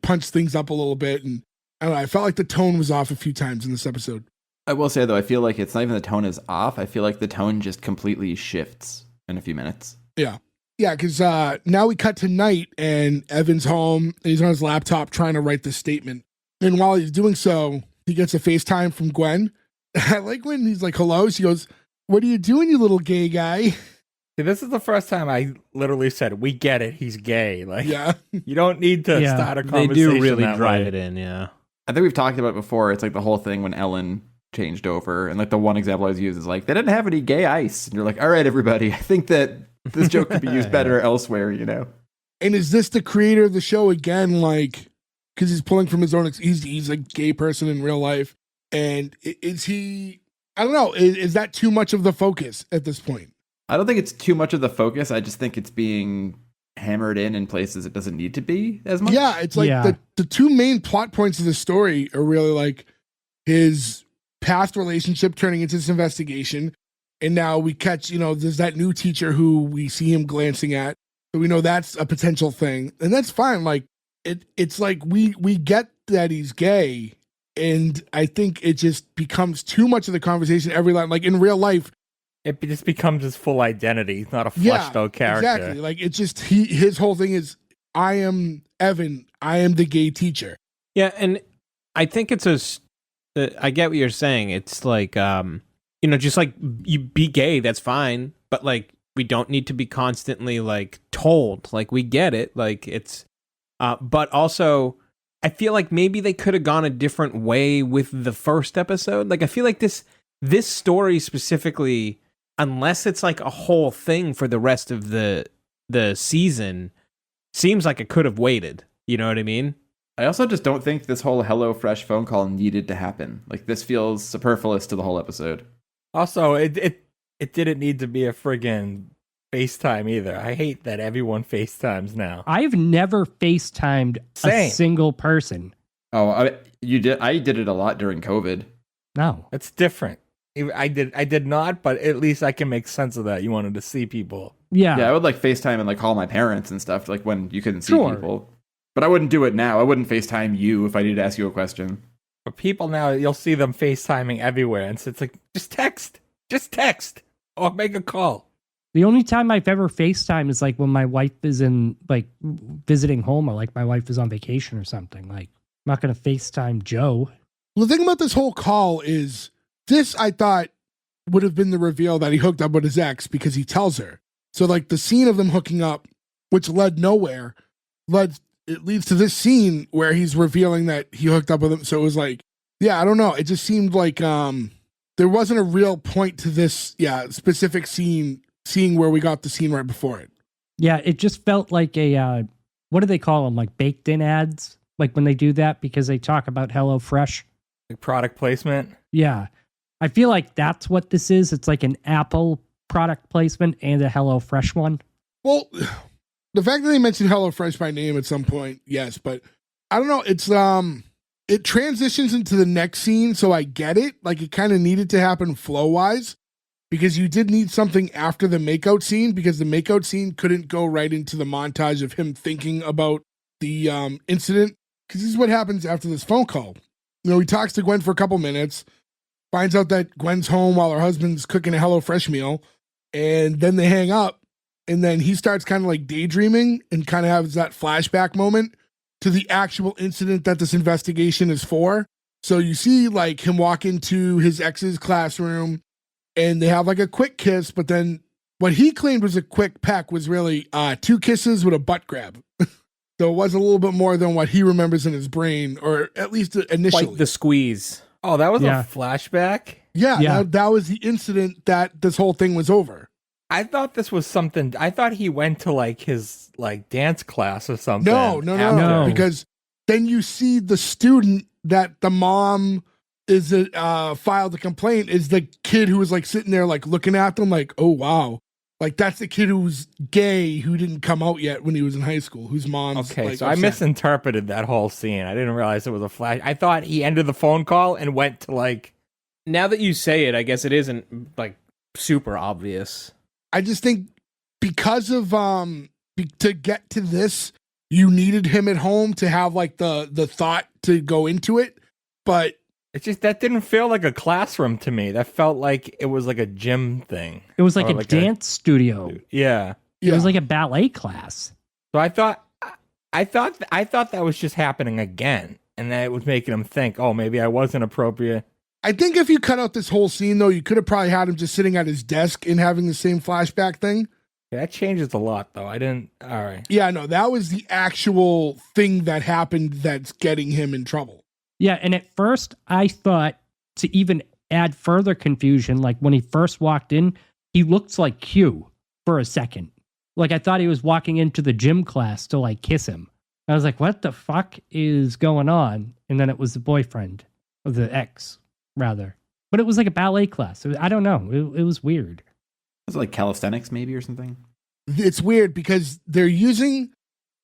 [SPEAKER 4] punch things up a little bit. And I don't know, I felt like the tone was off a few times in this episode.
[SPEAKER 5] I will say though, I feel like it's not even the tone is off. I feel like the tone just completely shifts in a few minutes.
[SPEAKER 4] Yeah. Yeah, because now we cut to night, and Evan's home, and he's on his laptop trying to write this statement. And while he's doing so, he gets a FaceTime from Gwen. I like when he's like, hello. She goes, what are you doing, you little gay guy?
[SPEAKER 2] See, this is the first time I literally said, we get it, he's gay. Like,
[SPEAKER 4] yeah.
[SPEAKER 2] You don't need to start a conversation.
[SPEAKER 6] They do really
[SPEAKER 2] that
[SPEAKER 6] drive
[SPEAKER 2] way.
[SPEAKER 6] it in, yeah.
[SPEAKER 5] I think we've talked about it before. It's like the whole thing when Ellen changed over, and like the one example I was used is like, they didn't have any gay ice. And you're like, all right, everybody, I think that this joke could be used better elsewhere,
[SPEAKER 4] And is this the creator of the show again? Like, because he's pulling from his own, he's a gay person in real life. And is he, I don't know, is that too much of the focus at this point?
[SPEAKER 5] I don't think it's too much of the focus. I just think it's being hammered in places it doesn't need to be as much.
[SPEAKER 4] Yeah, it's like the two main plot points of the story are really like his past relationship turning into this investigation. And now we catch, there's that new teacher who we see him glancing at. So we know that's a potential thing. And that's fine. Like it's like we get that he's gay. And I think it just becomes too much of the conversation every line. Like in real life,
[SPEAKER 2] It just becomes his full identity. He's not a fleshed out character.
[SPEAKER 4] Exactly. Like it's just his whole thing is I am Evan. I am the gay teacher.
[SPEAKER 6] Yeah, and I think it's I get what you're saying. It's like, just like you be gay, that's fine. But like, we don't need to be constantly like told. Like, we get it. Like it's, but also, I feel like maybe they could have gone a different way with the first episode. Like, I feel like this story specifically, unless it's like a whole thing for the rest of the season, seems like it could have waited. You know what I mean?
[SPEAKER 5] I also just don't think this whole HelloFresh phone call needed to happen. Like, this feels superfluous to the whole episode.
[SPEAKER 2] Also, it didn't need to be a friggin' FaceTime either. I hate that everyone FaceTimes now.
[SPEAKER 1] I've never FaceTimed a single person.
[SPEAKER 5] Oh, you did? I did it a lot during COVID.
[SPEAKER 1] No.
[SPEAKER 2] It's different. I did not, but at least I can make sense of that. You wanted to see people.
[SPEAKER 1] Yeah.
[SPEAKER 5] Yeah, I would like FaceTime and like call my parents and stuff, like when you couldn't see
[SPEAKER 1] Sure.
[SPEAKER 5] people. But I wouldn't do it now. I wouldn't FaceTime you if I needed to ask you a question.
[SPEAKER 2] But people now, you'll see them FaceTiming everywhere. And so it's like, just text, or make a call.
[SPEAKER 1] The only time I've ever FaceTime is like when my wife is in like visiting home, or like my wife is on vacation or something. Like, I'm not going to FaceTime Joe.
[SPEAKER 4] Well, the thing about this whole call is this, I thought, would have been the reveal that he hooked up with his ex because he tells her. So like the scene of them hooking up, which led nowhere, it leads to this scene where he's revealing that he hooked up with him. So it was like, yeah, I don't know. It just seemed like there wasn't a real point to this, specific scene, seeing where we got the scene right before it.
[SPEAKER 1] Yeah, it just felt like a, what do they call them? Like baked in ads? Like when they do that because they talk about HelloFresh.
[SPEAKER 2] Like product placement.
[SPEAKER 1] Yeah. I feel like that's what this is. It's like an Apple product placement and a HelloFresh one.
[SPEAKER 4] Well, the fact that they mentioned HelloFresh by name at some point, yes, but I don't know. It's it transitions into the next scene, so I get it. Like it kind of needed to happen flow wise because you did need something after the makeout scene because the makeout scene couldn't go right into the montage of him thinking about the incident. Because this is what happens after this phone call. You know, he talks to Gwen for a couple minutes, finds out that Gwen's home while her husband's cooking a HelloFresh meal, and then they hang up. And then he starts kind of like daydreaming and kind of has that flashback moment to the actual incident that this investigation is for. So you see like him walk into his ex's classroom and they have like a quick kiss, but then what he claimed was a quick peck was really 2 kisses with a butt grab. So it was a little bit more than what he remembers in his brain, or at least initially.
[SPEAKER 6] Like the squeeze.
[SPEAKER 2] Oh, that was
[SPEAKER 1] Yeah.
[SPEAKER 2] a flashback?
[SPEAKER 4] Yeah. That was the incident that this whole thing was over.
[SPEAKER 2] I thought this was something. I thought he went to like his like dance class or something.
[SPEAKER 4] No.
[SPEAKER 1] No.
[SPEAKER 4] Because then you see the student that the mom is filed a complaint is the kid who was like sitting there like looking at them like, oh wow, like that's the kid who's gay who didn't come out yet when he was in high school, whose mom's
[SPEAKER 2] Okay,
[SPEAKER 4] like,
[SPEAKER 2] so I
[SPEAKER 4] upset.
[SPEAKER 2] misinterpreted that whole scene. I didn't realize it was a flash. I thought he ended the phone call and went to like.
[SPEAKER 6] Now that you say it, I guess it isn't like super obvious.
[SPEAKER 4] I just think because of to get to this, you needed him at home to have like the thought to go into it, but
[SPEAKER 2] It's just that didn't feel like a classroom to me. That felt like it was like a gym thing.
[SPEAKER 1] It was like
[SPEAKER 2] Or
[SPEAKER 1] a dance studio.
[SPEAKER 2] Yeah.
[SPEAKER 1] It was like a ballet class.
[SPEAKER 2] So I thought that was just happening again, and that it was making him think, oh, maybe I wasn't appropriate.
[SPEAKER 4] I think if you cut out this whole scene, though, you could have probably had him just sitting at his desk and having the same flashback thing.
[SPEAKER 2] Yeah, that changes a lot, though. I didn't. All right.
[SPEAKER 4] Yeah, no, that was the actual thing that happened that's getting him in trouble.
[SPEAKER 1] Yeah, and at first I thought to even add further confusion, like when he first walked in, he looked like Q for a second. Like I thought he was walking into the gym class to like kiss him. I was like, what the fuck is going on? And then it was the boyfriend, or the ex, rather. But it was like a ballet class. I don't know. It was weird.
[SPEAKER 5] Was it like calisthenics maybe or something?
[SPEAKER 4] It's weird because they're using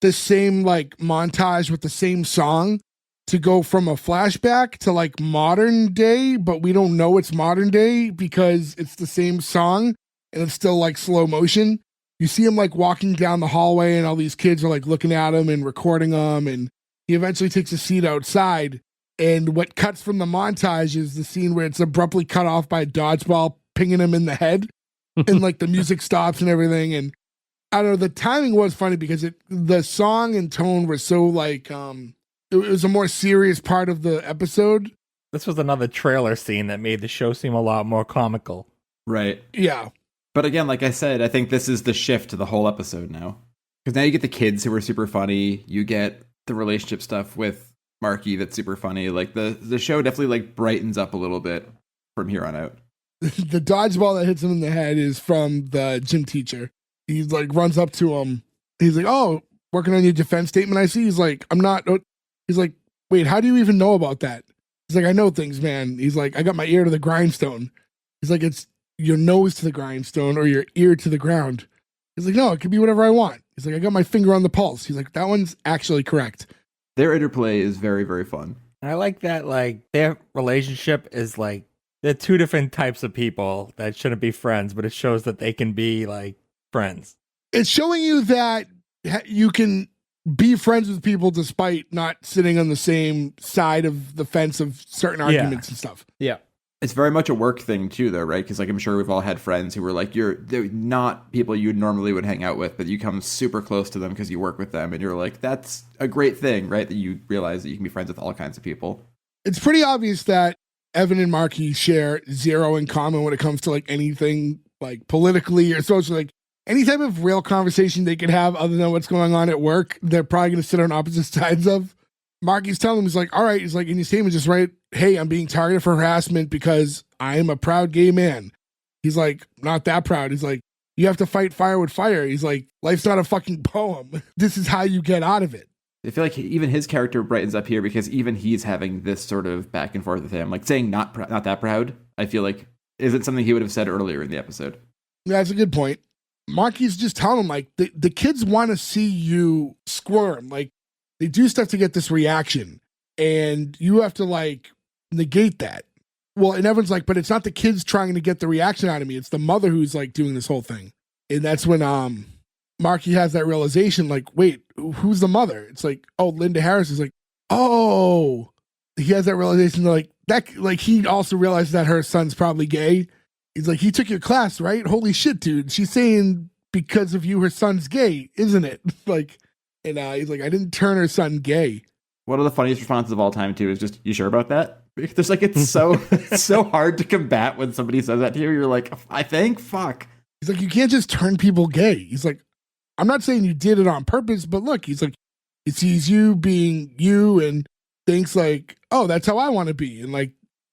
[SPEAKER 4] the same like montage with the same song to go from a flashback to like modern day, but we don't know it's modern day because it's the same song and it's still like slow motion. you see him like walking down the hallway and all these kids are like looking at him and recording him. And he eventually takes a seat outside. And what cuts from the montage is the scene where it's abruptly cut off by a dodgeball pinging him in the head. And like the music stops and everything. And I don't know, the timing was funny because the song and tone were so like, it was a more serious part of the episode.
[SPEAKER 2] This was another trailer scene that made the show seem a lot more comical.
[SPEAKER 5] Right.
[SPEAKER 4] Yeah.
[SPEAKER 5] But again, like I said, I think this is the shift to the whole episode now. Because now you get the kids who are super funny. You get the relationship stuff with Marky that's super funny. Like the show definitely like brightens up a little bit from here on out.
[SPEAKER 4] The dodgeball that hits him in the head is from the gym teacher. He like runs up to him. He's like, "Oh, working on your defense statement, I see." He's like, "I'm not." He's like, "Wait, how do you even know about that?" He's like, "I know things, man." He's like, "I got my ear to the grindstone." He's like, "It's your nose to the grindstone or your ear to the ground." He's like, "No, it could be whatever I want." He's like, "I got my finger on the pulse." He's like, "That one's actually correct."
[SPEAKER 5] Their interplay is very, very fun.
[SPEAKER 2] And I like that, like, their relationship is like, they're two different types of people that shouldn't be friends, but it shows that they can be, like, friends.
[SPEAKER 4] It's showing you that you can be friends with people despite not sitting on the same side of the fence of certain arguments and stuff.
[SPEAKER 6] Yeah.
[SPEAKER 5] It's very much a work thing too, though, right? Because like I'm sure we've all had friends who were like, they're not people you normally would hang out with, but you come super close to them because you work with them, and you're like, that's a great thing, right? That you realize that you can be friends with all kinds of people.
[SPEAKER 4] It's pretty obvious that Evan and Marky share zero in common when it comes to like anything like politically or socially. Like any type of real conversation they could have other than what's going on at work, they're probably going to sit on opposite sides of. Marky's telling him, he's like, "All right," he's like, in your statement, just write, "Hey, I'm being targeted for harassment because I am a proud gay man." He's like, "Not that proud." He's like, "You have to fight fire with fire." He's like, "Life's not a fucking poem. This is how you get out of it."
[SPEAKER 5] I feel like even his character brightens up here because even he's having this sort of back and forth with him, like saying not that proud. I feel like isn't something he would have said earlier in the episode.
[SPEAKER 4] Yeah, that's a good point. Marky's just telling him, like, the kids want to see you squirm. Like, they do stuff to get this reaction, and you have to, like, negate that. Well, and Evan's like, "But it's not the kids trying to get the reaction out of me. It's the mother who's, like, doing this whole thing." And that's when Marky has that realization, like, wait, who's the mother? It's like, oh, Linda Harris is like, oh. He has that realization, like, that, like, he also realizes that her son's probably gay. He's like, "He took your class, right? Holy shit, dude. She's saying because of you, her son's gay, isn't it?" Like, and he's like, "I didn't turn her son gay."
[SPEAKER 5] One of the funniest responses of all time too is just, "You sure about that?" There's like, it's so it's so hard to combat when somebody says that to you. You're like, I think, fuck.
[SPEAKER 4] He's like, "You can't just turn people gay." He's like, "I'm not saying you did it on purpose, but look," he's like, "it sees you being you and thinks like, oh, that's how I want to be." And like,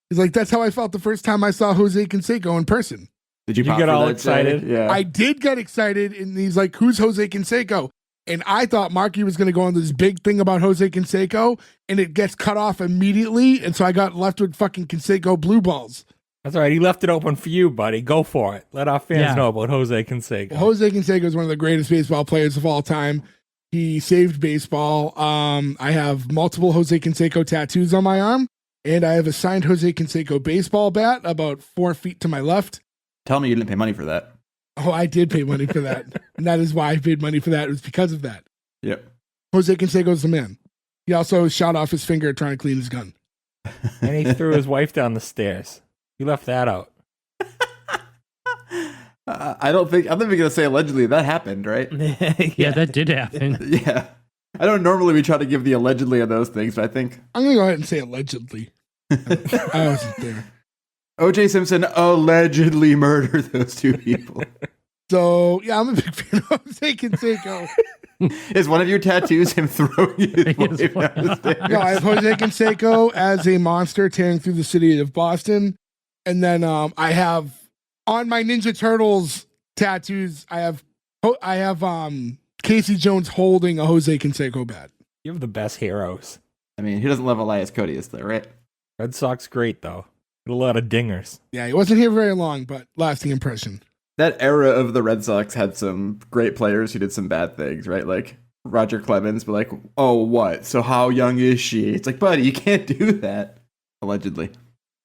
[SPEAKER 4] he's like, "That's how I felt the first time I saw Jose Canseco in person."
[SPEAKER 5] Did you
[SPEAKER 2] get all excited?
[SPEAKER 5] Yeah.
[SPEAKER 4] I did get excited, and he's like, "Who's Jose Canseco?" And I thought Marky was going to go on this big thing about Jose Canseco, and it gets cut off immediately, and so I got left with fucking Canseco blue balls.
[SPEAKER 2] That's all right. He left it open for you, buddy. Go for it. Let our fans know about Jose Canseco.
[SPEAKER 4] Well, Jose Canseco is one of the greatest baseball players of all time. He saved baseball. I have multiple Jose Canseco tattoos on my arm, and I have a signed Jose Canseco baseball bat about 4 feet to my left.
[SPEAKER 5] Tell me you didn't pay money for that.
[SPEAKER 4] Oh, I did pay money for that. And that is why I paid money for that. It was because of that.
[SPEAKER 5] Yep.
[SPEAKER 4] Jose Canseco's the man. He also shot off his finger trying to clean his gun.
[SPEAKER 2] And he threw his wife down the stairs. You left that out.
[SPEAKER 5] I'm not even going to say allegedly. That happened, right?
[SPEAKER 1] Yeah, that did happen.
[SPEAKER 5] Yeah. I don't normally we try to give the allegedly on those things, but I think
[SPEAKER 4] I'm going to go ahead and say allegedly. I wasn't there.
[SPEAKER 5] O.J. Simpson allegedly murdered those two people.
[SPEAKER 4] So, yeah, I'm a big fan of Jose Canseco.
[SPEAKER 5] Is one of your tattoos him throwing his wife down the stairs?
[SPEAKER 4] No, I have Jose Canseco as a monster tearing through the city of Boston. And then I have on my Ninja Turtles tattoos, I have Casey Jones holding a Jose Canseco bat.
[SPEAKER 2] You have the best heroes.
[SPEAKER 5] I mean, who doesn't love Elias Codius, though, right?
[SPEAKER 2] Red Sox great, though. A lot of dingers.
[SPEAKER 4] Yeah, he wasn't here very long, but lasting impression.
[SPEAKER 5] That era of the Red Sox had some great players who did some bad things, right? Like Roger Clemens, but like, oh, what? So how young is she? It's like, buddy, you can't do that. Allegedly.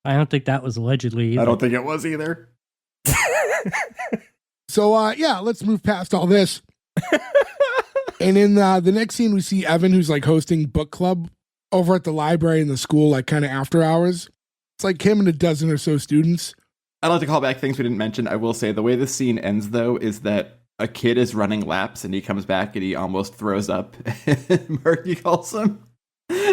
[SPEAKER 1] I don't think that was allegedly either.
[SPEAKER 5] I don't think it was either.
[SPEAKER 4] So, yeah, let's move past all this. And in the next scene, we see Evan, who's like hosting book club over at the library in the school, like kind of after hours. It's like him and a dozen or so students.
[SPEAKER 5] I'd like to call back things we didn't mention. I will say the way this scene ends, though, is that a kid is running laps and he comes back and he almost throws up. Marky calls him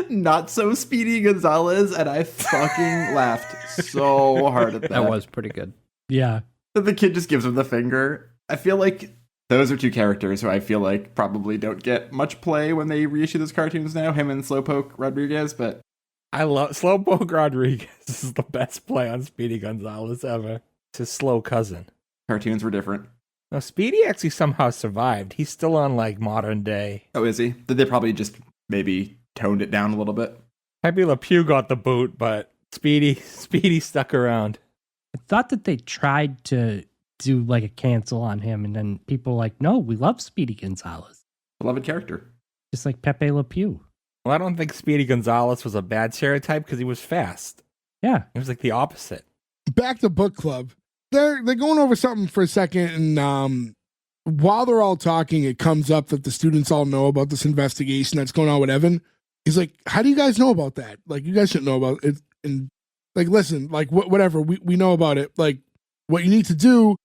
[SPEAKER 5] not so Speedy Gonzalez, and I fucking laughed so hard at that.
[SPEAKER 6] That was pretty good.
[SPEAKER 1] Yeah.
[SPEAKER 5] The kid just gives him the finger. I feel like those are two characters who I feel like probably don't get much play when they reissue those cartoons now, him and Slowpoke Rodriguez, but
[SPEAKER 2] I love Slowpoke Rodriguez. This is the best play on Speedy Gonzalez ever. It's his slow cousin.
[SPEAKER 5] cartoons were different.
[SPEAKER 2] No, Speedy actually somehow survived. He's still on like modern day.
[SPEAKER 5] Oh, is he? Did they probably just maybe toned it down a little bit?
[SPEAKER 2] Pepe Le Pew got the boot, but Speedy stuck around.
[SPEAKER 1] I thought that they tried to do like a cancel on him, and then people were like, no, we love Speedy Gonzalez.
[SPEAKER 5] Beloved character.
[SPEAKER 1] Just like Pepe Le Pew.
[SPEAKER 2] Well, I don't think Speedy Gonzalez was a bad stereotype because he was fast.
[SPEAKER 1] Yeah.
[SPEAKER 2] It was like the opposite.
[SPEAKER 4] Back to book club. They're going over something for a second, and while they're all talking, it comes up that the students all know about this investigation that's going on with Evan. He's like, how do you guys know about that? Like, you guys should know about it. And like, listen, like whatever, we know about it. Like, what you need to do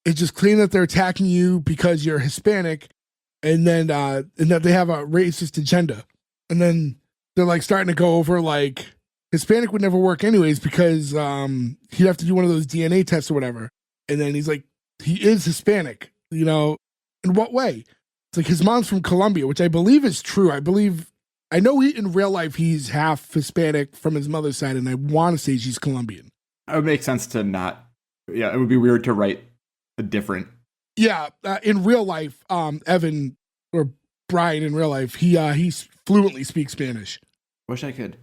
[SPEAKER 4] is just claim that they're attacking you because you're Hispanic, and then and that they have a racist agenda. And then they're like starting to go over like Hispanic would never work anyways because he'd have to do one of those DNA tests or whatever. And then he's like, he is Hispanic, you know, in what way? It's like his mom's from Colombia, which I believe is true. I know in real life he's half Hispanic from his mother's side, and I want to say she's Colombian.
[SPEAKER 5] It would make sense to not. Yeah, it would be weird to write a different.
[SPEAKER 4] Yeah, in real life, Evan or Brian in real life, he fluently speaks Spanish.
[SPEAKER 5] Wish I could.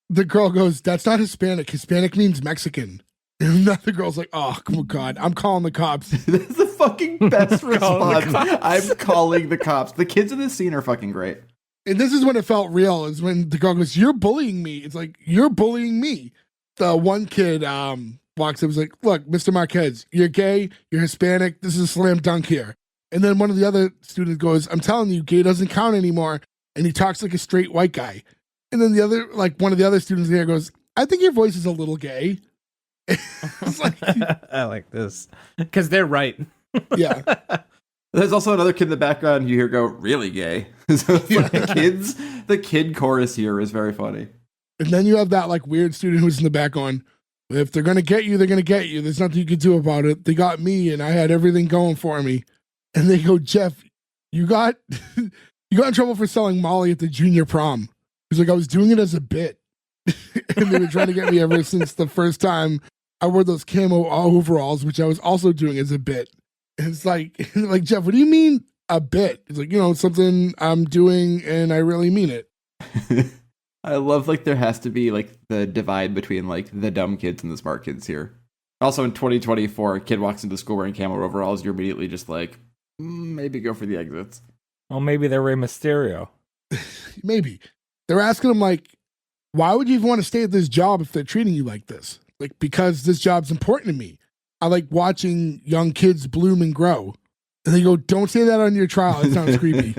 [SPEAKER 4] The girl goes, "That's not Hispanic. Hispanic means Mexican." And the girl's like, "Oh, God, I'm calling the cops."
[SPEAKER 5] That's the fucking best response.
[SPEAKER 2] cops.
[SPEAKER 5] I'm calling the cops. The kids in this scene are fucking great.
[SPEAKER 4] And this is when it felt real, is when the girl goes, "You're bullying me." It's like, "You're bullying me." The one kid walks up, was like, "Look, Mr. Marquez, you're gay, you're Hispanic, this is a slam dunk here." And then one of the other students goes, "I'm telling you, gay doesn't count anymore." And he talks like a straight white guy. And then one of the other students there goes, "I think your voice is a little gay." It's like,
[SPEAKER 6] I like this because they're right.
[SPEAKER 4] yeah.
[SPEAKER 5] There's also another kid in the background you hear go, "Really gay?" So it's like the kid chorus here is very funny.
[SPEAKER 4] And then you have that like weird student who's in the back going, "If they're gonna get you, they're gonna get you. There's nothing you can do about it. They got me, and I had everything going for me." And they go, "Jeff, you got in trouble for selling Molly at the junior prom." He's like, "I was doing it as a bit." And they were trying to get me ever since the first time I wore those camo overalls, which I was also doing as a bit. And it's like, Jeff, what do you mean a bit? It's like, something I'm doing and I really mean it.
[SPEAKER 5] I love like there has to be like the divide between like the dumb kids and the smart kids here. Also in 2024, a kid walks into school wearing camo overalls, you're immediately just like, maybe go for the exits.
[SPEAKER 2] Well, maybe they're Rey Mysterio.
[SPEAKER 4] Maybe. They're asking him like, why would you even want to stay at this job if they're treating you like this? Like, because this job's important to me. I like watching young kids bloom and grow. And they go, "Don't say that on your trial. It sounds creepy."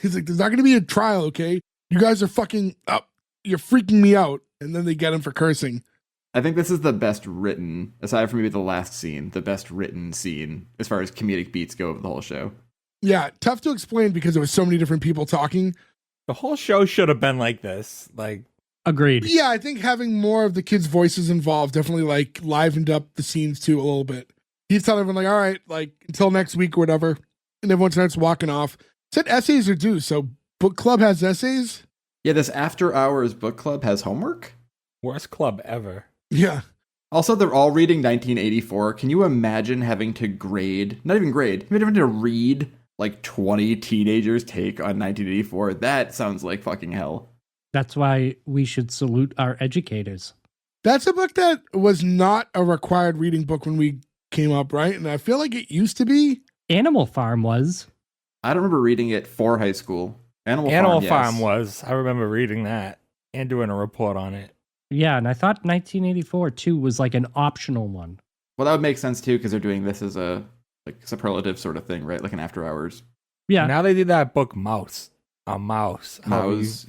[SPEAKER 4] He's like, "There's not going to be a trial, okay? You guys are fucking up. You're freaking me out." And then they get him for cursing.
[SPEAKER 5] I think this is the best written, aside from maybe the last scene, the best written scene as far as comedic beats go of the whole show.
[SPEAKER 4] Yeah, tough to explain because there was so many different people talking.
[SPEAKER 2] The whole show should have been like this. Like,
[SPEAKER 1] Agreed.
[SPEAKER 4] Yeah, I think having more of the kids' voices involved definitely like livened up the scenes too a little bit. He's telling everyone like, "All right, like until next week or whatever," and everyone starts walking off. Said essays are due, so book club has essays.
[SPEAKER 5] Yeah, this after hours book club has homework.
[SPEAKER 2] worst club ever.
[SPEAKER 4] Yeah.
[SPEAKER 5] Also, they're all reading 1984. Can you imagine having to grade, not even grade, having to read like 20 teenagers' take on 1984? That sounds like fucking hell.
[SPEAKER 1] That's why we should salute our educators.
[SPEAKER 4] That's a book that was not a required reading book when we came up, right? And I feel like it used to be.
[SPEAKER 1] Animal Farm was.
[SPEAKER 5] I don't remember reading it for high school. Animal
[SPEAKER 2] Farm
[SPEAKER 5] yes.
[SPEAKER 2] was. I remember reading that and doing a report on it.
[SPEAKER 1] Yeah, and I thought 1984 too was like an optional one.
[SPEAKER 5] Well, that would make sense too because they're doing this as a like superlative sort of thing, right? Like an after hours.
[SPEAKER 1] Yeah.
[SPEAKER 2] Now they did that book Mouse. A mouse.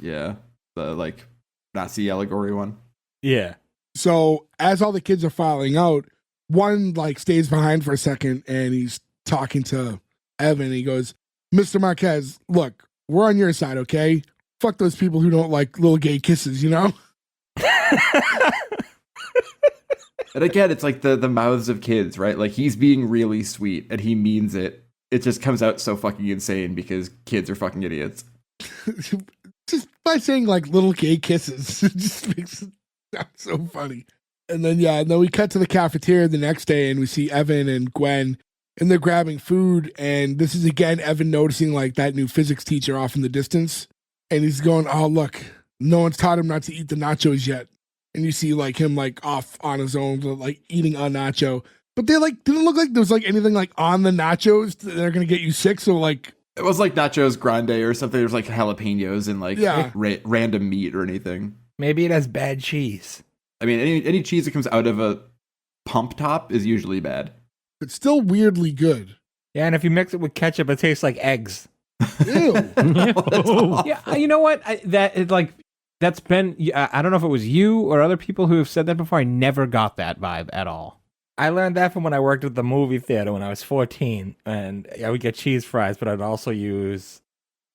[SPEAKER 5] Yeah. The like Nazi allegory one.
[SPEAKER 2] Yeah.
[SPEAKER 4] So as all the kids are filing out, one like stays behind for a second and he's talking to Evan. He goes, Mr. Marquez, look, we're on your side, okay? Fuck those people who don't like little gay kisses, you know?
[SPEAKER 5] And again, it's like the mouths of kids, right? Like he's being really sweet and he means it. It just comes out so fucking insane because kids are fucking idiots.
[SPEAKER 4] Just by saying like little gay kisses, it just makes it sound so funny. And then we cut to the cafeteria the next day and we see Evan and Gwen and they're grabbing food. And this is again Evan noticing like that new physics teacher off in the distance. And he's going, oh, look, no one's taught him not to eat the nachos yet. And you see like him like off on his own, like eating a nacho. But they like didn't look like there was like anything like on the nachos that are gonna get you sick. So like
[SPEAKER 5] it was like nachos grande or something. There's like jalapenos and like random meat or anything.
[SPEAKER 2] Maybe it has bad cheese.
[SPEAKER 5] I mean, any cheese that comes out of a pump top is usually bad.
[SPEAKER 4] It's still weirdly good.
[SPEAKER 2] Yeah, and if you mix it with ketchup, it tastes like eggs.
[SPEAKER 4] Ew.
[SPEAKER 6] Yeah, you know what? That's been. I don't know if it was you or other people who have said that before. I never got that vibe at all.
[SPEAKER 2] I learned that from when I worked at the movie theater when I was 14, and I would get cheese fries, but I'd also use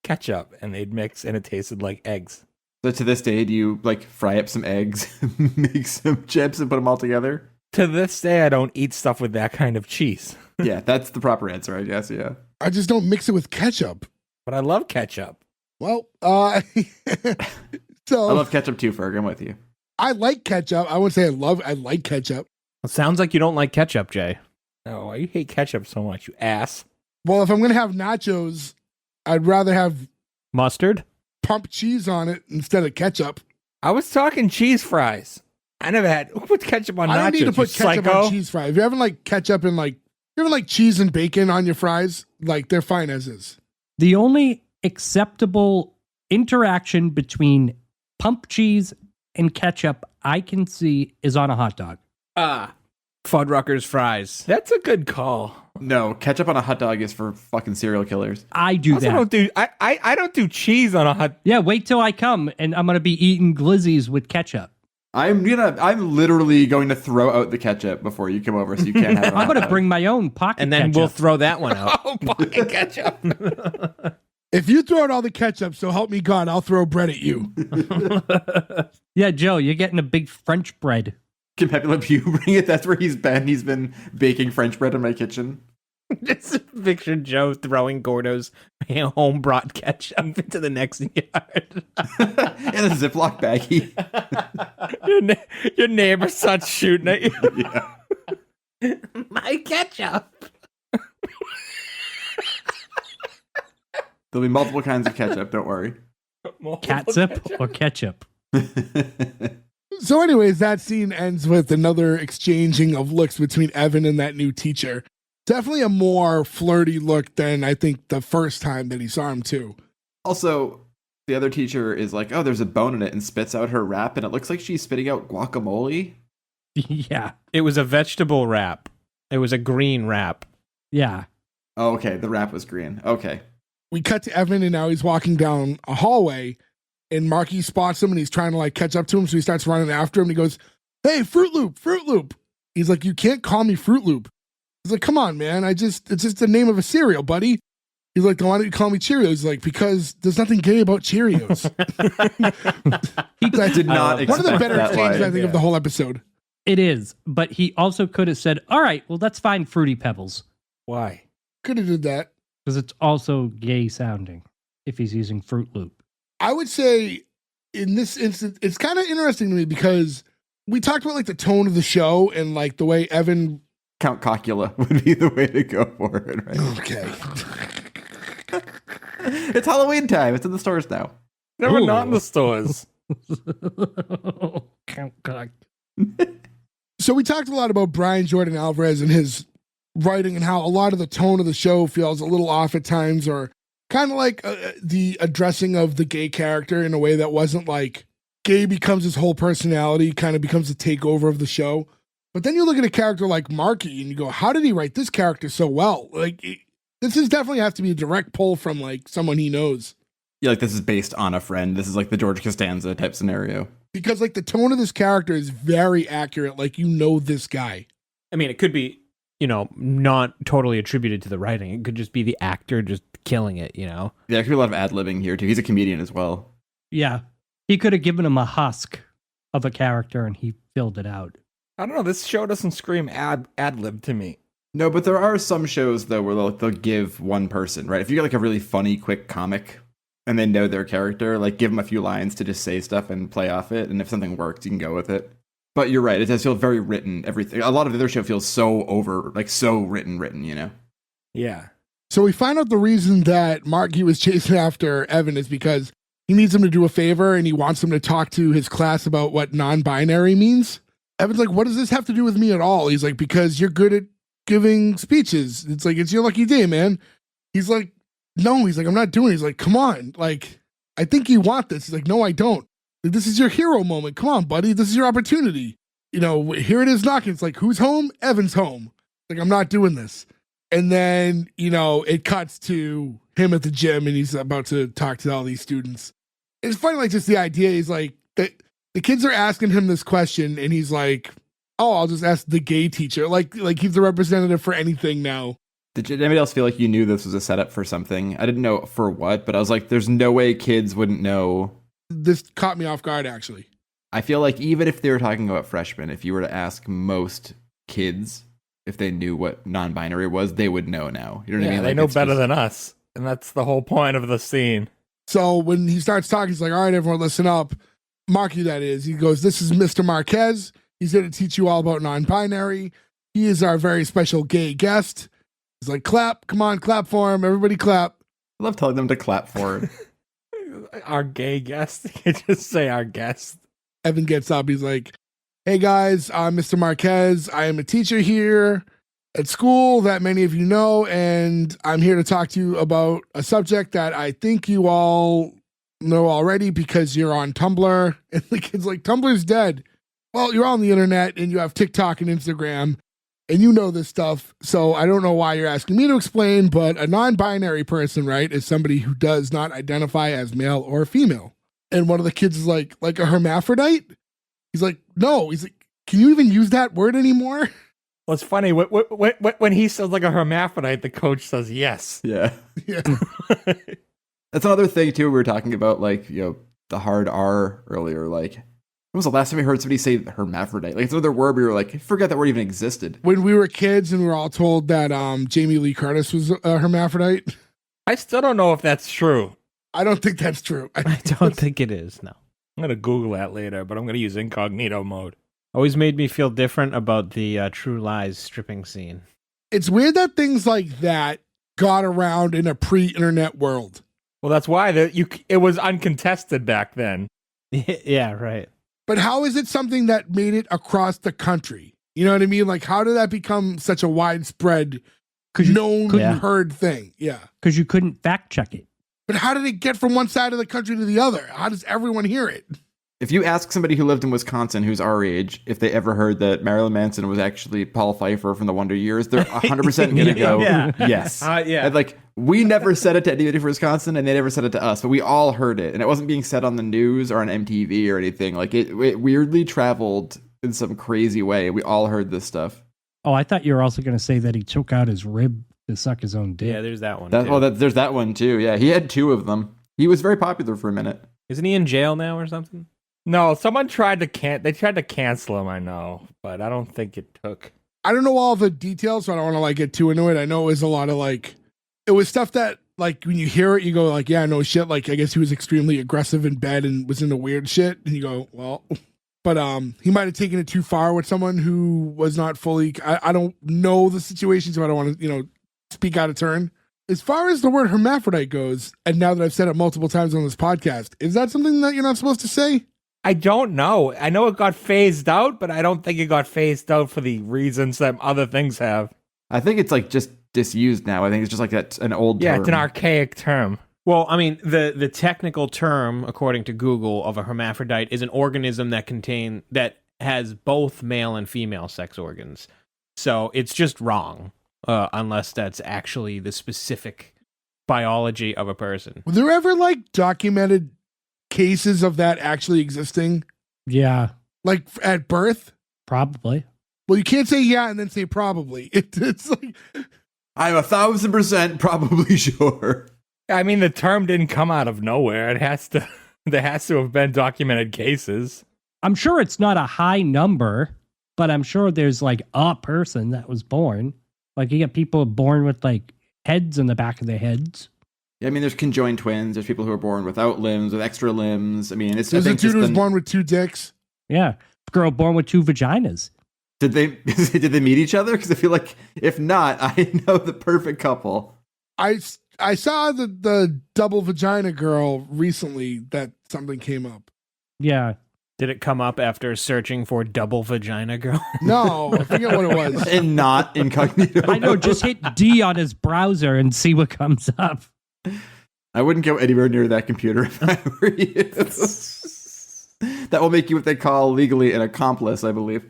[SPEAKER 2] ketchup, and they'd mix, and it tasted like eggs.
[SPEAKER 5] So to this day, do you like fry up some eggs, make some chips, and put them all together?
[SPEAKER 2] To this day, I don't eat stuff with that kind of cheese.
[SPEAKER 5] Yeah, that's the proper answer, I guess. Yeah.
[SPEAKER 4] I just don't mix it with ketchup.
[SPEAKER 2] But I love ketchup.
[SPEAKER 4] Well,
[SPEAKER 5] I love ketchup too, Ferg. I'm with you.
[SPEAKER 4] I like ketchup. I wouldn't say I like ketchup.
[SPEAKER 6] It sounds like you don't like ketchup, Jay.
[SPEAKER 2] No, why you hate ketchup so much, you ass?
[SPEAKER 4] Well, if I'm going to have nachos, I'd rather have
[SPEAKER 6] Mustard?
[SPEAKER 4] pumped cheese on it instead of ketchup.
[SPEAKER 2] I was talking cheese fries. I never had. Who put ketchup on nachos?
[SPEAKER 4] I don't need to put ketchup on cheese fries. If you haven't like ketchup and like, you ever like cheese and bacon on your fries, like they're fine as is.
[SPEAKER 1] The only acceptable interaction between pump cheese and ketchup I can see is on a hot dog.
[SPEAKER 6] Fuddruckers fries.
[SPEAKER 2] That's a good call.
[SPEAKER 5] No, ketchup on a hot dog is for fucking serial killers.
[SPEAKER 1] I do that.
[SPEAKER 2] I don't do cheese on a hot.
[SPEAKER 1] Yeah, wait till I come and I'm gonna be eating glizzies with ketchup.
[SPEAKER 5] I'm literally going to throw out the ketchup before you come over, so you can't have it.
[SPEAKER 1] I'm gonna bring my own pocket,
[SPEAKER 6] and then
[SPEAKER 1] ketchup.
[SPEAKER 6] we'll throw that one out.
[SPEAKER 2] Oh, pocket ketchup.
[SPEAKER 4] If you throw out all the ketchup, so help me God, I'll throw bread at you.
[SPEAKER 1] Yeah, Joe, you're getting a big French bread.
[SPEAKER 5] Can Pepe Le Pew bring it? That's where he's been. He's been baking French bread in my kitchen.
[SPEAKER 6] Just picture Joe throwing Gordo's home brought ketchup into the next yard.
[SPEAKER 5] In a Ziploc baggie.
[SPEAKER 2] Your neighbor starts shooting at you.
[SPEAKER 5] Yeah.
[SPEAKER 6] My ketchup.
[SPEAKER 5] There'll be multiple kinds of ketchup, don't worry.
[SPEAKER 1] Catsup or ketchup?
[SPEAKER 4] So anyways, that scene ends with another exchanging of looks between Evan and that new teacher. Definitely a more flirty look than I think the first time that he saw him too.
[SPEAKER 5] Also, the other teacher is like, oh, there's a bone in it, and spits out her wrap, and it looks like she's spitting out guacamole.
[SPEAKER 1] Yeah.
[SPEAKER 6] It was a vegetable wrap. It was a green wrap.
[SPEAKER 1] Yeah.
[SPEAKER 5] Oh, okay. The wrap was green. Okay.
[SPEAKER 4] We cut to Evan and now he's walking down a hallway and Marky spots him and he's trying to like catch up to him. So he starts running after him and he goes, hey, Fruit Loop, Fruit Loop. He's like, you can't call me Fruit Loop. He's like, come on, man. it's just the name of a cereal, buddy. He's like, why don't you call me Cheerios? He's like, because there's nothing gay about Cheerios.
[SPEAKER 5] I did not expect
[SPEAKER 4] one of the better
[SPEAKER 5] that
[SPEAKER 4] exchanges,
[SPEAKER 5] line.
[SPEAKER 4] I think, of the whole episode.
[SPEAKER 1] It is, but he also could have said, all right, well, that's fine, Fruity Pebbles.
[SPEAKER 2] Why?
[SPEAKER 4] Could have did that.
[SPEAKER 1] Because it's also gay sounding if he's using Fruit Loop.
[SPEAKER 4] I would say in this instance, it's kind of interesting to me because we talked about like the tone of the show and like the way Evan.
[SPEAKER 5] Count Cocula would be the way to go for it, right?
[SPEAKER 4] Okay.
[SPEAKER 5] It's Halloween time. It's in the stores now.
[SPEAKER 2] No, we're not in the stores.
[SPEAKER 4] So we talked a lot about Brian Jordan Alvarez and his writing and how a lot of the tone of the show feels a little off at times, or kind of like the addressing of the gay character in a way that wasn't like gay becomes his whole personality, kind of becomes the takeover of the show. But then you look at a character like Marky and you go, how did he write this character so well? Like, this is definitely has to be a direct pull from like someone he knows.
[SPEAKER 5] Yeah, like this is based on a friend. This is like the George Costanza type scenario.
[SPEAKER 4] Because like the tone of this character is very accurate. Like, you know this guy.
[SPEAKER 6] I mean, it could be, not totally attributed to the writing. It could just be the actor just killing it,
[SPEAKER 5] Yeah, there could be a lot of ad-libbing here, too. He's a comedian as well.
[SPEAKER 1] Yeah. He could have given him a husk of a character and he filled it out.
[SPEAKER 2] I don't know. This show doesn't scream ad-lib to me.
[SPEAKER 5] No, but there are some shows, though, where they'll give one person, right? If you get like a really funny, quick comic and they know their character, like give them a few lines to just say stuff and play off it. And if something works, you can go with it. But you're right. It does feel very written. Everything. A lot of the other show feels so so written,
[SPEAKER 2] Yeah.
[SPEAKER 4] So we find out the reason that Marky was chasing after Evan is because he needs him to do a favor and he wants him to talk to his class about what non-binary means. Evan's like, what does this have to do with me at all? He's like, because you're good at giving speeches. It's like, it's your lucky day, man. He's like, no. He's like, I'm not doing it. He's like, come on. Like, I think you want this. He's like, no, I don't. Like, this is your hero moment. Come on, buddy. This is your opportunity. Here it is knocking. It's like, who's home? Evan's home. Like, I'm not doing this. And then, it cuts to him at the gym and he's about to talk to all these students. It's funny, like, just the idea is like, the kids are asking him this question and he's like, oh, I'll just ask the gay teacher. Like he's the representative for anything now.
[SPEAKER 5] Did anybody else feel like you knew this was a setup for something? I didn't know for what, but I was like, there's no way kids wouldn't know.
[SPEAKER 4] This caught me off guard, actually.
[SPEAKER 5] I feel like even if they were talking about freshmen, if you were to ask most kids if they knew what non-binary was, they would know now. You know what I mean?
[SPEAKER 2] They know better than us. And that's the whole point of the scene.
[SPEAKER 4] So when he starts talking, he's like, all right, everyone, listen up. Marky, that is. He goes, this is Mr. Marquez. He's going to teach you all about non-binary. He is our very special gay guest. He's like, clap. Come on, clap for him. Everybody clap.
[SPEAKER 5] I love telling them to clap for him.
[SPEAKER 2] Our gay guest. You just say our guest.
[SPEAKER 4] Evan gets up. He's like, hey, guys, I'm Mr. Marquez. I am a teacher here at school that many of you know, and I'm here to talk to you about a subject that I think you all know already because you're on Tumblr. And the kid's like, Tumblr's dead. Well, you're on the internet and you have TikTok and Instagram and you know this stuff. So I don't know why you're asking me to explain, but a non-binary person, right, is somebody who does not identify as male or female. And one of the kids is like a hermaphrodite? He's like, no. He's like, can you even use that word anymore?
[SPEAKER 2] Well, it's funny. When he says like a hermaphrodite, the coach says yes.
[SPEAKER 5] Yeah.
[SPEAKER 4] Yeah.
[SPEAKER 5] That's another thing, too, we were talking about, like, the hard R earlier. Like, when was the last time we heard somebody say hermaphrodite? Like, it's another word we were like, forget that word even existed.
[SPEAKER 4] When we were kids and we were all told that Jamie Lee Curtis was a hermaphrodite.
[SPEAKER 2] I still don't know if that's true.
[SPEAKER 4] I don't think that's true.
[SPEAKER 6] I don't think it is, no.
[SPEAKER 2] I'm going to Google that later, but I'm going to use incognito mode.
[SPEAKER 6] Always made me feel different about the True Lies stripping scene.
[SPEAKER 4] It's weird that things like that got around in a pre-internet world.
[SPEAKER 2] Well, that's why it was uncontested back then.
[SPEAKER 6] Yeah, right.
[SPEAKER 4] But how is it something that made it across the country? You know what I mean? Like, how did that become such a widespread, heard thing? Yeah.
[SPEAKER 1] Because you couldn't fact check it.
[SPEAKER 4] But how did it get from one side of the country to the other? How does everyone hear it?
[SPEAKER 5] If you ask somebody who lived in Wisconsin who's our age if they ever heard that Marilyn Manson was actually Paul Pfeiffer from the Wonder Years, they're 100% going to go, yes.
[SPEAKER 6] Yeah.
[SPEAKER 5] And like, we never said it to anybody from Wisconsin, and they never said it to us, but we all heard it. And it wasn't being said on the news or on MTV or anything. Like, it weirdly traveled in some crazy way. We all heard this stuff.
[SPEAKER 1] Oh, I thought you were also going to say that he took out his rib to suck his own dick.
[SPEAKER 6] Yeah, there's that one.
[SPEAKER 5] There's that one, too. Yeah, he had 2 of them. He was very popular for a minute.
[SPEAKER 6] Isn't he in jail now or something?
[SPEAKER 2] No, someone tried to cancel him, I know, but I don't think it took.
[SPEAKER 4] I don't know all the details, so I don't want to get too into it. I know it was a lot of it was stuff that when you hear it, you go yeah, no shit. Like, I guess he was extremely aggressive in bed and was into weird shit. And you go, well, but he might have taken it too far with someone who was not fully, I don't know the situation, so I don't want to, speak out of turn. As far as the word hermaphrodite goes, and now that I've said it multiple times on this podcast, is that something that you're not supposed to say?
[SPEAKER 2] I don't know. I know it got phased out, but I don't think it got phased out for the reasons that other things have.
[SPEAKER 5] I think it's just disused now. I think it's just that's an old term.
[SPEAKER 2] Yeah, it's an archaic term.
[SPEAKER 6] Well, I mean, the technical term, according to Google, of a hermaphrodite is an organism that has both male and female sex organs. So it's just wrong, unless that's actually the specific biology of a person.
[SPEAKER 4] Were there ever like documented cases of that actually existing?
[SPEAKER 1] Yeah,
[SPEAKER 4] Like at birth?
[SPEAKER 1] probably.
[SPEAKER 4] Well, you can't say yeah and then say probably. It's like,
[SPEAKER 5] I'm 1,000% probably sure.
[SPEAKER 2] I mean, the term didn't come out of nowhere. It has to. There has to have been documented cases.
[SPEAKER 1] I'm sure it's not a high number, but I'm sure there's like a person that was born. Like you get people born with like heads in the back of their heads.
[SPEAKER 5] Yeah, I mean, there's conjoined twins. There's people who are born without limbs, with extra limbs. I mean, it's.
[SPEAKER 4] there's
[SPEAKER 5] I
[SPEAKER 4] a
[SPEAKER 5] think
[SPEAKER 4] dude
[SPEAKER 5] just
[SPEAKER 4] who was
[SPEAKER 5] the-
[SPEAKER 4] born with 2 dicks.
[SPEAKER 1] Yeah, girl born with 2 vaginas.
[SPEAKER 5] Did they meet each other? Because I feel like if not, I know the perfect couple.
[SPEAKER 4] I saw the double vagina girl recently that something came up.
[SPEAKER 1] Yeah,
[SPEAKER 6] Did it come up after searching for double vagina girl?
[SPEAKER 4] No, I forget what it was.
[SPEAKER 5] And not incognito.
[SPEAKER 1] I know. Just hit D on his browser and see what comes up.
[SPEAKER 5] I wouldn't go anywhere near that computer if I were you. That will make you what they call legally an accomplice, I believe.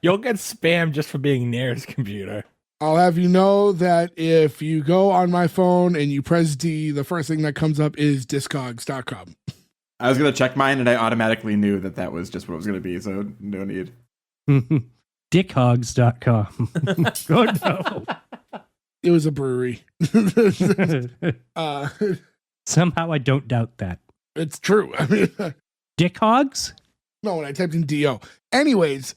[SPEAKER 2] You'll get spammed just for being near his computer.
[SPEAKER 4] I'll have you know that if you go on my phone and you press D, the first thing that comes up is discogs.com.
[SPEAKER 5] I was going to check mine, and I automatically knew that was just what it was going to be, so no need.
[SPEAKER 1] Dickhogs.com. Oh, no.
[SPEAKER 4] It was a brewery.
[SPEAKER 1] Somehow I don't doubt that.
[SPEAKER 4] It's true. I mean,
[SPEAKER 1] Dick Hogs?
[SPEAKER 4] no, when I typed in DO. Anyways,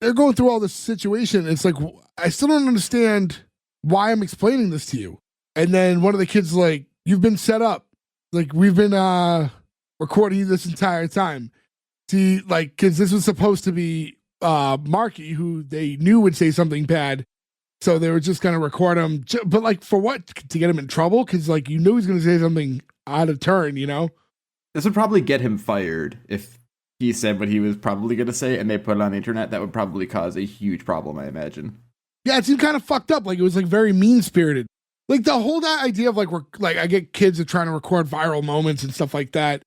[SPEAKER 4] they're going through all this situation. It's like, I still don't understand why I'm explaining this to you. And then one of the kids like, you've been set up. Like, we've been recording you this entire time. See, like, because this was supposed to be Marky, who they knew would say something bad. So they were just going to record him. But, like, for what? To get him in trouble? Because, like, you knew he was going to say something out of turn, you know?
[SPEAKER 5] This would probably get him fired if he said what he was probably going to say and they put it on the internet. That would probably cause a huge problem, I imagine.
[SPEAKER 4] Yeah, it seemed kind of fucked up. Like, it was, like, very mean-spirited. Like, the whole idea of, like, I get kids that are trying to record viral moments and stuff like that.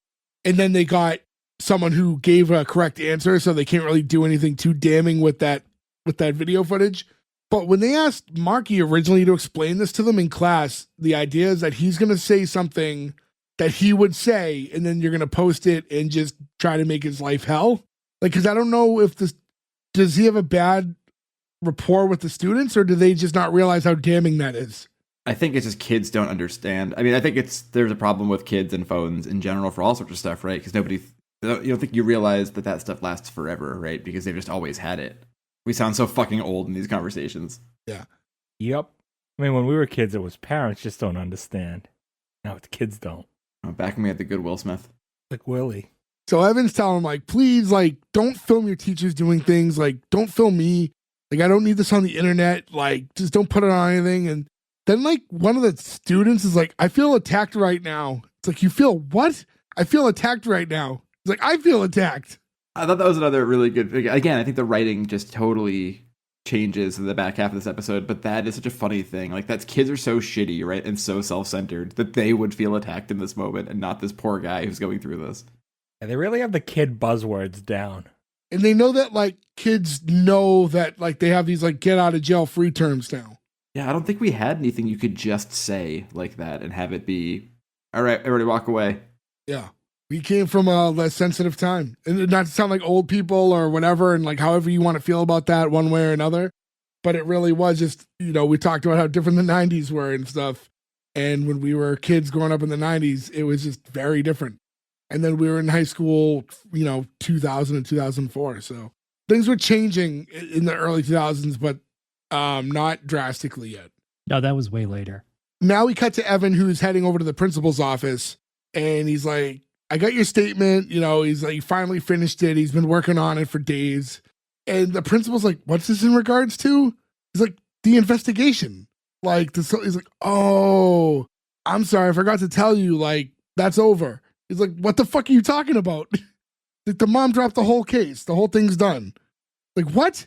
[SPEAKER 4] And then they got someone who gave a correct answer, so they can't really do anything too damning with that video footage. But when they asked Marky originally to explain this to them in class, the idea is that he's going to say something that he would say, and then you're going to post it and just try to make his life hell. Like, because I don't know if does he have a bad rapport with the students, or do they just not realize how damning that is?
[SPEAKER 5] I think it's just kids don't understand. I mean, I think there's a problem with kids and phones in general for all sorts of stuff, right? Because you don't think you realize that stuff lasts forever, right? Because they've just always had it. We sound so fucking old in these conversations.
[SPEAKER 4] Yeah.
[SPEAKER 2] Yep. I mean, when we were kids, it was parents just don't understand. Now the kids don't.
[SPEAKER 5] Oh, back when we had the good Will Smith.
[SPEAKER 2] Like Willie.
[SPEAKER 4] So Evan's telling him, like, please, like, don't film your teachers doing things. Like, don't film me. Like, I don't need this on the internet. Like, just don't put it on anything. And then, like, one of the students is like, I feel attacked right now. It's like, you feel what? I feel attacked right now. It's like, I feel attacked.
[SPEAKER 5] I thought that was another really good... Again, I think the writing just totally changes in the back half of this episode, but that is such a funny thing. Like, kids are so shitty, right? And so self-centered that they would feel attacked in this moment and not this poor guy who's going through this.
[SPEAKER 2] And they really have the kid buzzwords down.
[SPEAKER 4] And they know that, like, kids know that, like, they have these, like, get out of jail free terms now.
[SPEAKER 5] Yeah, I don't think we had anything you could just say like that and have it be, all right, everybody walk away.
[SPEAKER 4] Yeah. We came from a less sensitive time. And not to sound like old people or whatever, and, like, however you want to feel about that one way or another. But it really was just, you know, we talked about how different the 90s were and stuff. And when we were kids growing up in the 90s, it was just very different. And then we were in high school, you know, 2000 and 2004. So things were changing in the early 2000s, but not drastically yet.
[SPEAKER 1] No, that was way later.
[SPEAKER 4] Now we cut to Evan, who's heading over to the principal's office. And he's like, I got your statement. You know, he's like, he finally finished it. He's been working on it for days. And the principal's like, what's this in regards to? He's like, the investigation. Like, he's like, oh, I'm sorry. I forgot to tell you, like, that's over. He's like, what the fuck are you talking about? Like, the mom dropped the whole case. The whole thing's done. Like, what?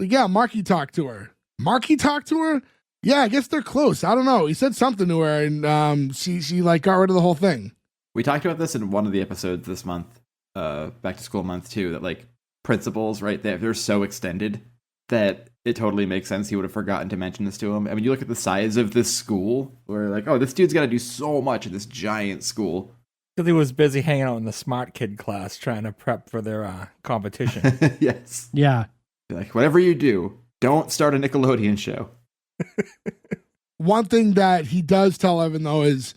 [SPEAKER 4] Like, yeah, Marky talked to her. Marky talked to her? Yeah, I guess they're close. I don't know. He said something to her, and she like got rid of the whole thing.
[SPEAKER 5] We talked about this in one of the episodes this month, back to school month too, that like principles, right? They're so extended that it totally makes sense he would have forgotten to mention this to him. I mean, you look at the size of this school, where like, oh, this dude's got to do so much in this giant school.
[SPEAKER 2] Because he was busy hanging out in the smart kid class trying to prep for their competition.
[SPEAKER 5] Yes.
[SPEAKER 1] Yeah.
[SPEAKER 5] Like, whatever you do, don't start a Nickelodeon show.
[SPEAKER 4] One thing that he does tell Evan, though, is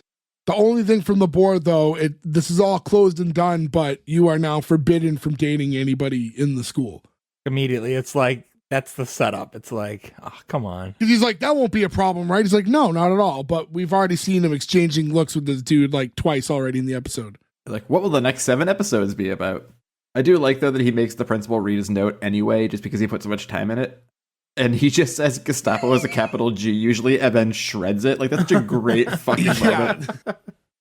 [SPEAKER 4] the only thing from the board, though, this is all closed and done, but you are now forbidden from dating anybody in the school.
[SPEAKER 2] Immediately, it's like, that's the setup. It's like, oh, come on.
[SPEAKER 4] Because he's like, that won't be a problem, right? He's like, no, not at all. But we've already seen him exchanging looks with this dude like twice already in the episode.
[SPEAKER 5] Like, what will the next 7 episodes be about? I do like, though, that he makes the principal read his note anyway, just because he put so much time in it. And he just says Gestapo is a capital G usually, and then shreds it. Like, that's such a great fucking moment.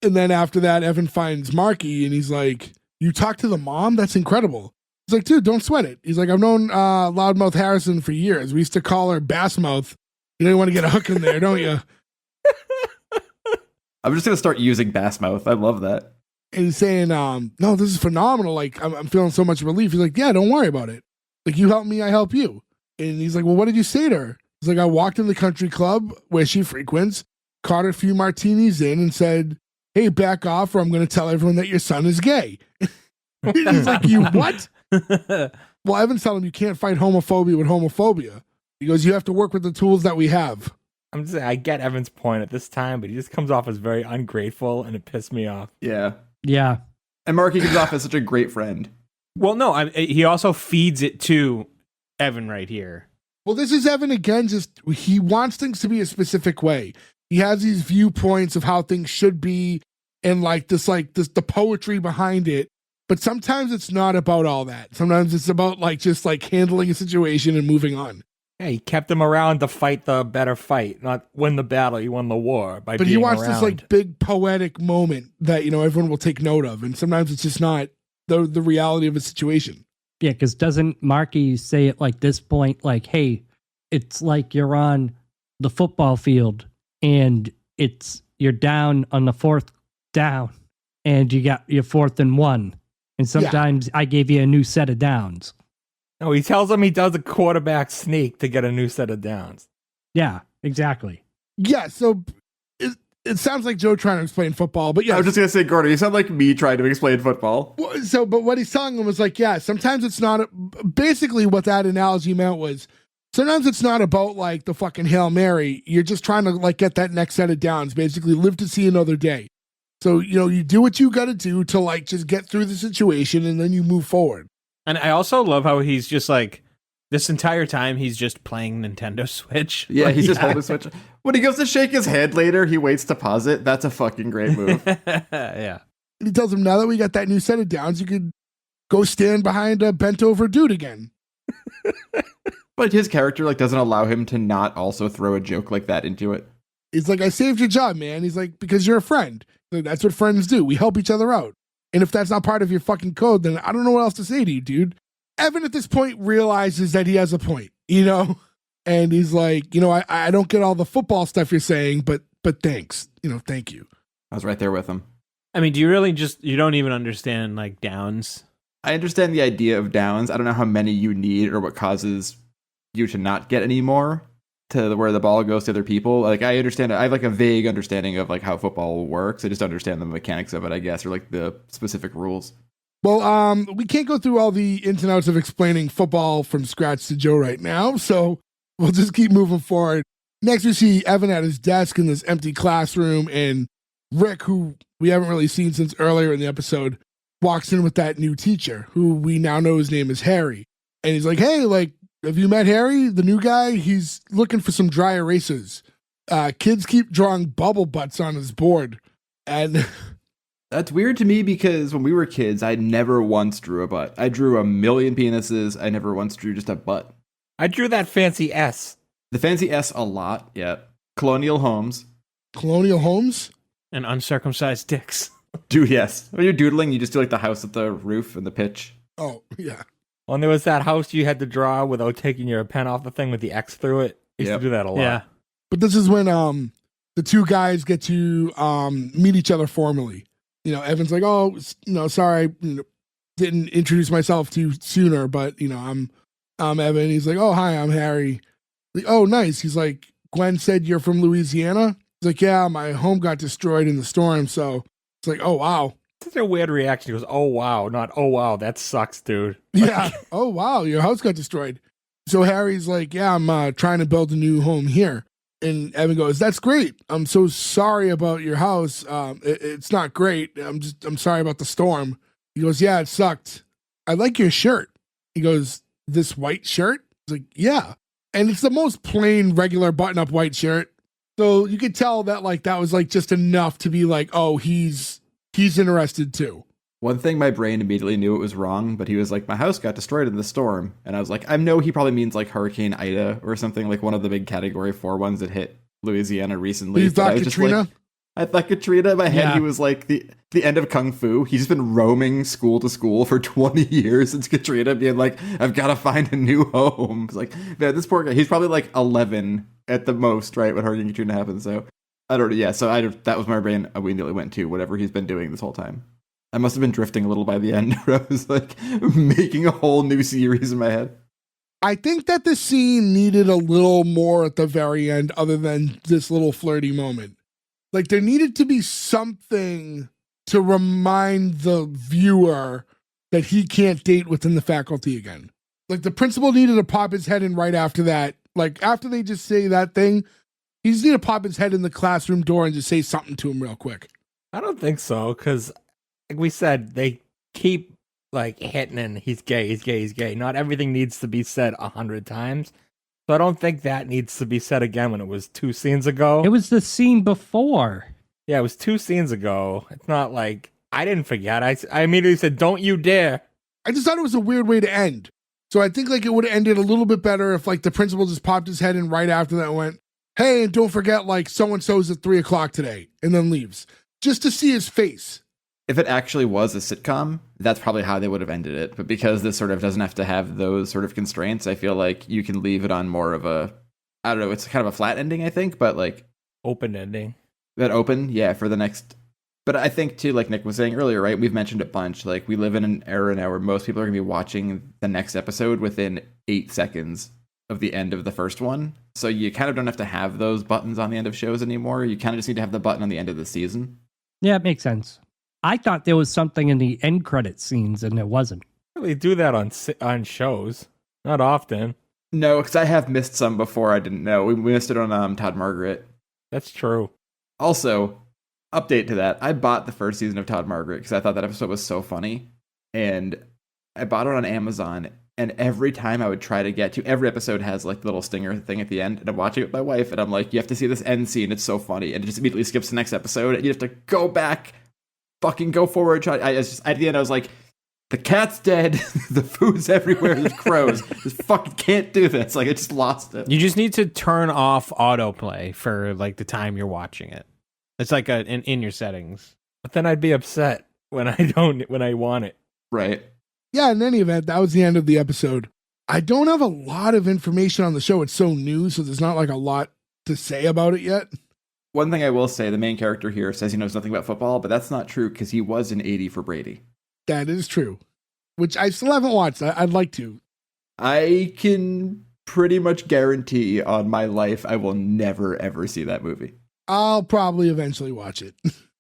[SPEAKER 4] And then after that, Evan finds Marky, and he's like, you talked to the mom? That's incredible. He's like, dude, don't sweat it. He's like, I've known Loudmouth Harrison for years. We used to call her Bassmouth. You know, you want to get a hook in there, don't you?
[SPEAKER 5] I'm just going to start using Bassmouth. I love that.
[SPEAKER 4] And he's saying, no, this is phenomenal. Like, I'm feeling so much relief. He's like, yeah, don't worry about it. Like, you help me, I help you. And he's like, well, what did you say to her? He's like, I walked in the country club where she frequents, caught a few martinis in, and said, hey, back off or I'm going to tell everyone that your son is gay. He's like, you what? Well, Evan's telling him you can't fight homophobia with homophobia. He goes, you have to work with the tools that we have.
[SPEAKER 2] I'm just saying, I get Evan's point at this time, but he just comes off as very ungrateful, and it pissed me off.
[SPEAKER 5] Yeah.
[SPEAKER 1] Yeah.
[SPEAKER 5] And Marky comes off as such a great friend.
[SPEAKER 6] Well, no, he also feeds it to Evan right here.
[SPEAKER 4] Well, this is Evan again, just he wants things to be a specific way. He has these viewpoints of how things should be and like this the poetry behind it. But sometimes it's not about all that. Sometimes it's about like just like handling a situation and moving on.
[SPEAKER 2] Yeah, he kept him around to fight the better fight, not win the battle. He won the war by
[SPEAKER 4] But
[SPEAKER 2] being
[SPEAKER 4] he wants
[SPEAKER 2] around.
[SPEAKER 4] this like big poetic moment that, you know, everyone will take note of. And sometimes it's just not the reality of a situation.
[SPEAKER 1] Yeah, because doesn't Marky say it like this point, like, hey, it's like you're on the football field and you're down on the 4th down and you got your 4th and 1. And sometimes I gave you a new set of downs.
[SPEAKER 2] No, he tells him he does a quarterback sneak to get a new set of downs.
[SPEAKER 1] Yeah, exactly.
[SPEAKER 4] Yeah, so it sounds like Joe trying to explain football, but yeah.
[SPEAKER 5] I was just going to say, Gordon, you sound like me trying to explain football.
[SPEAKER 4] So, but what he's telling him was like, yeah, sometimes it's not, basically what that analogy meant was, sometimes it's not about like the fucking Hail Mary. You're just trying to like get that next set of downs, basically live to see another day. So, you know, you do what you got to do to like just get through the situation and then you move forward.
[SPEAKER 6] And I also love how he's just like, this entire time he's just playing Nintendo Switch.
[SPEAKER 5] Yeah,
[SPEAKER 6] Like,
[SPEAKER 5] he's just holding the Switch. When he goes to shake his head later, he waits to pause it. That's a fucking great move.
[SPEAKER 6] Yeah.
[SPEAKER 4] And he tells him, now that we got that new set of downs, you could go stand behind a bent over dude again.
[SPEAKER 5] But his character like doesn't allow him to not also throw a joke like that into it.
[SPEAKER 4] He's like, I saved your job, man. He's like, because you're a friend. Like, that's what friends do. We help each other out. And if that's not part of your fucking code, then I don't know what else to say to you, dude. Evan at this point realizes that he has a point, you know? And he's like, you know, I don't get all the football stuff you're saying, but thanks. You know, thank you.
[SPEAKER 5] I was right there with him.
[SPEAKER 6] I mean, do you really you don't even understand like downs?
[SPEAKER 5] I understand the idea of downs. I don't know how many you need or what causes you to not get any more to where the ball goes to other people. Like, I understand, I have like a vague understanding of like how football works. I just understand the mechanics of it, I guess, or like the specific rules.
[SPEAKER 4] Well, we can't go through all the ins and outs of explaining football from scratch to Joe right now, so we'll just keep moving forward. Next, we see Evan at his desk in this empty classroom, and Rick, who we haven't really seen since earlier in the episode, walks in with that new teacher, who we now know his name is Harry. And he's like, hey, like, have you met Harry, the new guy? He's looking for some dry erasers. Kids keep drawing bubble butts on his board. And
[SPEAKER 5] that's weird to me because when we were kids, I never once drew a butt. I drew a million penises. I never once drew just a butt.
[SPEAKER 2] I drew that fancy S.
[SPEAKER 5] The fancy S a lot, yeah. Colonial homes.
[SPEAKER 4] Colonial homes?
[SPEAKER 6] And uncircumcised dicks.
[SPEAKER 5] Dude, yes. When you're doodling, you just do like the house with the roof and the pitch.
[SPEAKER 4] Oh, yeah.
[SPEAKER 2] When there was that house you had to draw without taking your pen off the thing with the X through it. I used to do that a lot.
[SPEAKER 6] Yeah.
[SPEAKER 4] But this is when the two guys get to meet each other formally. You know, Evan's like, oh, you know, sorry, you know, didn't introduce myself to you sooner, but I'm Evan. He's like, oh, hi, I'm Harry. Like, oh, nice. He's like, Gwen said you're from Louisiana. He's like, yeah, my home got destroyed in the storm. So it's like, oh, wow.
[SPEAKER 2] Such a weird reaction. He goes, oh, wow, not, oh, wow, that sucks, dude.
[SPEAKER 4] Yeah. Oh, wow, your house got destroyed. So Harry's like, yeah, I'm trying to build a new home here. And Evan goes, that's great. I'm so sorry about your house. It's not great. I'm sorry about the storm. He goes, yeah, it sucked. I like your shirt. He goes, this white shirt? He's like, yeah. And it's the most plain, regular button-up white shirt. So you could tell that like that was like just enough to be like, oh, he's interested too.
[SPEAKER 5] One thing my brain immediately knew it was wrong, but he was like, my house got destroyed in the storm. And I was like, I know he probably means like Hurricane Ida or something, like one of the big Category 4 ones that hit Louisiana recently.
[SPEAKER 4] You thought Katrina?
[SPEAKER 5] I thought Katrina. In my head, he was like the end of Kung Fu. He's been roaming school to school for 20 years since Katrina, being like, I've got to find a new home. It's like, man, this poor guy, he's probably like 11 at the most, right, when Hurricane Katrina happened. So I don't know. Yeah, so that was my brain. We immediately went to whatever he's been doing this whole time. I must have been drifting a little by the end where I was like making a whole new series in my head.
[SPEAKER 4] I think that the scene needed a little more at the very end other than this little flirty moment. Like there needed to be something to remind the viewer that he can't date within the faculty again. Like the principal needed to pop his head in right after that. Like after they just say that thing, he just needed to pop his head in the classroom door and just say something to him real quick.
[SPEAKER 2] I don't think so, because like we said, they keep like hitting and he's gay, he's gay, he's gay. Not everything needs to be said 100 times. So I don't think that needs to be said again when it was 2 scenes ago.
[SPEAKER 1] It was the scene before.
[SPEAKER 2] Yeah, it was 2 scenes ago. It's not like I didn't forget. I immediately said, don't you dare.
[SPEAKER 4] I just thought it was a weird way to end. So I think like it would have ended a little bit better if like the principal just popped his head in right after that and went, hey, and don't forget like so-and-so's at 3:00 today, and then leaves. Just to see his face.
[SPEAKER 5] If it actually was a sitcom, that's probably how they would have ended it. But because this sort of doesn't have to have those sort of constraints, I feel like you can leave it on more of a, I don't know, it's kind of a flat ending, I think, but like
[SPEAKER 2] open ending.
[SPEAKER 5] That open, yeah, for the next. But I think too, like Nick was saying earlier, right? We've mentioned it a bunch. Like we live in an era now where most people are going to be watching the next episode within 8 seconds of the end of the first one. So you kind of don't have to have those buttons on the end of shows anymore. You kind of just need to have the button on the end of the season.
[SPEAKER 1] Yeah, it makes sense. I thought there was something in the end credit scenes, and there wasn't.
[SPEAKER 2] They do that on shows. Not often.
[SPEAKER 5] No, because I have missed some before I didn't know. We missed it on Todd Margaret.
[SPEAKER 2] That's true.
[SPEAKER 5] Also, update to that. I bought the first season of Todd Margaret because I thought that episode was so funny. And I bought it on Amazon. And every time I would try to get to, every episode has like the little stinger thing at the end. And I'm watching it with my wife. And I'm like, you have to see this end scene. It's so funny. And it just immediately skips the next episode. And you have to go back. Fucking go forward. At the end, I was like, the cat's dead. The food's everywhere. There's crows. Just fucking can't do this. Like, I just lost it.
[SPEAKER 6] You just need to turn off autoplay for like the time you're watching it. It's like in your settings.
[SPEAKER 2] But then I'd be upset when I want it.
[SPEAKER 5] Right.
[SPEAKER 4] Yeah, in any event, that was the end of the episode. I don't have a lot of information on the show. It's so new, so there's not like a lot to say about it yet.
[SPEAKER 5] One thing I will say, the main character here says he knows nothing about football, but that's not true because he was an 80 for Brady.
[SPEAKER 4] That is true, which I still haven't watched. I'd like to.
[SPEAKER 5] I can pretty much guarantee on my life I will never, ever see that movie.
[SPEAKER 4] I'll probably eventually watch it.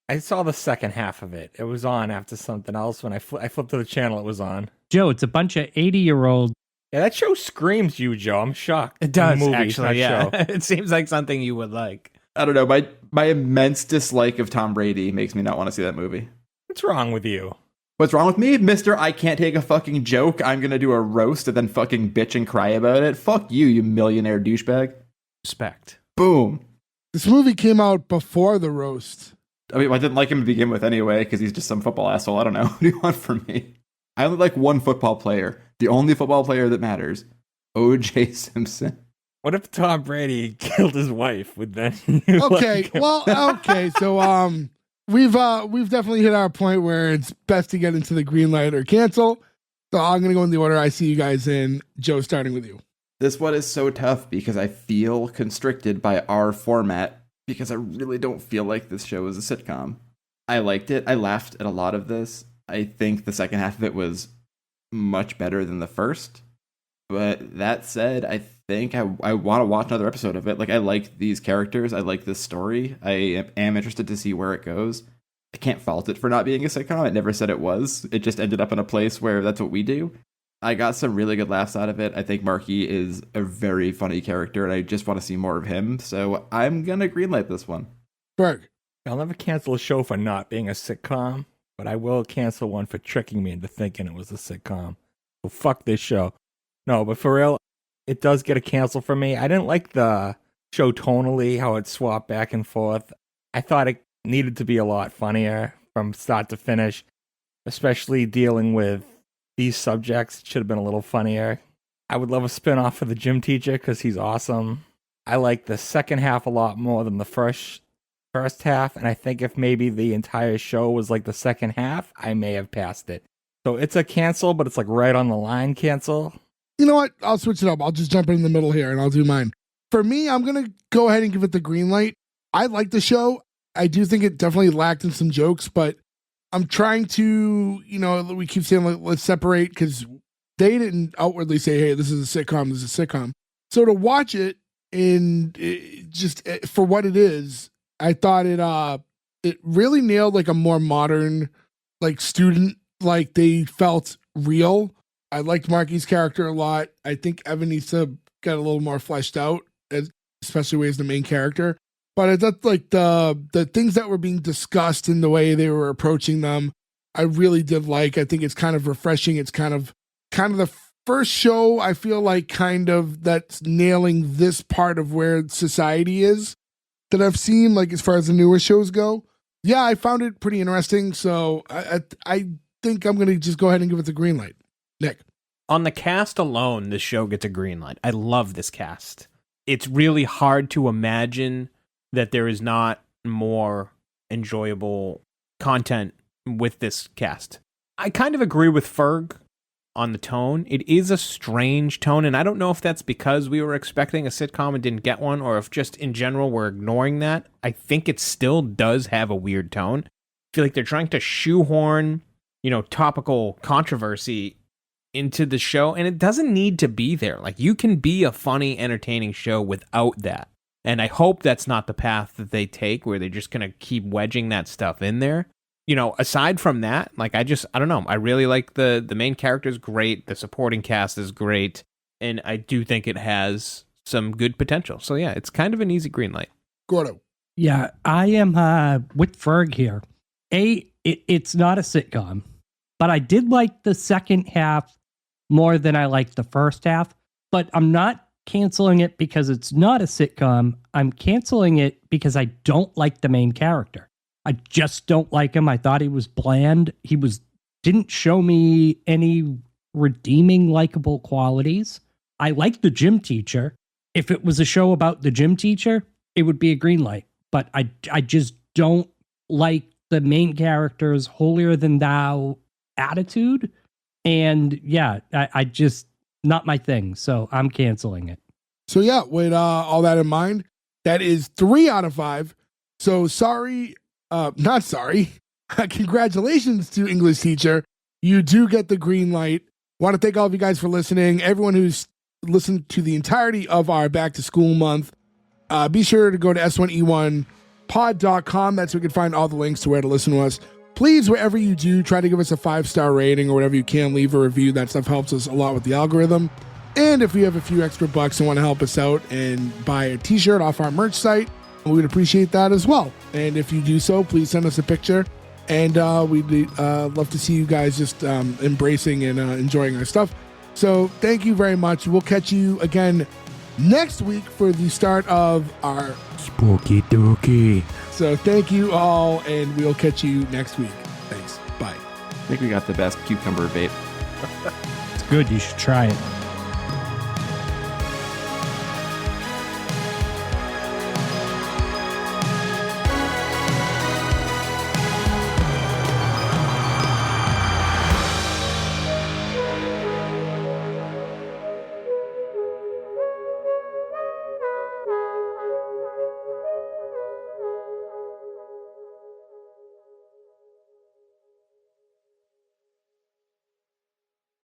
[SPEAKER 2] I saw the second half of it. It was on after something else. When I flipped to the channel, it was on.
[SPEAKER 1] Joe, it's a bunch of 80-year-olds.
[SPEAKER 2] Yeah, that show screams you, Joe. I'm shocked.
[SPEAKER 6] It does,
[SPEAKER 2] Movies,
[SPEAKER 6] actually, yeah.
[SPEAKER 2] Show.
[SPEAKER 6] It seems like something you would like.
[SPEAKER 5] I don't know. My immense dislike of Tom Brady makes me not want to see that movie.
[SPEAKER 2] What's wrong with you?
[SPEAKER 5] What's wrong with me? Mister, I can't take a fucking joke. I'm going to do a roast and then fucking bitch and cry about it. Fuck you, you millionaire douchebag.
[SPEAKER 6] Respect.
[SPEAKER 5] Boom.
[SPEAKER 4] This movie came out before the roast.
[SPEAKER 5] I mean, I didn't like him to begin with anyway because he's just some football asshole. I don't know. What do you want from me? I only like one football player. The only football player that matters. O.J. Simpson.
[SPEAKER 2] What if Tom Brady killed his wife? Would then?
[SPEAKER 4] Okay, so we've definitely hit our point where it's best to get into the green light or cancel. So I'm gonna go in the order I see you guys in. Joe, starting with you.
[SPEAKER 5] This one is so tough because I feel constricted by our format because I really don't feel like this show is a sitcom. I liked it. I laughed at a lot of this. I think the second half of it was much better than the first. But that said, I think I want to watch another episode of it. Like, I like these characters. I like this story. I am interested to see where it goes. I can't fault it for not being a sitcom. It never said it was. It just ended up in a place where that's what we do. I got some really good laughs out of it. I think Marky is a very funny character, and I just want to see more of him. So I'm going to greenlight this one.
[SPEAKER 4] Berg.
[SPEAKER 2] I'll never cancel a show for not being a sitcom, but I will cancel one for tricking me into thinking it was a sitcom. So fuck this show. No, but for real, it does get a cancel for me. I didn't like the show tonally, how it swapped back and forth. I thought it needed to be a lot funnier from start to finish, especially dealing with these subjects. It should have been a little funnier. I would love a spinoff for the gym teacher because he's awesome. I like the second half a lot more than the first half, and I think if maybe the entire show was like the second half, I may have passed it. So it's a cancel, but it's like right on the line cancel.
[SPEAKER 4] You know what? I'll switch it up. I'll just jump in the middle here and I'll do mine. For me, I'm going to go ahead and give it the green light. I like the show. I do think it definitely lacked in some jokes, but I'm trying to, we keep saying, like, let's separate, because they didn't outwardly say, hey, this is a sitcom, this is a sitcom. So to watch it and just for what it is, I thought it really nailed like a more modern, like, student, like they felt real. I liked Marky's character a lot. I think Evan needs to get a little more fleshed out, especially as the main character. But I thought like the things that were being discussed in the way they were approaching them, I really did like. I think it's kind of refreshing. It's kind of the first show I feel like kind of that's nailing this part of where society is that I've seen, like as far as the newer shows go. Yeah, I found it pretty interesting. So I think I'm going to just go ahead and give it the green light. Nick.
[SPEAKER 6] On the cast alone, this show gets a green light. I love this cast. It's really hard to imagine that there is not more enjoyable content with this cast. I kind of agree with Ferg on the tone. It is a strange tone, and I don't know if that's because we were expecting a sitcom and didn't get one, or if just in general we're ignoring that. I think it still does have a weird tone. I feel like they're trying to shoehorn, topical controversy into the show, and it doesn't need to be there. Like, you can be a funny, entertaining show without that. And I hope that's not the path that they take, where they're just going to keep wedging that stuff in there. Aside from that, like, I don't know. I really like the main character's great. The supporting cast is great. And I do think it has some good potential. So yeah, it's kind of an easy green light.
[SPEAKER 4] Gordo.
[SPEAKER 1] Yeah, I am with Ferg here. It's not a sitcom, but I did like the second half more than I liked the first half. But I'm not canceling it because it's not a sitcom. I'm canceling it because I don't like the main character. I just don't like him. I thought he was bland. Didn't show me any redeeming, likable qualities. I like the gym teacher. If it was a show about the gym teacher, it would be a green light. But I just don't like the main character's holier than thou attitude. And yeah, I just, not my thing. So I'm canceling it.
[SPEAKER 4] So yeah, with all that in mind, that is 3 out of 5. So not sorry. Congratulations to English teacher. You do get the green light. Want to thank all of you guys for listening. Everyone who's listened to the entirety of our back to school month. Be sure to go to S1E1pod.com. That's where you can find all the links to where to listen to us. Please, wherever you do, try to give us a 5-star rating or whatever you can. Leave a review. That stuff helps us a lot with the algorithm. And if you have a few extra bucks and want to help us out and buy a t-shirt off our merch site, we would appreciate that as well. And if you do so, please send us a picture. And we'd love to see you guys just embracing and enjoying our stuff. So thank you very much. We'll catch you again next week for the start of our
[SPEAKER 1] Spooky Dookie.
[SPEAKER 4] So thank you all, and we'll catch you next week. Thanks. Bye.
[SPEAKER 5] I think we got the best cucumber vape.
[SPEAKER 1] It's good. You should try it.